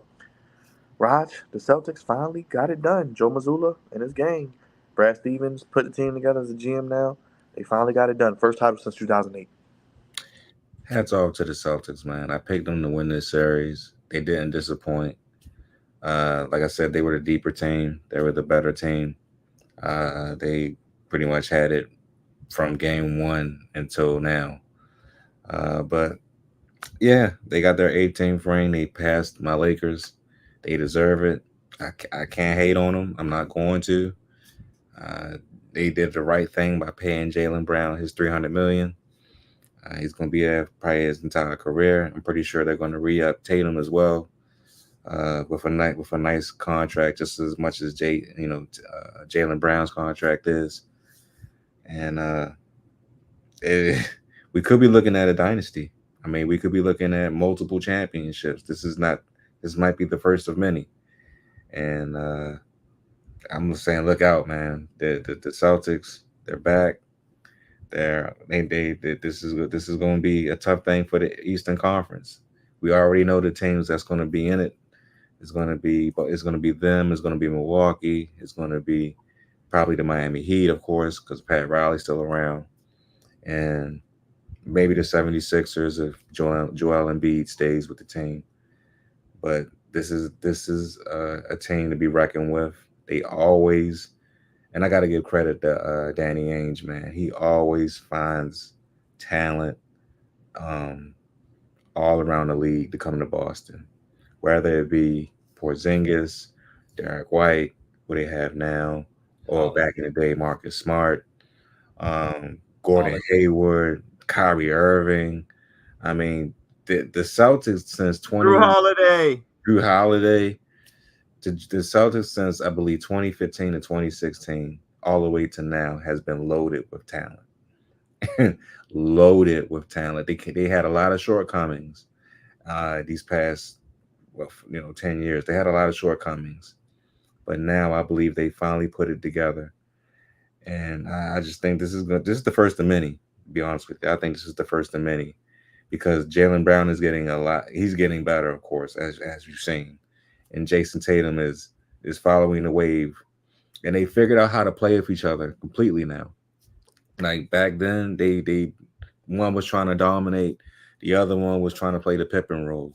Raj, the Celtics finally got it done. Joe Mazzulla and his gang. Brad Stevens put the team together as a GM now. They finally got it done. First title since 2008. Hats off to the Celtics, man. I picked them to win this series. They didn't disappoint. Like I said, they were the deeper team. They were the better team. They pretty much had it from game one until now. But yeah, they got their 18th ring. They passed my Lakers. They deserve it. I can't hate on them. I'm not going to. Uh, they did the right thing by paying Jalen Brown his 300 million. He's going to be there probably his entire career. I'm pretty sure they're going to re-up Tatum as well with a nice contract, just as much as Jalen Brown's contract is. And it, we could be looking at a dynasty. I mean, we could be looking at multiple championships. This might be the first of many. And I'm just saying, look out, man. The Celtics, they're back. This is going to be a tough thing for the Eastern Conference. We already know the teams that's going to be in it. It's going to be them. It's going to be Milwaukee. It's going to be probably the Miami Heat, of course, because Pat Riley's still around, and maybe the 76ers if Joel Embiid stays with the team. But this is a team to be reckoned with. They always, and I got to give credit to Danny Ainge, man. He always finds talent all around the league to come to Boston, whether it be Porzingis, Derek White, what they have now, or back in the day, Marcus Smart, Gordon Hayward, Kyrie Irving. I mean, the Celtics since Drew Holiday, the Celtics since I believe 2015 and 2016, all the way to now, has been loaded with talent. Loaded with talent. They had a lot of shortcomings these past 10 years. They had a lot of shortcomings, but now I believe they finally put it together. And I just think this is the first of many. To be honest with you, I think this is the first of many because Jalen Brown is getting a lot. He's getting better, of course, as you've seen, and Jason Tatum is following the wave, and they figured out how to play with each other completely now. Like back then, they one was trying to dominate, the other one was trying to play the Pippen role.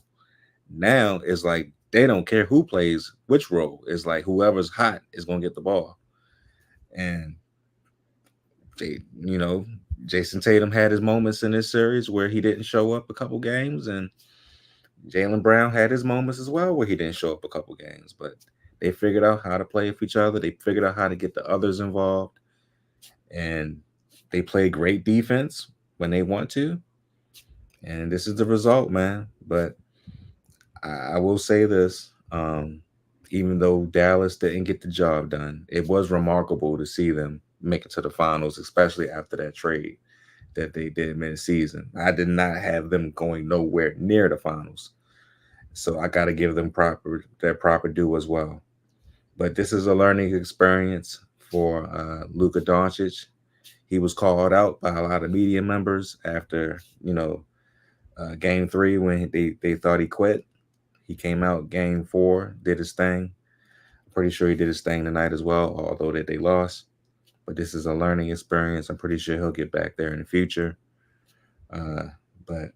Now it's like they don't care who plays which role. It's like whoever's hot is gonna get the ball. And Jason Tatum had his moments in this series where he didn't show up a couple games, and Jalen Brown had his moments as well where he didn't show up a couple games. But they figured out how to play with each other. They figured out how to get the others involved, and they play great defense when they want to. And this is the result, man. But I will say this. Even though Dallas didn't get the job done, it was remarkable to see them make it to the finals, especially after that trade that they did mid-season. I did not have them going nowhere near the finals. So I got to give them their proper due as well. But this is a learning experience for Luka Doncic. He was called out by a lot of media members after, game 3 when they thought he quit. He came out game 4, did his thing. Pretty sure he did his thing tonight as well, although that they lost. But this is a learning experience. I'm pretty sure he'll get back there in the future. But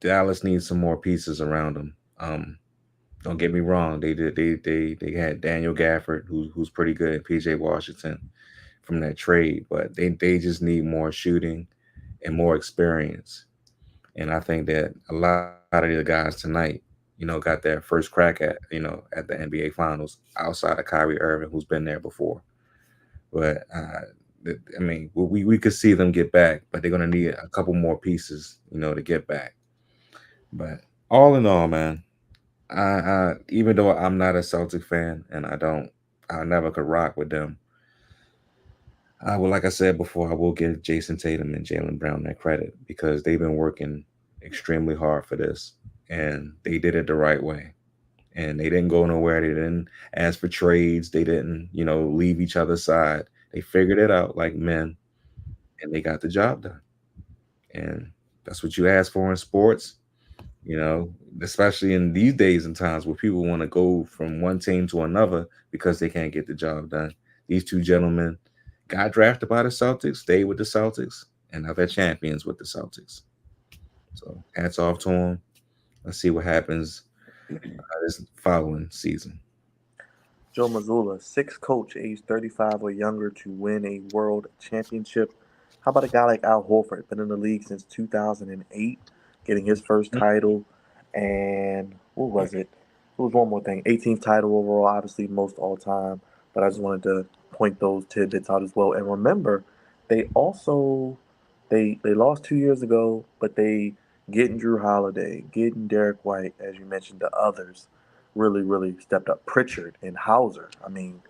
Dallas needs some more pieces around him. Don't get me wrong. They had Daniel Gafford, who's pretty good, and PJ Washington from that trade, but they just need more shooting and more experience. And I think that a lot of the guys tonight, got their first crack at the NBA Finals outside of Kyrie Irving, who's been there before. But I mean, we could see them get back, but they're gonna need a couple more pieces, to get back. But all in all, man, I even though I'm not a Celtic fan and I never could rock with them. Like I said before, I will give Jason Tatum and Jalen Brown that credit because they've been working extremely hard for this, and they did it the right way. And they didn't go nowhere. They didn't ask for trades. They didn't, leave each other's side. They figured it out like men, and they got the job done. And that's what you ask for in sports, especially in these days and times where people want to go from one team to another because they can't get the job done. These two gentlemen got drafted by the Celtics, stayed with the Celtics, and now they're champions with the Celtics. So hats off to him. Let's see what happens this following season. Joe Mazzulla, sixth coach age 35 or younger to win a world championship. How about a guy like Al Horford, been in the league since 2008, getting his first title, and what was it? It was one more thing. 18th title overall, obviously most all time, but I just wanted to point those tidbits out as well. And remember, they also they lost 2 years ago, but they getting Drew Holiday, getting Derek White, as you mentioned, the others really stepped up. Pritchard and Hauser. I mean,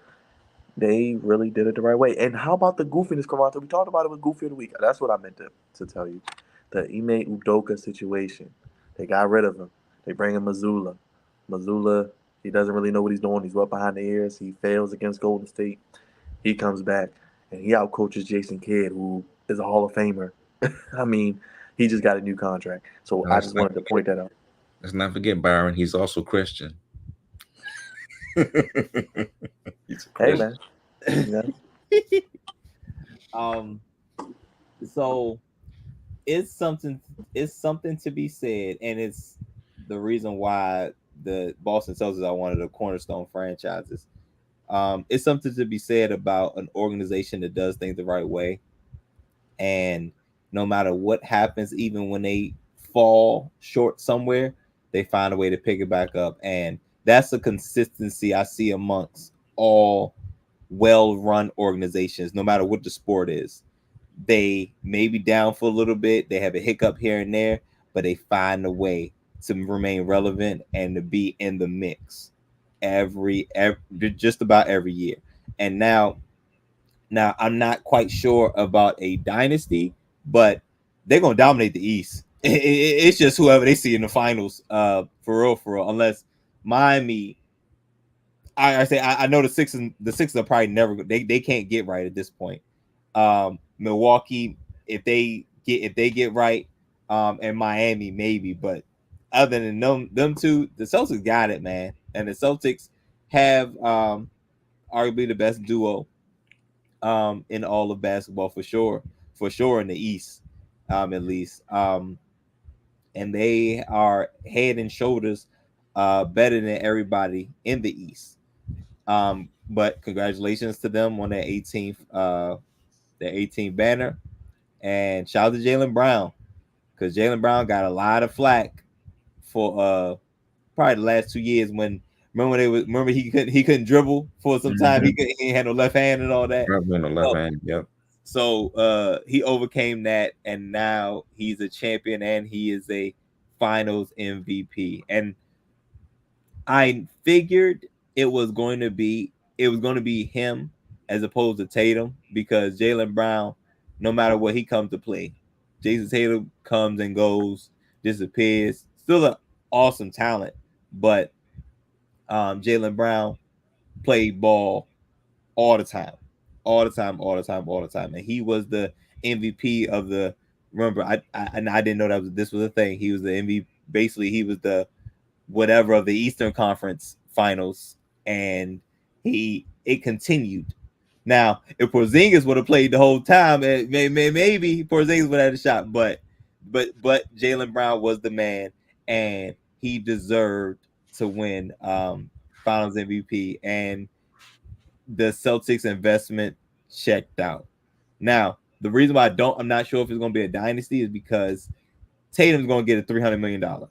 they really did it the right way. And how about the goofiness, Kavanta? We talked about it with Goofy of the Week. That's what I meant to tell you. The Ime Udoka situation. They got rid of him. They bring in Missoula. Missoula, he doesn't really know what he's doing. He's wet behind the ears. He fails against Golden State. He comes back and he outcoaches Jason Kidd, who is a Hall of Famer. I mean, he just got a new contract. So And I just wanted to point that out. Let's not forget Byron. He's also Christian. He's a Hey, Christian. man. Yeah. So it's something to be said, and it's the reason why the Boston Celtics are one of the cornerstone franchises. It's something to be said about an organization that does things the right way, and no matter what happens, even when they fall short somewhere, they find a way to pick it back up. And that's a consistency I see amongst all well-run organizations, no matter what the sport is. They may be down for a little bit, they have a hiccup here and there, but they find a way to remain relevant and to be in the mix every just about every year. And now I'm not quite sure about a dynasty, but they're gonna dominate the East. It's just whoever they see in the finals, for real. Unless Miami, I know the Sixers are probably never they can't get right at this point. Milwaukee, if they get right, and Miami maybe, but other than them two, the Celtics got it, man. And the Celtics have arguably the best duo in all of basketball for sure in the East, at least. And they are head and shoulders better than everybody in the East. But congratulations to them on their 18th banner, and shout out to Jaylen Brown, because Jaylen Brown got a lot of flack for probably the last 2 years when he couldn't dribble for some time. He had no left hand and all that. Yep. So he overcame that, and now he's a champion and he is a finals MVP. And I figured it was going to be him as opposed to Tatum, because Jaylen Brown, no matter what he comes to play, Jason Tatum comes and goes, disappears. Still an awesome talent, but Jaylen Brown played ball all the time, and he was the MVP of the. Remember, I didn't know this was a thing. He was the MVP. Basically, he was the whatever of the Eastern Conference Finals, and it continued. Now, if Porzingis would have played the whole time, maybe Porzingis would have had a shot. But Jaylen Brown was the man, and he deserved to win Finals MVP. And the Celtics investment checked out. Now, the reason why I'm not sure if it's going to be a dynasty is because Tatum's going to get a $300 million. So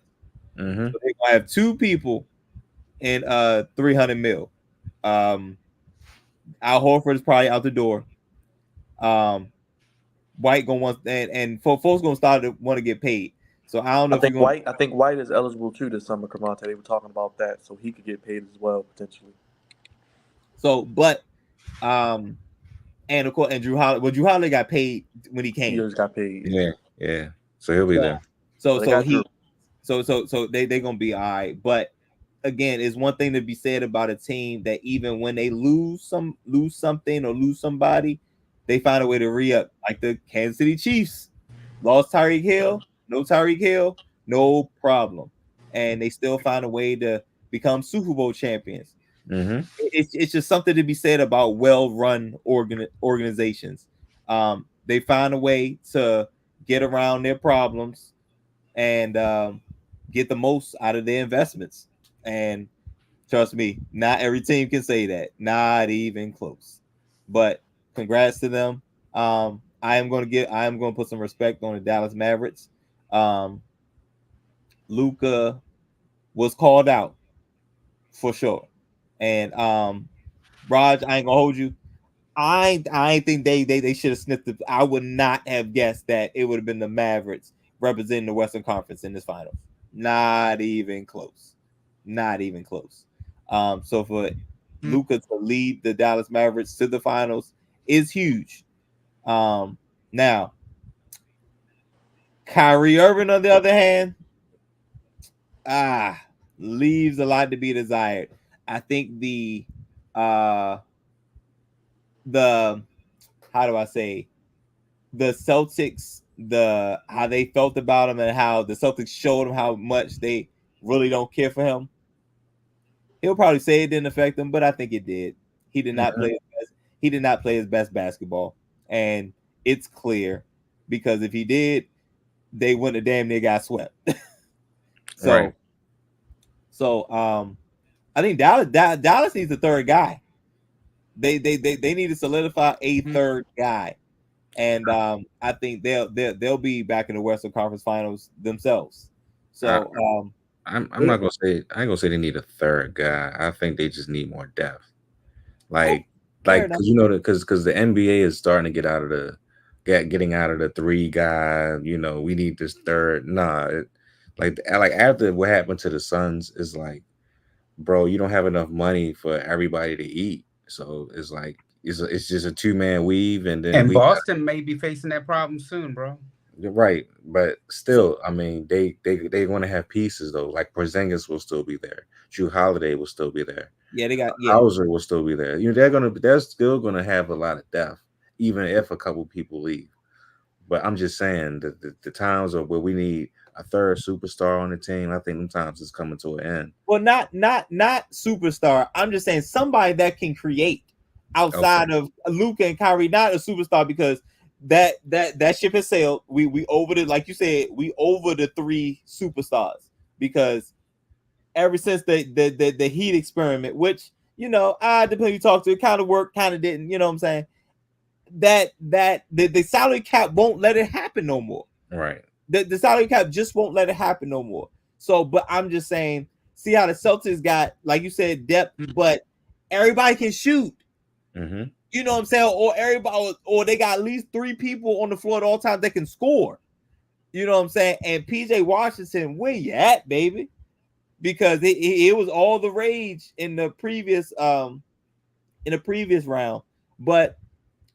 they're going to have two people in $300 million. Al Horford is probably out the door. White gonna want and folks gonna start to want to get paid. So I don't know. I think White is eligible too this summer, Cavante. They were talking about that, so he could get paid as well potentially. So, but and of course, and Drew Holiday got paid when he came. He just got paid. Yeah. So he'll be there. So they gonna be all right. But again, it's one thing to be said about a team that even when they lose something or lose somebody, they find a way to re-up. Like the Kansas City Chiefs lost Tyreek Hill, no problem, and they still find a way to become Super Bowl champions. It's just something to be said about well-run organizations. They find a way to get around their problems and get the most out of their investments. And trust me, not every team can say that, not even close. But congrats to them. I am going to put some respect on the Dallas Mavericks. Luka was called out for sure, and Raj, I ain't gonna hold you. I ain't think they should have sniffed it. I would not have guessed that it would have been the Mavericks representing the Western Conference in this finals. Not even close. Not even close. So for Luka to lead the Dallas Mavericks to the finals is huge. Now Kyrie Irving, on the other hand, leaves a lot to be desired. I think the how do I say, the Celtics, how they felt about him and how the Celtics showed him how much they really don't care for him. He'll probably say it didn't affect him, but I think it did. He did not play his best. He did not play his best basketball, and it's clear because if he did, they wouldn't have damn near got swept. So I think Dallas needs a third guy. They need to solidify a third guy, and I think they'll be back in the Western Conference Finals themselves. So I'm not gonna say, I ain't gonna say they need a third guy. I think they just need more depth. Like because because the NBA is starting to get out of getting out of the three guy. We need this third. Nah, like after what happened to the Suns is like, bro, you don't have enough money for everybody to eat. So it's like it's just a 2-man weave, and then Boston may be facing that problem soon, bro. You're right, but still, I mean, they want to have pieces though. Like Porzingis will still be there. Drew Holiday will still be there. Yeah, they got Hauser will still be there. They're still gonna have a lot of depth, even if a couple people leave. But I'm just saying that the times are where we need a third superstar on the team. I think them times is coming to an end. Well, not superstar. I'm just saying somebody that can create outside of Luka and Kyrie, not a superstar, because that ship has sailed. We over it, like you said, we over the 3 superstars because ever since the Heat experiment, which depending who you talk to, it kind of worked, kind of didn't. You know what I'm saying? That the salary cap won't let it happen no more. Right. The salary cap just won't let it happen no more. So, but I'm just saying, see how the Celtics got, like you said, depth, but everybody can shoot. Mm-hmm. You know what I'm saying? Or everybody, or they got at least 3 people on the floor at all times that can score. You know what I'm saying? And PJ Washington, where you at, baby? Because it was all the rage in the previous round. But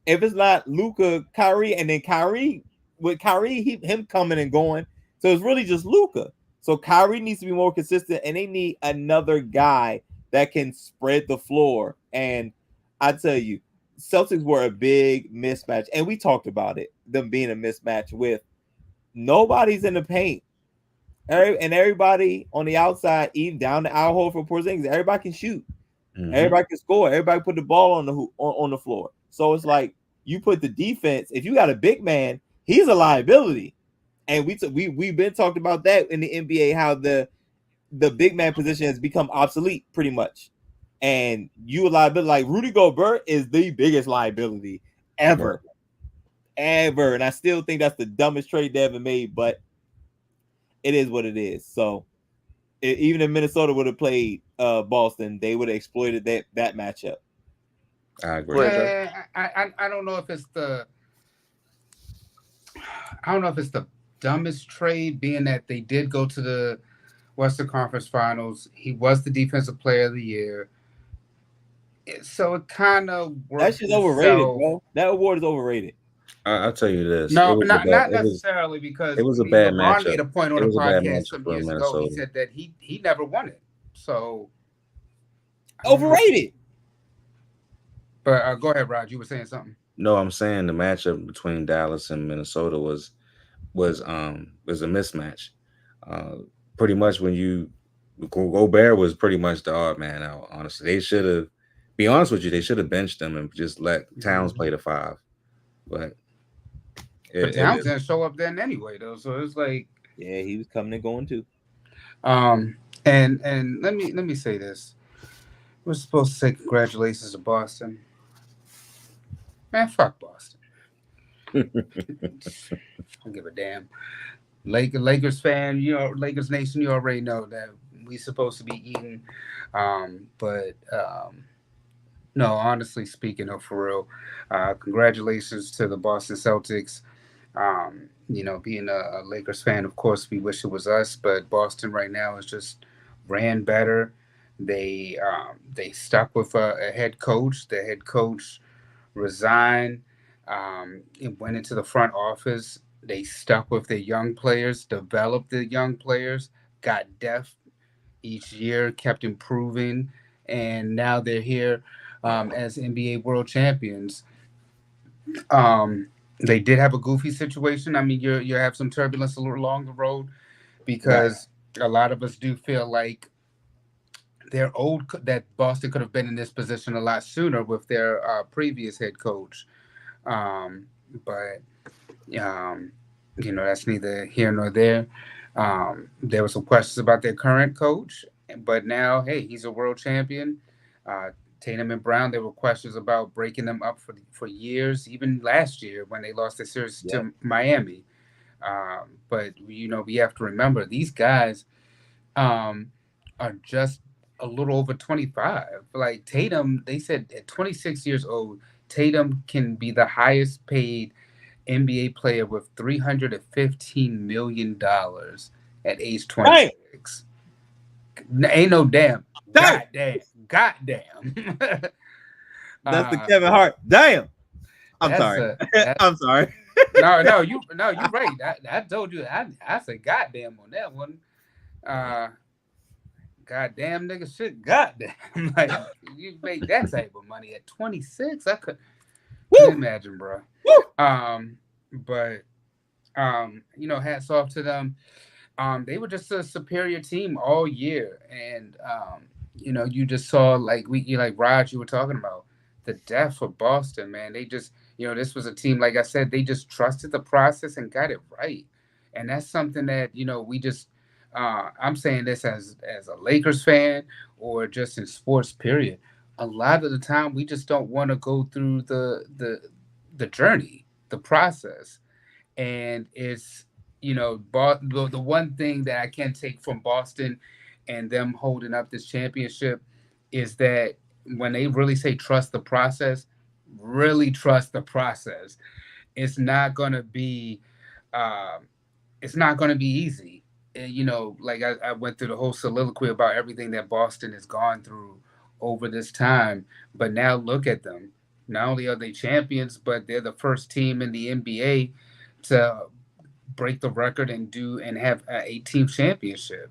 if it's not Luka, Kyrie, and then Kyrie, with Kyrie, him coming and going, so it's really just Luka. So Kyrie needs to be more consistent, and they need another guy that can spread the floor. And I tell you, Celtics were a big mismatch, and we talked about it, them being a mismatch with nobody's in the paint. And everybody on the outside, even down the out hole for Porzingis, everybody can shoot. Mm-hmm. Everybody can score. Everybody put the ball on the floor. So it's like you put the defense. If you got a big man, he's a liability. And we've been talking about that in the NBA, how the big man position has become obsolete pretty much. And you a liability. Like Rudy Gobert is the biggest liability ever. And I still think that's the dumbest trade they ever made, but it is what it is. So even if Minnesota would have played Boston, they would have exploited that matchup. I agree. I don't know if it's the dumbest trade, being that they did go to the Western Conference Finals. He was the Defensive Player of the Year. So it kind of works. That shit's overrated, bro. That award is overrated. I'll tell you this. No, not necessarily, because it was a bad matchup. Made a point on a podcast some years ago. He said that he never won it. So overrated. But go ahead, Rod. You were saying something. No, I'm saying the matchup between Dallas and Minnesota was a mismatch. Pretty much when Gobert was pretty much the odd man out. Honestly, they should have. Be honest with you, they should have benched them and just let Towns play the 5. But Towns didn't show up then anyway, though. So it's like, Yeah, he was coming and going too. And let me say this. We're supposed to say congratulations to Boston. Man, fuck Boston. I don't give a damn. Lakers fan, Lakers nation, you already know that we supposed to be eating. But no, honestly speaking, though, for real, congratulations to the Boston Celtics. Being a Lakers fan, of course, we wish it was us, but Boston right now is just ran better. They stuck with a head coach. The head coach resigned. It went into the front office. They stuck with their young players, developed the young players, got depth each year, kept improving, and now they're here as NBA World Champions. Um, they did have a goofy situation. I mean, you have some turbulence along the road because a lot of us do feel like that Boston could have been in this position a lot sooner with their previous head coach. Um, but um, that's neither here nor there. There were some questions about their current coach, but now, hey, he's a world champion. Uh, Tatum and Brown, there were questions about breaking them up for years, even last year when they lost the series Yep. to Miami. But we have to remember these guys um, are just a little over 25. Like Tatum, they said at 26 years old, Tatum can be the highest paid NBA player with $315 million at age Damn, 26. Ain't no damn. damn. Goddamn. That's the uh, Kevin Hart. Damn. I'm that's sorry. a that, I'm sorry. you're right. I told you I said goddamn on that one. Uh, goddamn nigga shit. Goddamn. Like you make that type of money at 26. I couldn't imagine, bro. Woo. But hats off to them. They were just a superior team all year, and you just saw like Raj, you were talking about the depth of Boston, man. They just, this was a team, like I said, they just trusted the process and got it right, and that's something that we just. I'm saying this as a Lakers fan or just in sports, period. A lot of the time, we just don't want to go through the journey, the process, and it's the one thing that I can take from Boston and them holding up this championship is that when they really say trust the process, really trust the process. It's not gonna be, um, it's not gonna be easy. And, like I went through the whole soliloquy about everything that Boston has gone through over this time, but now look at them. Not only are they champions, but they're the first team in the NBA to break the record and have an 18th championship.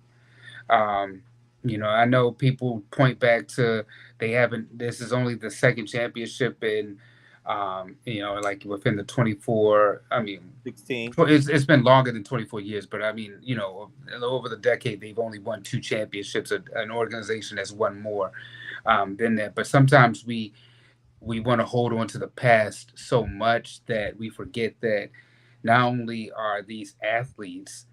Um, I know people point back to they haven't. This is only the second championship in, like within the 24. I mean, 16. it's been longer than 24 years, but I mean, over the decade they've only won two championships. An organization that's won more than that. But sometimes we want to hold on to the past so much that we forget that not only are these athletes,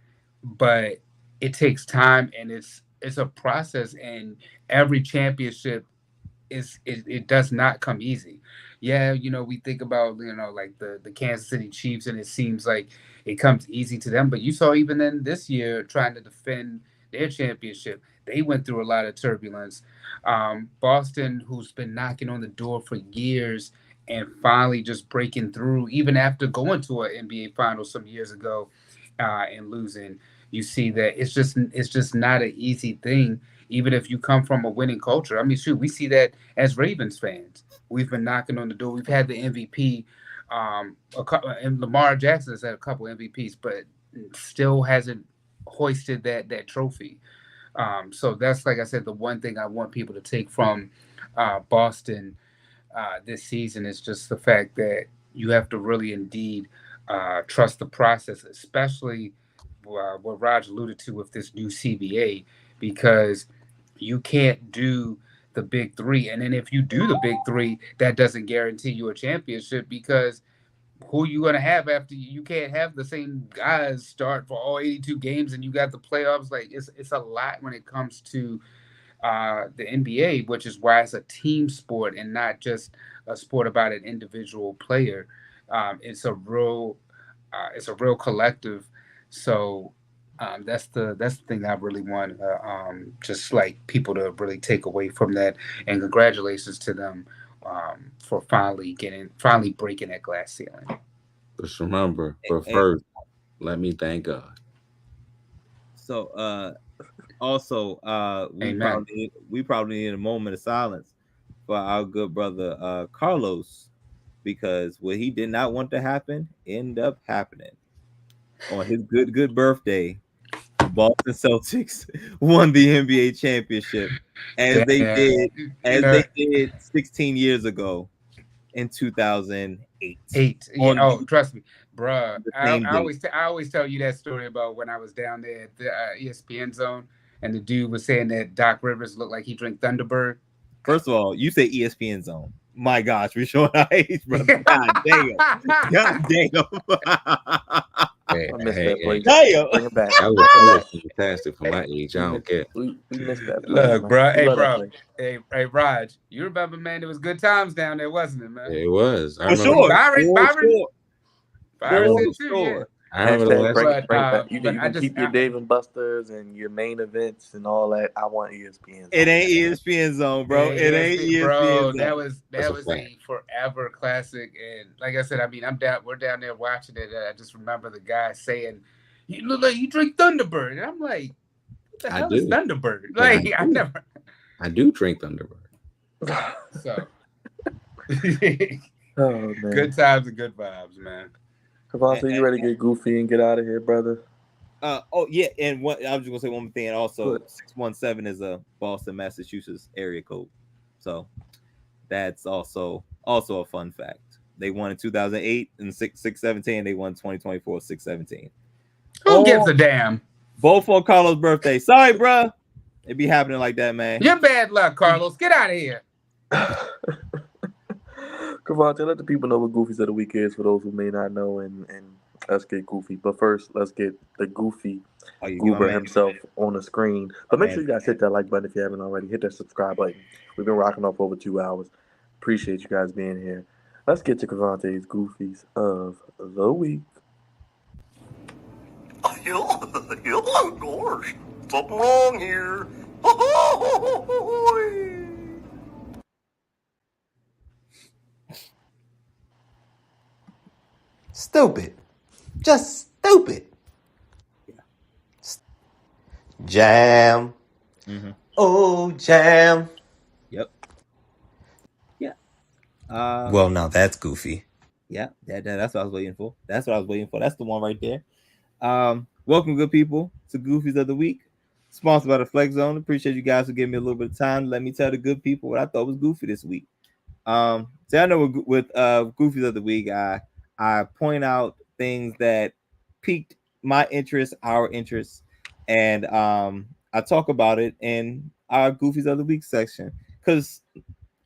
but it takes time and it's a process, and every championship it does not come easy. Yeah, we think about like the Kansas City Chiefs, and it seems like it comes easy to them. But you saw even in this year trying to defend their championship, they went through a lot of turbulence. Boston, who's been knocking on the door for years and finally just breaking through, even after going to an NBA final some years ago and losing, you see that it's just not an easy thing. Even if you come from a winning culture, I mean, shoot, we see that as Ravens fans. We've been knocking on the door. We've had the MVP. And Lamar Jackson has had a couple MVPs, but still hasn't hoisted that trophy. So that's, like I said, the one thing I want people to take from Boston this season is just the fact that you have to really indeed trust the process, especially what Raj alluded to with this new CBA, because you can't do the big three. And then if you do the big three, that doesn't guarantee you a championship because who you gonna have after you can't have the same guys start for all 82 games and you got the playoffs. Like it's a lot when it comes to the NBA, which is why it's a team sport and not just a sport about an individual player. It's a real collective. So that's the thing I really want, just like people to really take away from that. And congratulations to them for finally breaking that glass ceiling. Just remember, but first, let me thank God. So also we probably need a moment of silence for our good brother Carlos, because what he did not want to happen ended up happening. On his good birthday, the Boston Celtics won the NBA championship as they did 16 years ago in 2008. Trust me, bruh. I always tell you that story about when I was down there at the ESPN zone, and the dude was saying that Doc Rivers looked like he drank Thunderbird. First of all, you say ESPN zone. My gosh, we're showing our age, brother. God damn. God damn. I missed that place. Damn. Bring it back. That was fantastic for my age. I don't care. We missed that place. Look, man. bro. We Hey, love that bro. place. Hey, Raj. You remember, man? It was good times down there, wasn't it, man? It was. I For remember. sure. Byron For said too, sure. yeah. I remember the Hashtag last. bring it back. You but can keep your Dave and Buster's and your main events and all that. I want ESPN. It ain't ESPN zone, bro. Yeah, It ain't ESPN bro. zone. That was That's a a fact. forever classic. And like I said, I mean, we're down there watching it. I just remember the guy saying, "You look like you drink Thunderbird," and I'm like, "What the hell is do. Thunderbird?" Yeah, Like I I do. never. I do drink Thunderbird. So Oh man. good times and good vibes, man. Cavante, you ready to get goofy and get out of here, brother? Oh yeah, and what I was just gonna say one more thing. Also, Good. 617 is a Boston, Massachusetts area code, so that's also a fun fact. They won in 2008 and 617. They won 2024 617. Who gives a damn? Both for Carlos' birthday. Sorry, bruh. It be happening like that, man. You're bad luck, Carlos. Get out of here. Cavante, let the people know what Goofies of the Week is for those who may not know, and let's get goofy. But first, let's get the goofy goober himself on the screen. But make sure you guys hit that like button if you haven't already. Hit that subscribe button. We've been rocking off over 2 hours. Appreciate you guys being here. Let's get to Cavante's Goofies of the Week. Oh, gosh, something wrong here. Stupid. Just stupid. Jam. Mm-hmm. Oh, jam. Yep. Yeah. Well, now that's goofy. Yeah, that's what I was waiting for. That's the one right there. Welcome, good people, to Goofies of the Week, sponsored by the Flex Zone. Appreciate you guys for giving me a little bit of time to let me tell the good people what I thought was goofy this week. So I know with Goofies of the Week, I point out things that piqued my interest, our interest, and I talk about it in our Goofies of the Week section because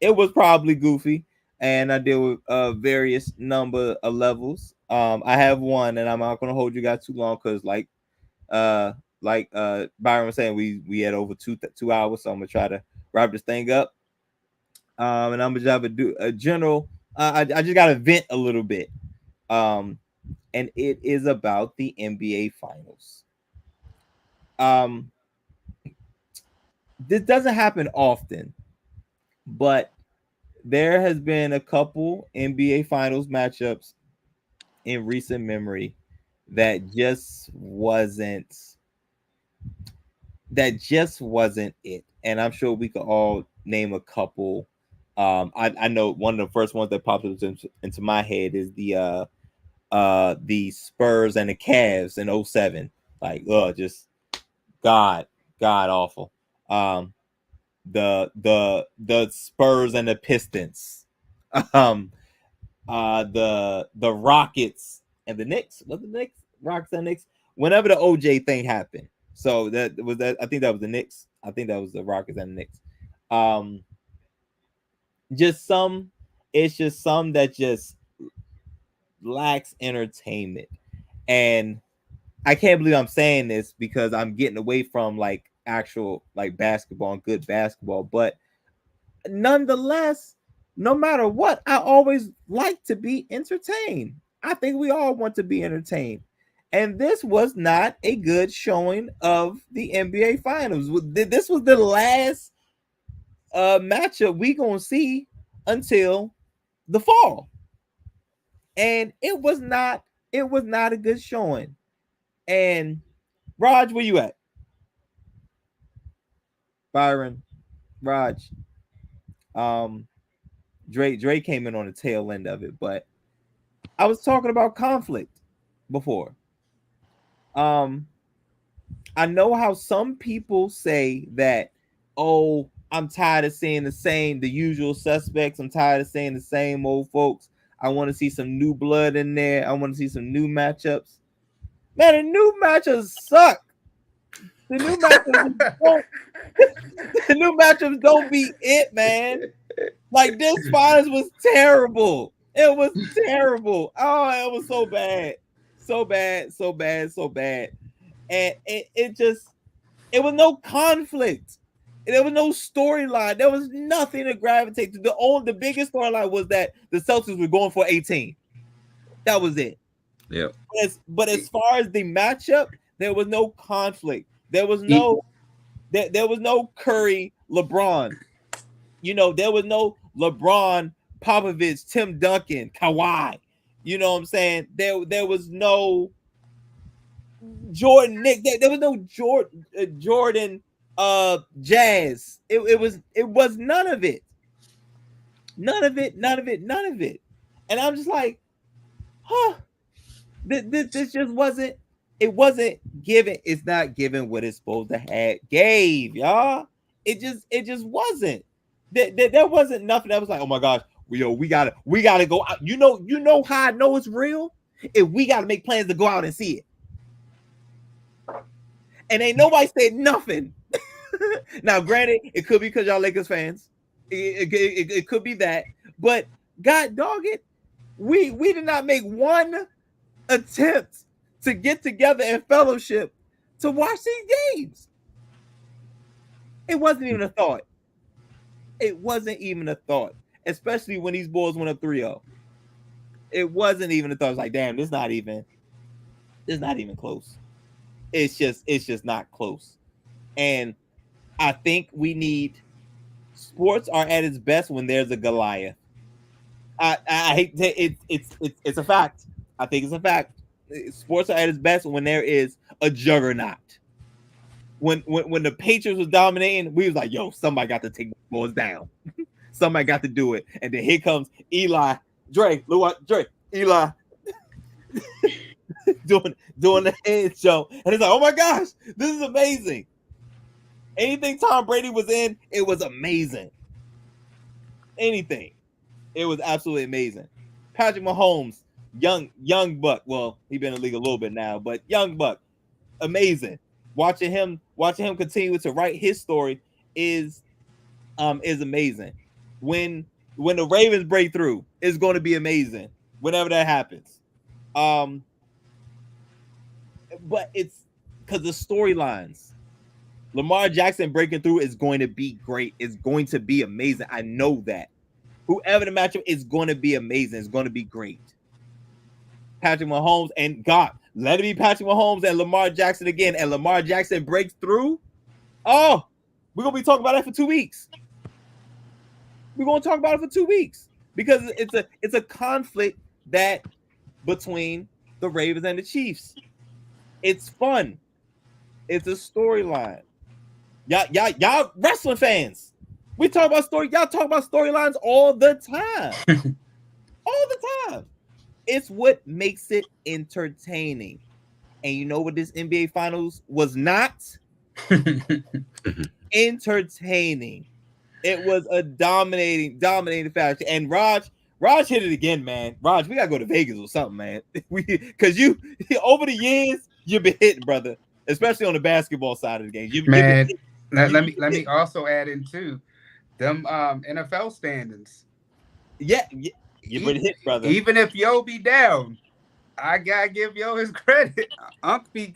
it was probably goofy, and I deal with various number of levels. I have one, and I'm not going to hold you guys too long because, like Byron was saying, we had over 2 hours, so I'm gonna try to wrap this thing up. And I'm gonna have a general. I just gotta vent a little bit. And it is about the NBA Finals. This doesn't happen often, but there has been a couple NBA Finals matchups in recent memory that just wasn't it. And I'm sure we could all name a couple. I know one of the first ones that popped into my head is the Spurs and the Cavs in 07. Like, just god awful. The Spurs and the Pistons. The Rockets and the Knicks. Was the Knicks? Rockets and Knicks. Whenever the OJ thing happened. So that was that. I think that was the Knicks. I think that was the Rockets and the Knicks. It's just some that just lacks entertainment. And I can't believe I'm saying this because I'm getting away from like actual like basketball and good basketball, but nonetheless, no matter what, I always like to be entertained. I think we all want to be entertained. And this was not a good showing of the NBA Finals. This was the last matchup we gonna see until the fall. And it was not a good showing. And Raj, where you at? Byron, Raj. Dre came in on the tail end of it, but I was talking about conflict before. I know how some people say that, oh, I'm tired of seeing the usual suspects. I'm tired of seeing the same old folks. I want to see some new blood in there. I want to see some new matchups. Man, the new matchups suck. The new matchups don't be it, man. Like this finals was terrible. It was terrible. Oh, it was so bad. So bad, so bad, so bad. And it was no conflict. There was no storyline. There was nothing to gravitate to. The biggest storyline was that the Celtics were going for 18. That was it. Yeah. But as far as the matchup, there was no conflict. There was no Curry, LeBron. You know, there was no LeBron, Popovich, Tim Duncan, Kawhi. You know what I'm saying? There was no Jordan, Nick. There was no Jordan, Jazz. It was none of it. None of it. And I'm just like, huh? This just wasn't. It wasn't given. It's not given what it's supposed to have. Gave y'all. It just wasn't. There wasn't nothing that was like, oh my gosh, we gotta go out. You know how I know it's real? If we gotta make plans to go out and see it. And ain't nobody said nothing. Now, granted, it could be because y'all Lakers fans. It could be that. But God dog it, we did not make one attempt to get together in fellowship to watch these games. It wasn't even a thought. It wasn't even a thought, especially when these boys went up 3-0. It wasn't even a thought. It's like, damn, it's not even close. It's just not close. And I think we need sports are at its best when there's a Goliath. I hate to, it's a fact. I think it's a fact. Sports are at its best when there is a juggernaut. When the Patriots was dominating, we was like, yo, somebody got to take the boys down. Somebody got to do it. And then here comes Eli, Dre, Eli doing the head show. And it's like, oh my gosh, this is amazing. Anything Tom Brady was in, it was amazing. Anything. It was absolutely amazing. Patrick Mahomes, young buck. Well, he's been in the league a little bit now, but young buck, amazing. Watching him continue to write his story is amazing. When the Ravens break through, it's going to be amazing. Whenever that happens, but it's because the storylines. Lamar Jackson breaking through is going to be great. It's going to be amazing. I know that. Whoever the matchup is going to be amazing. It's going to be great. Patrick Mahomes and God, let it be Patrick Mahomes and Lamar Jackson again. And Lamar Jackson breaks through. Oh, we're going to be talking about that for 2 weeks. We're going to talk about it for 2 weeks because it's a conflict that between the Ravens and the Chiefs. It's fun. It's a storyline. Y'all wrestling fans. We talk about story. Y'all talk about storylines all the time. All the time. It's what makes it entertaining. And you know what this NBA Finals was not? Entertaining. It was a dominating fashion. And Raj hit it again, man. Raj, we gotta go to Vegas or something, man. Because you over the years you've been hitting, brother. Especially on the basketball side of the game. Let me also add in too them NFL standings. Yeah, Give it a hit, brother. Even if Yo be down, I gotta give Yo his credit. Unc be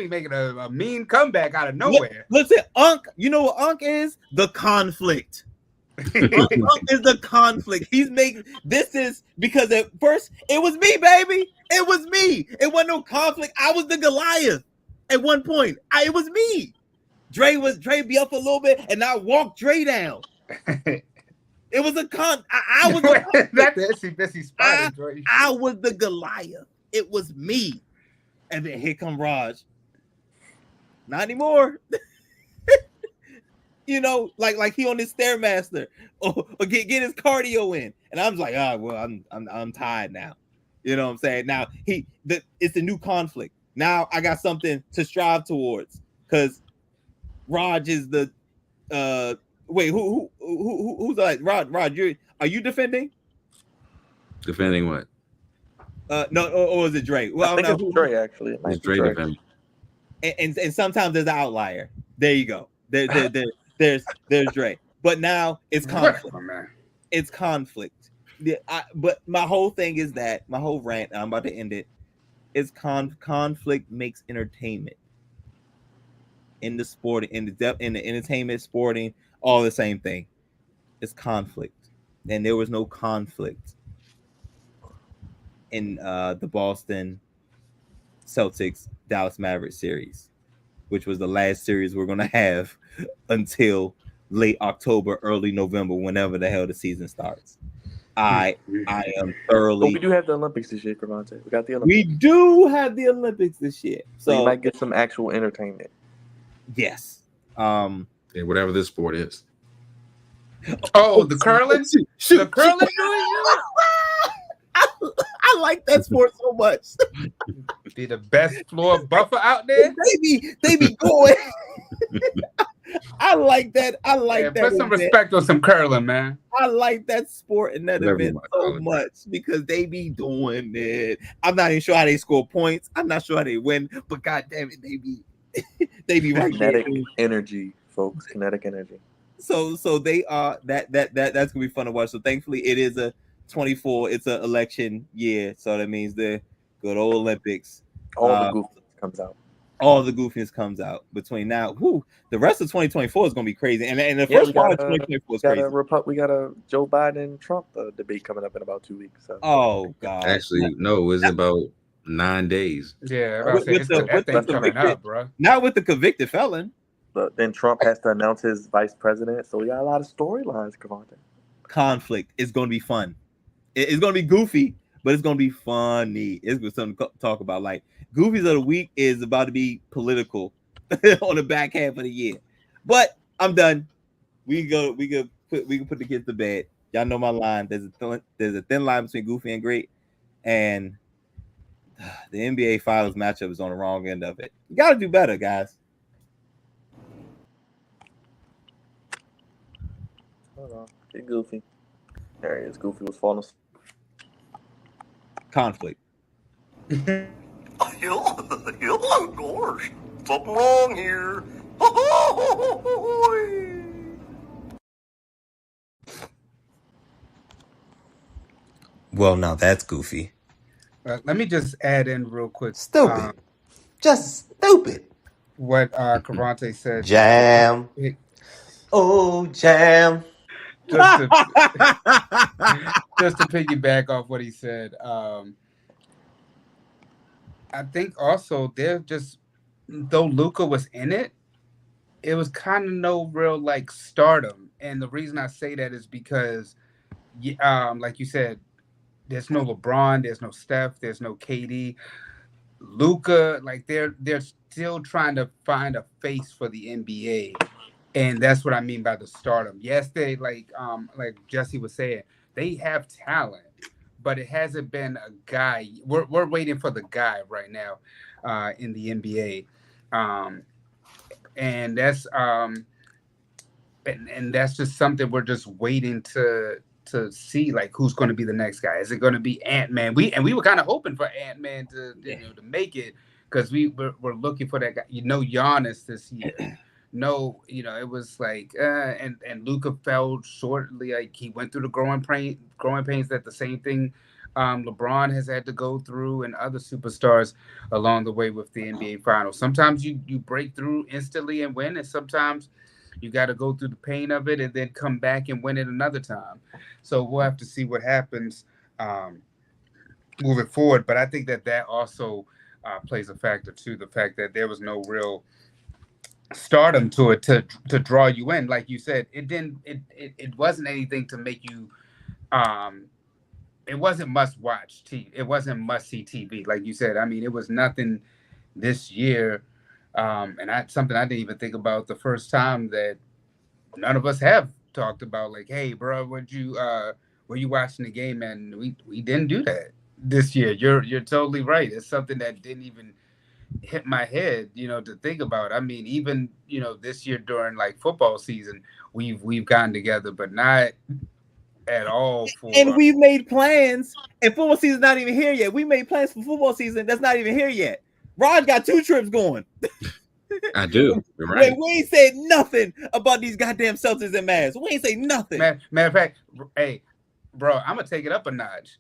making a mean comeback out of nowhere. Listen, Unc, you know what Unc is? The conflict. Unc is the conflict. He's making this is because at first it was me, baby. It was me. It wasn't no conflict. I was the Goliath at one point. It was me. Dre be up a little bit, and I walked Dre down. It was a I was Bessie spotted Dre. I was the Goliath. It was me. And then here come Raj. Not anymore. You know, like he on his Stairmaster or get his cardio in. And I'm like, I'm tired now. You know what I'm saying? Now it's a new conflict. Now I got something to strive towards because Raj is the wait, who's like Rod, are you defending? Defending what? No, or is it Dre? Well, I think it's Dre actually. It's Dre defending. And sometimes there's an outlier. There you go. There's Dre. But now it's conflict. It's conflict. But my whole thing is that my whole rant, I'm about to end it. Is conflict makes entertainment in the sport, in the entertainment, sporting, all the same thing. It's conflict, and there was no conflict in the Boston Celtics Dallas Mavericks series, which was the last series we're gonna have until late October, early November, whenever the hell the season starts. I am thoroughly. But we do have the Olympics this year, Cravante. We got the Olympics. We do have the Olympics this year, so you might get some actual entertainment. Yes. Yeah, whatever this sport is. Oh, the curling? The curling? I like that sport so much. Be the best floor buffer out there. They be going. I like that. I like that. Put some respect on some curling, man. I like that sport and that event so much because they be doing it. I'm not even sure how they score points. I'm not sure how they win, but god damn it, they be right there. Kinetic energy, folks. Kinetic energy. So they are that's gonna be fun to watch. So thankfully it is a 24. It's an election year, so that means the good old Olympics. All the goofiness comes out. All the goofiness comes out between now. The rest of 2024 is gonna be crazy, and the first part of 2024 is crazy. We got a Joe Biden and Trump debate coming up in about 2 weeks. So. Oh god! Actually, no, it's about 9 days. Yeah, that's coming up, bro. Not with the convicted felon. But then Trump has to announce his vice president, so we got a lot of storylines, Cravante. Conflict is going to be fun. It's going to be goofy, but it's going to be funny. It's something to talk about. Like Goofies of the Week is about to be political on the back half of the year. But I'm done. We can put the kids to bed. Y'all know my line. There's a thin line between goofy and great, and the NBA Finals matchup is on the wrong end of it. You got to do better, guys. Hold on. Get Goofy. There he is. Goofy was falling asleep. Conflict. Gosh, something wrong here. Well, now that's goofy. Let me just add in real quick. Stupid. Just stupid. What Cravante said. Jam. Oh, Jam. Just to piggyback off what he said, I think also they're just, though Luka was in it, it was kind of no real like stardom. And the reason I say that is because, like you said, there's no LeBron, there's no Steph, there's no KD. Luka, like they're still trying to find a face for the NBA. And that's what I mean by the stardom. Yes, they like Jesse was saying, they have talent, but it hasn't been a guy. We're waiting for the guy right now in the NBA, and that's and that's just something we're just waiting to see, like who's going to be the next guy. Is it going to be Ant-Man? We were kind of hoping for Ant-Man to make it because we're looking for that guy. Giannis this year. no, it was like, and Luca fell shortly. Like he went through the growing pains. That the same thing LeBron has had to go through, and other superstars along the way with the NBA Finals. Sometimes you break through instantly and win, and sometimes you got to go through the pain of it and then come back and win it another time. So we'll have to see what happens um, moving forward. But I think that also plays a factor too. The fact that there was no real stardom to it to draw you in. Like you said, it wasn't anything to make you um it wasn't must watch TV. It wasn't must see TV. Like you said, I mean, it was nothing this year. And something I didn't even think about the first time, that none of us have talked about, like, hey bro, were you watching the game? And we didn't do that this year. You're totally right. It's something that didn't even hit my head, to think about. I mean, even this year during like football season, we've gotten together, but not at all And for. we've made plans, and football season's not even here yet. We made plans for football season that's not even here yet. Rod got 2 trips going. I do. You're right. We ain't said nothing about these goddamn Celtics and Mavs. We ain't say nothing. Matter of fact, hey, bro, I'm gonna take it up a notch.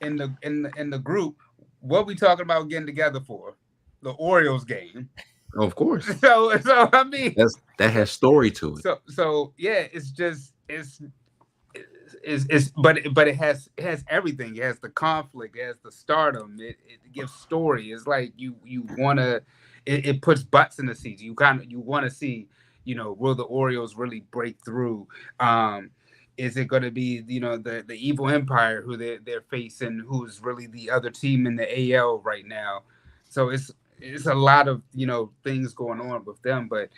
In the group, what we talking about getting together for? The Orioles game. Of course. So I mean, that has story to it. So yeah, but it has everything. It has the conflict, it has the stardom, it gives story. It's like you wanna, it puts butts in the seats. You want to see, will the Orioles really break through? Is it going to be the evil empire who they're facing, who's really the other team in the AL right now? So it's a lot of things going on with them, but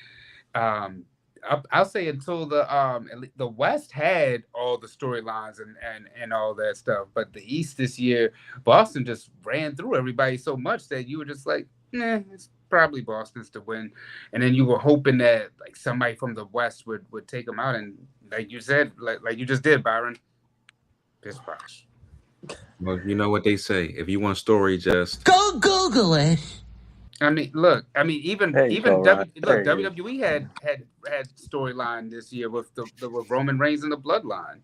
I'll say until the West had all the storylines and all that stuff, but the East this year, Boston just ran through everybody so much that you were just like, nah, it's probably Boston's to win, and then you were hoping that like somebody from the West would take them out, and like you said, like you just did, Byron, piss posh. Well, you know what they say: if you want story, just Go Google it. I mean, look. I mean, WWE had storyline this year with with Roman Reigns and the Bloodline,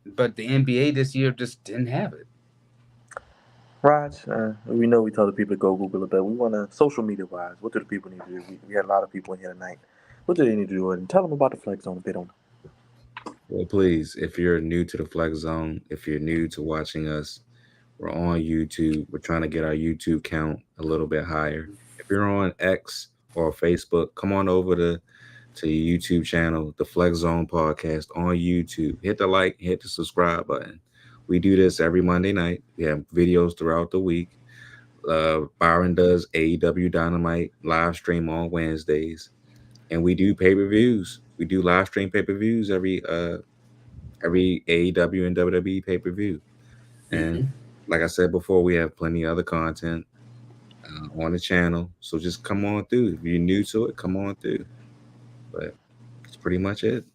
but the NBA this year just didn't have it. Raj, we know we tell the people to go Google it, but we want to, social media wise, what do the people need to do? We had a lot of people in here tonight. What do they need to do? And tell them about the Flex Zone if they don't know. Well, please, if you're new to the Flex Zone, if you're new to watching us, we're on YouTube. We're trying to get our YouTube count a little bit higher. If you're on X or Facebook, come on over to your YouTube channel, the Flex Zone Podcast on YouTube. Hit the like, hit the subscribe button. We do this every Monday night. We have videos throughout the week. Byron does AEW Dynamite live stream on Wednesdays, and we do pay-per-views. We do live stream pay-per-views every AEW and WWE pay-per-view. And like I said before, we have plenty of other content on the channel. So just come on through. If you're new to it, come on through. But that's pretty much it.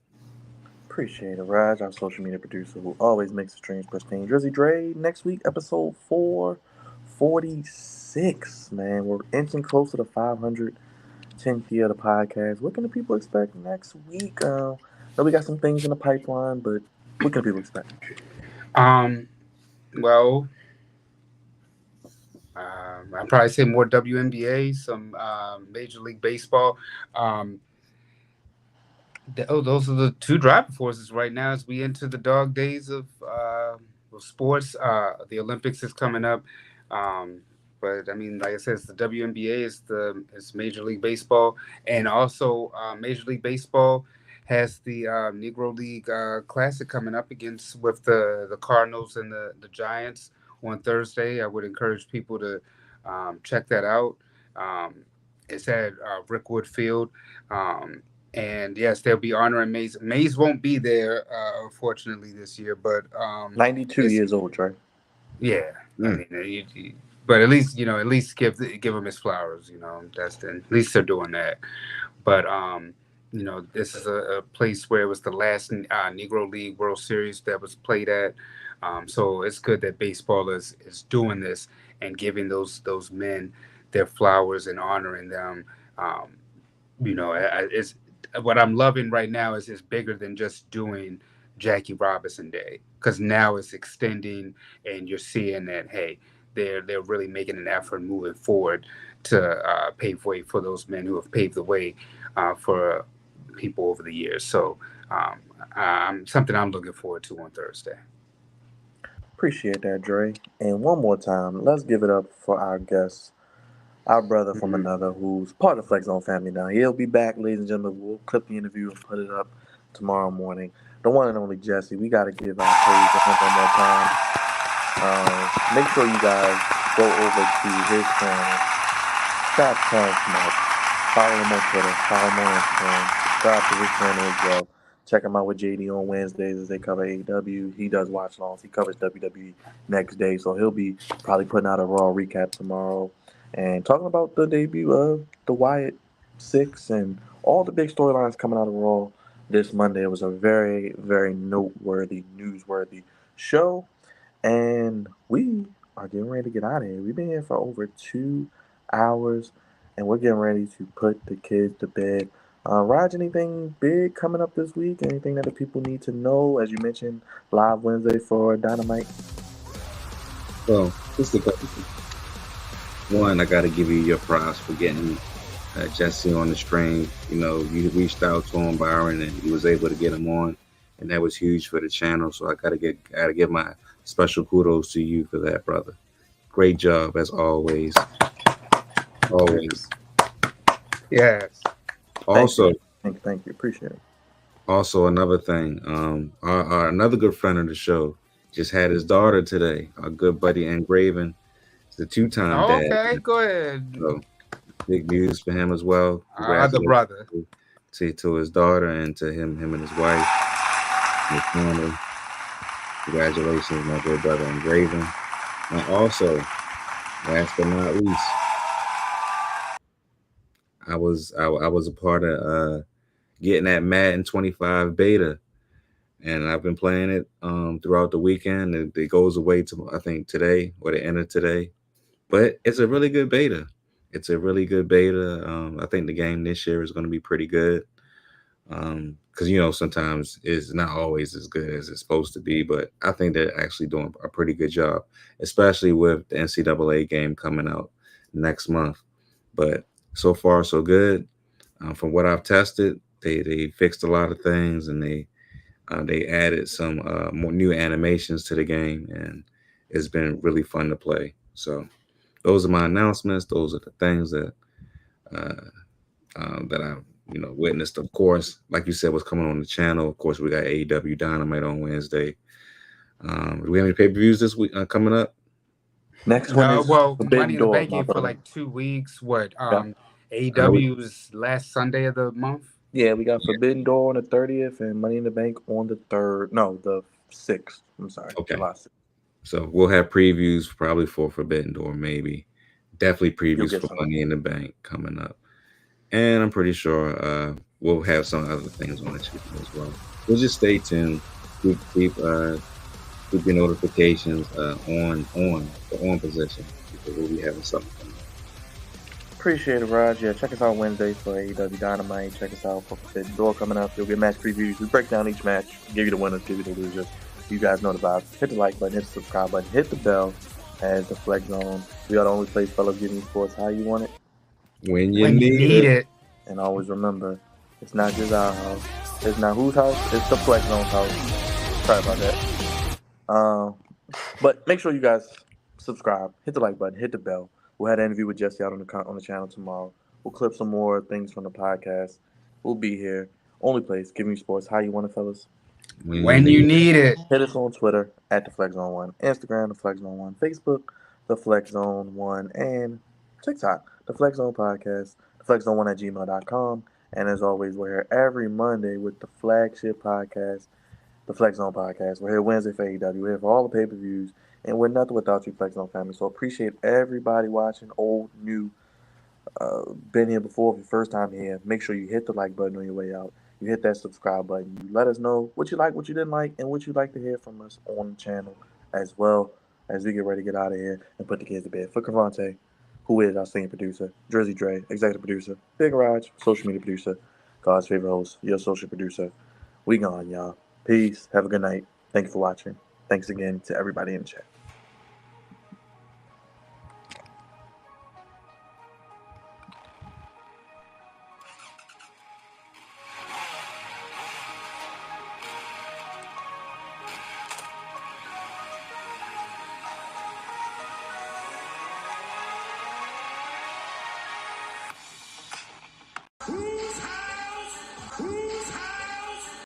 Appreciate it, Raj, our social media producer who always makes the streams pristine. Drizzy Dre, next week, episode 446. Man, we're inching close to the 510th year of the podcast. What can the people expect next week? Know we got some things in the pipeline, but what can people expect? Well, I'd probably say more WNBA, some Major League Baseball. Those are the two driving forces right now as we enter the dog days of sports. The Olympics is coming up, but I mean, like I said, it's the WNBA, it's Major League Baseball, and also Major League Baseball has the Negro League Classic coming up with the Cardinals and the Giants on Thursday. I would encourage people to check that out. It's at Rickwood Field. And yes, they'll be honoring Mays. Mays won't be there, unfortunately, this year. But 92 years old, right? Yeah, I mean, but at least give him his flowers. At least they're doing that. But this is a place where it was the last Negro League World Series that was played at. So it's good that baseball is doing this and giving those men their flowers and honoring them. what I'm loving right now is it's bigger than just doing Jackie Robinson Day, because now it's extending, and you're seeing that they're really making an effort moving forward to pave way for those men who have paved the way for people over the years. So something I'm looking forward to on Thursday. Appreciate that, Dre. And one more time, let's give it up for our guest, our brother from another, who's part of the Flex Zone family now. He'll be back, ladies and gentlemen. We'll clip the interview and put it up tomorrow morning. The one and only Jesse. We got to give our praise to him one more time. Make sure you guys go over to his channel. Stop telling Smart. Follow him on Twitter. Follow him on Instagram. Subscribe to his channel as well. Check him out with JD on Wednesdays as they cover AEW. He does watch longs. He covers WWE next day. So he'll be probably putting out a Raw recap tomorrow and talking about the debut of the Wyatt Six and all the big storylines coming out of Raw this Monday. It was a very, very noteworthy, newsworthy show. And we are getting ready to get out of here. We've been here for over 2 hours, and we're getting ready to put the kids to bed. Raj, anything big coming up this week? Anything that the people need to know? As you mentioned, live Wednesday for Dynamite. Well, just a couple things. One, I got to give you your props for getting Jesse on the stream. You know, you reached out to him, Byron, and he was able to get him on, and that was huge for the channel. So I gotta give my special kudos to you for that, brother. Great job as always. Always. Yes. Also, thank you. Appreciate it. Also, another thing, another good friend of the show just had his daughter today. Our good buddy Engraven, the 2-time dad. Okay, go ahead. So, big news for him as well. The brother. To his daughter and to him and his wife, his family. Congratulations, my good brother Engraven. And also, last but not least, I was a part of getting that Madden 25 beta, and I've been playing it throughout the weekend. It goes away to I think today or the end of today, but it's a really good beta. It's a really good beta. I think the game this year is going to be pretty good because sometimes it's not always as good as it's supposed to be, but I think they're actually doing a pretty good job, especially with the NCAA game coming out next month. But so far, so good. From what I've tested, they fixed a lot of things, and they added some more new animations to the game, and it's been really fun to play. So those are my announcements. Those are the things that I've witnessed. Of course, like you said, what's coming on the channel. Of course, we got AEW Dynamite on Wednesday. Do we have any pay-per-views this week coming up? Next one is Money in the Bank for like 2 weeks. What? AEW's last Sunday of the month. Yeah, we got Forbidden Door on the 30th and Money in the Bank on the 3rd. No, the 6th. I'm sorry. Okay. July 6th. So we'll have previews probably for Forbidden Door, maybe. Definitely previews for Money in the Bank coming up. And I'm pretty sure we'll have some other things on the channel as well. We'll just stay tuned. Keep your notifications on position because we'll be having something coming up. Appreciate it, Raj. Yeah, check us out Wednesday for AEW Dynamite. Check us out for Forbidden Door coming up. You'll get match previews. We break down each match, give you the winners, give you the losers. You guys know the vibes. Hit the like button, hit the subscribe button, hit the bell as the Flex Zone. We are the only place, fellas, giving you sports how you want it. When you need it. And always remember, it's not just our house. It's not whose house, it's the Flex Zone's house. Sorry about that. But make sure you guys subscribe, hit the like button, hit the bell. We'll have an interview with Jesse out on the channel tomorrow. We'll clip some more things from the podcast. We'll be here. Only place, giving you sports how you want it, fellas. When you need it. Hit us on Twitter at the Flex Zone 1, Instagram the Flex Zone 1, Facebook the Flex Zone 1, and TikTok the Flex Zone Podcast, the Flex Zone 1 at gmail.com. And as always, we're here every Monday with the flagship podcast, the Flex Zone Podcast. We're here Wednesday for AEW. We're here for all the pay-per-views. And we're nothing without you, Flex Zone family. So appreciate everybody watching, old, new, been here before, if your first time here. Make sure you hit the like button on your way out. You hit that subscribe button. You let us know what you like, what you didn't like, and what you'd like to hear from us on the channel as well as we get ready to get out of here and put the kids to bed. For Cravante, who is our senior producer, Jersey Dre, executive producer, Big Raj, social media producer, God's favorite host, your social producer. We gone, y'all. Peace. Have a good night. Thank you for watching. Thanks again to everybody in the chat.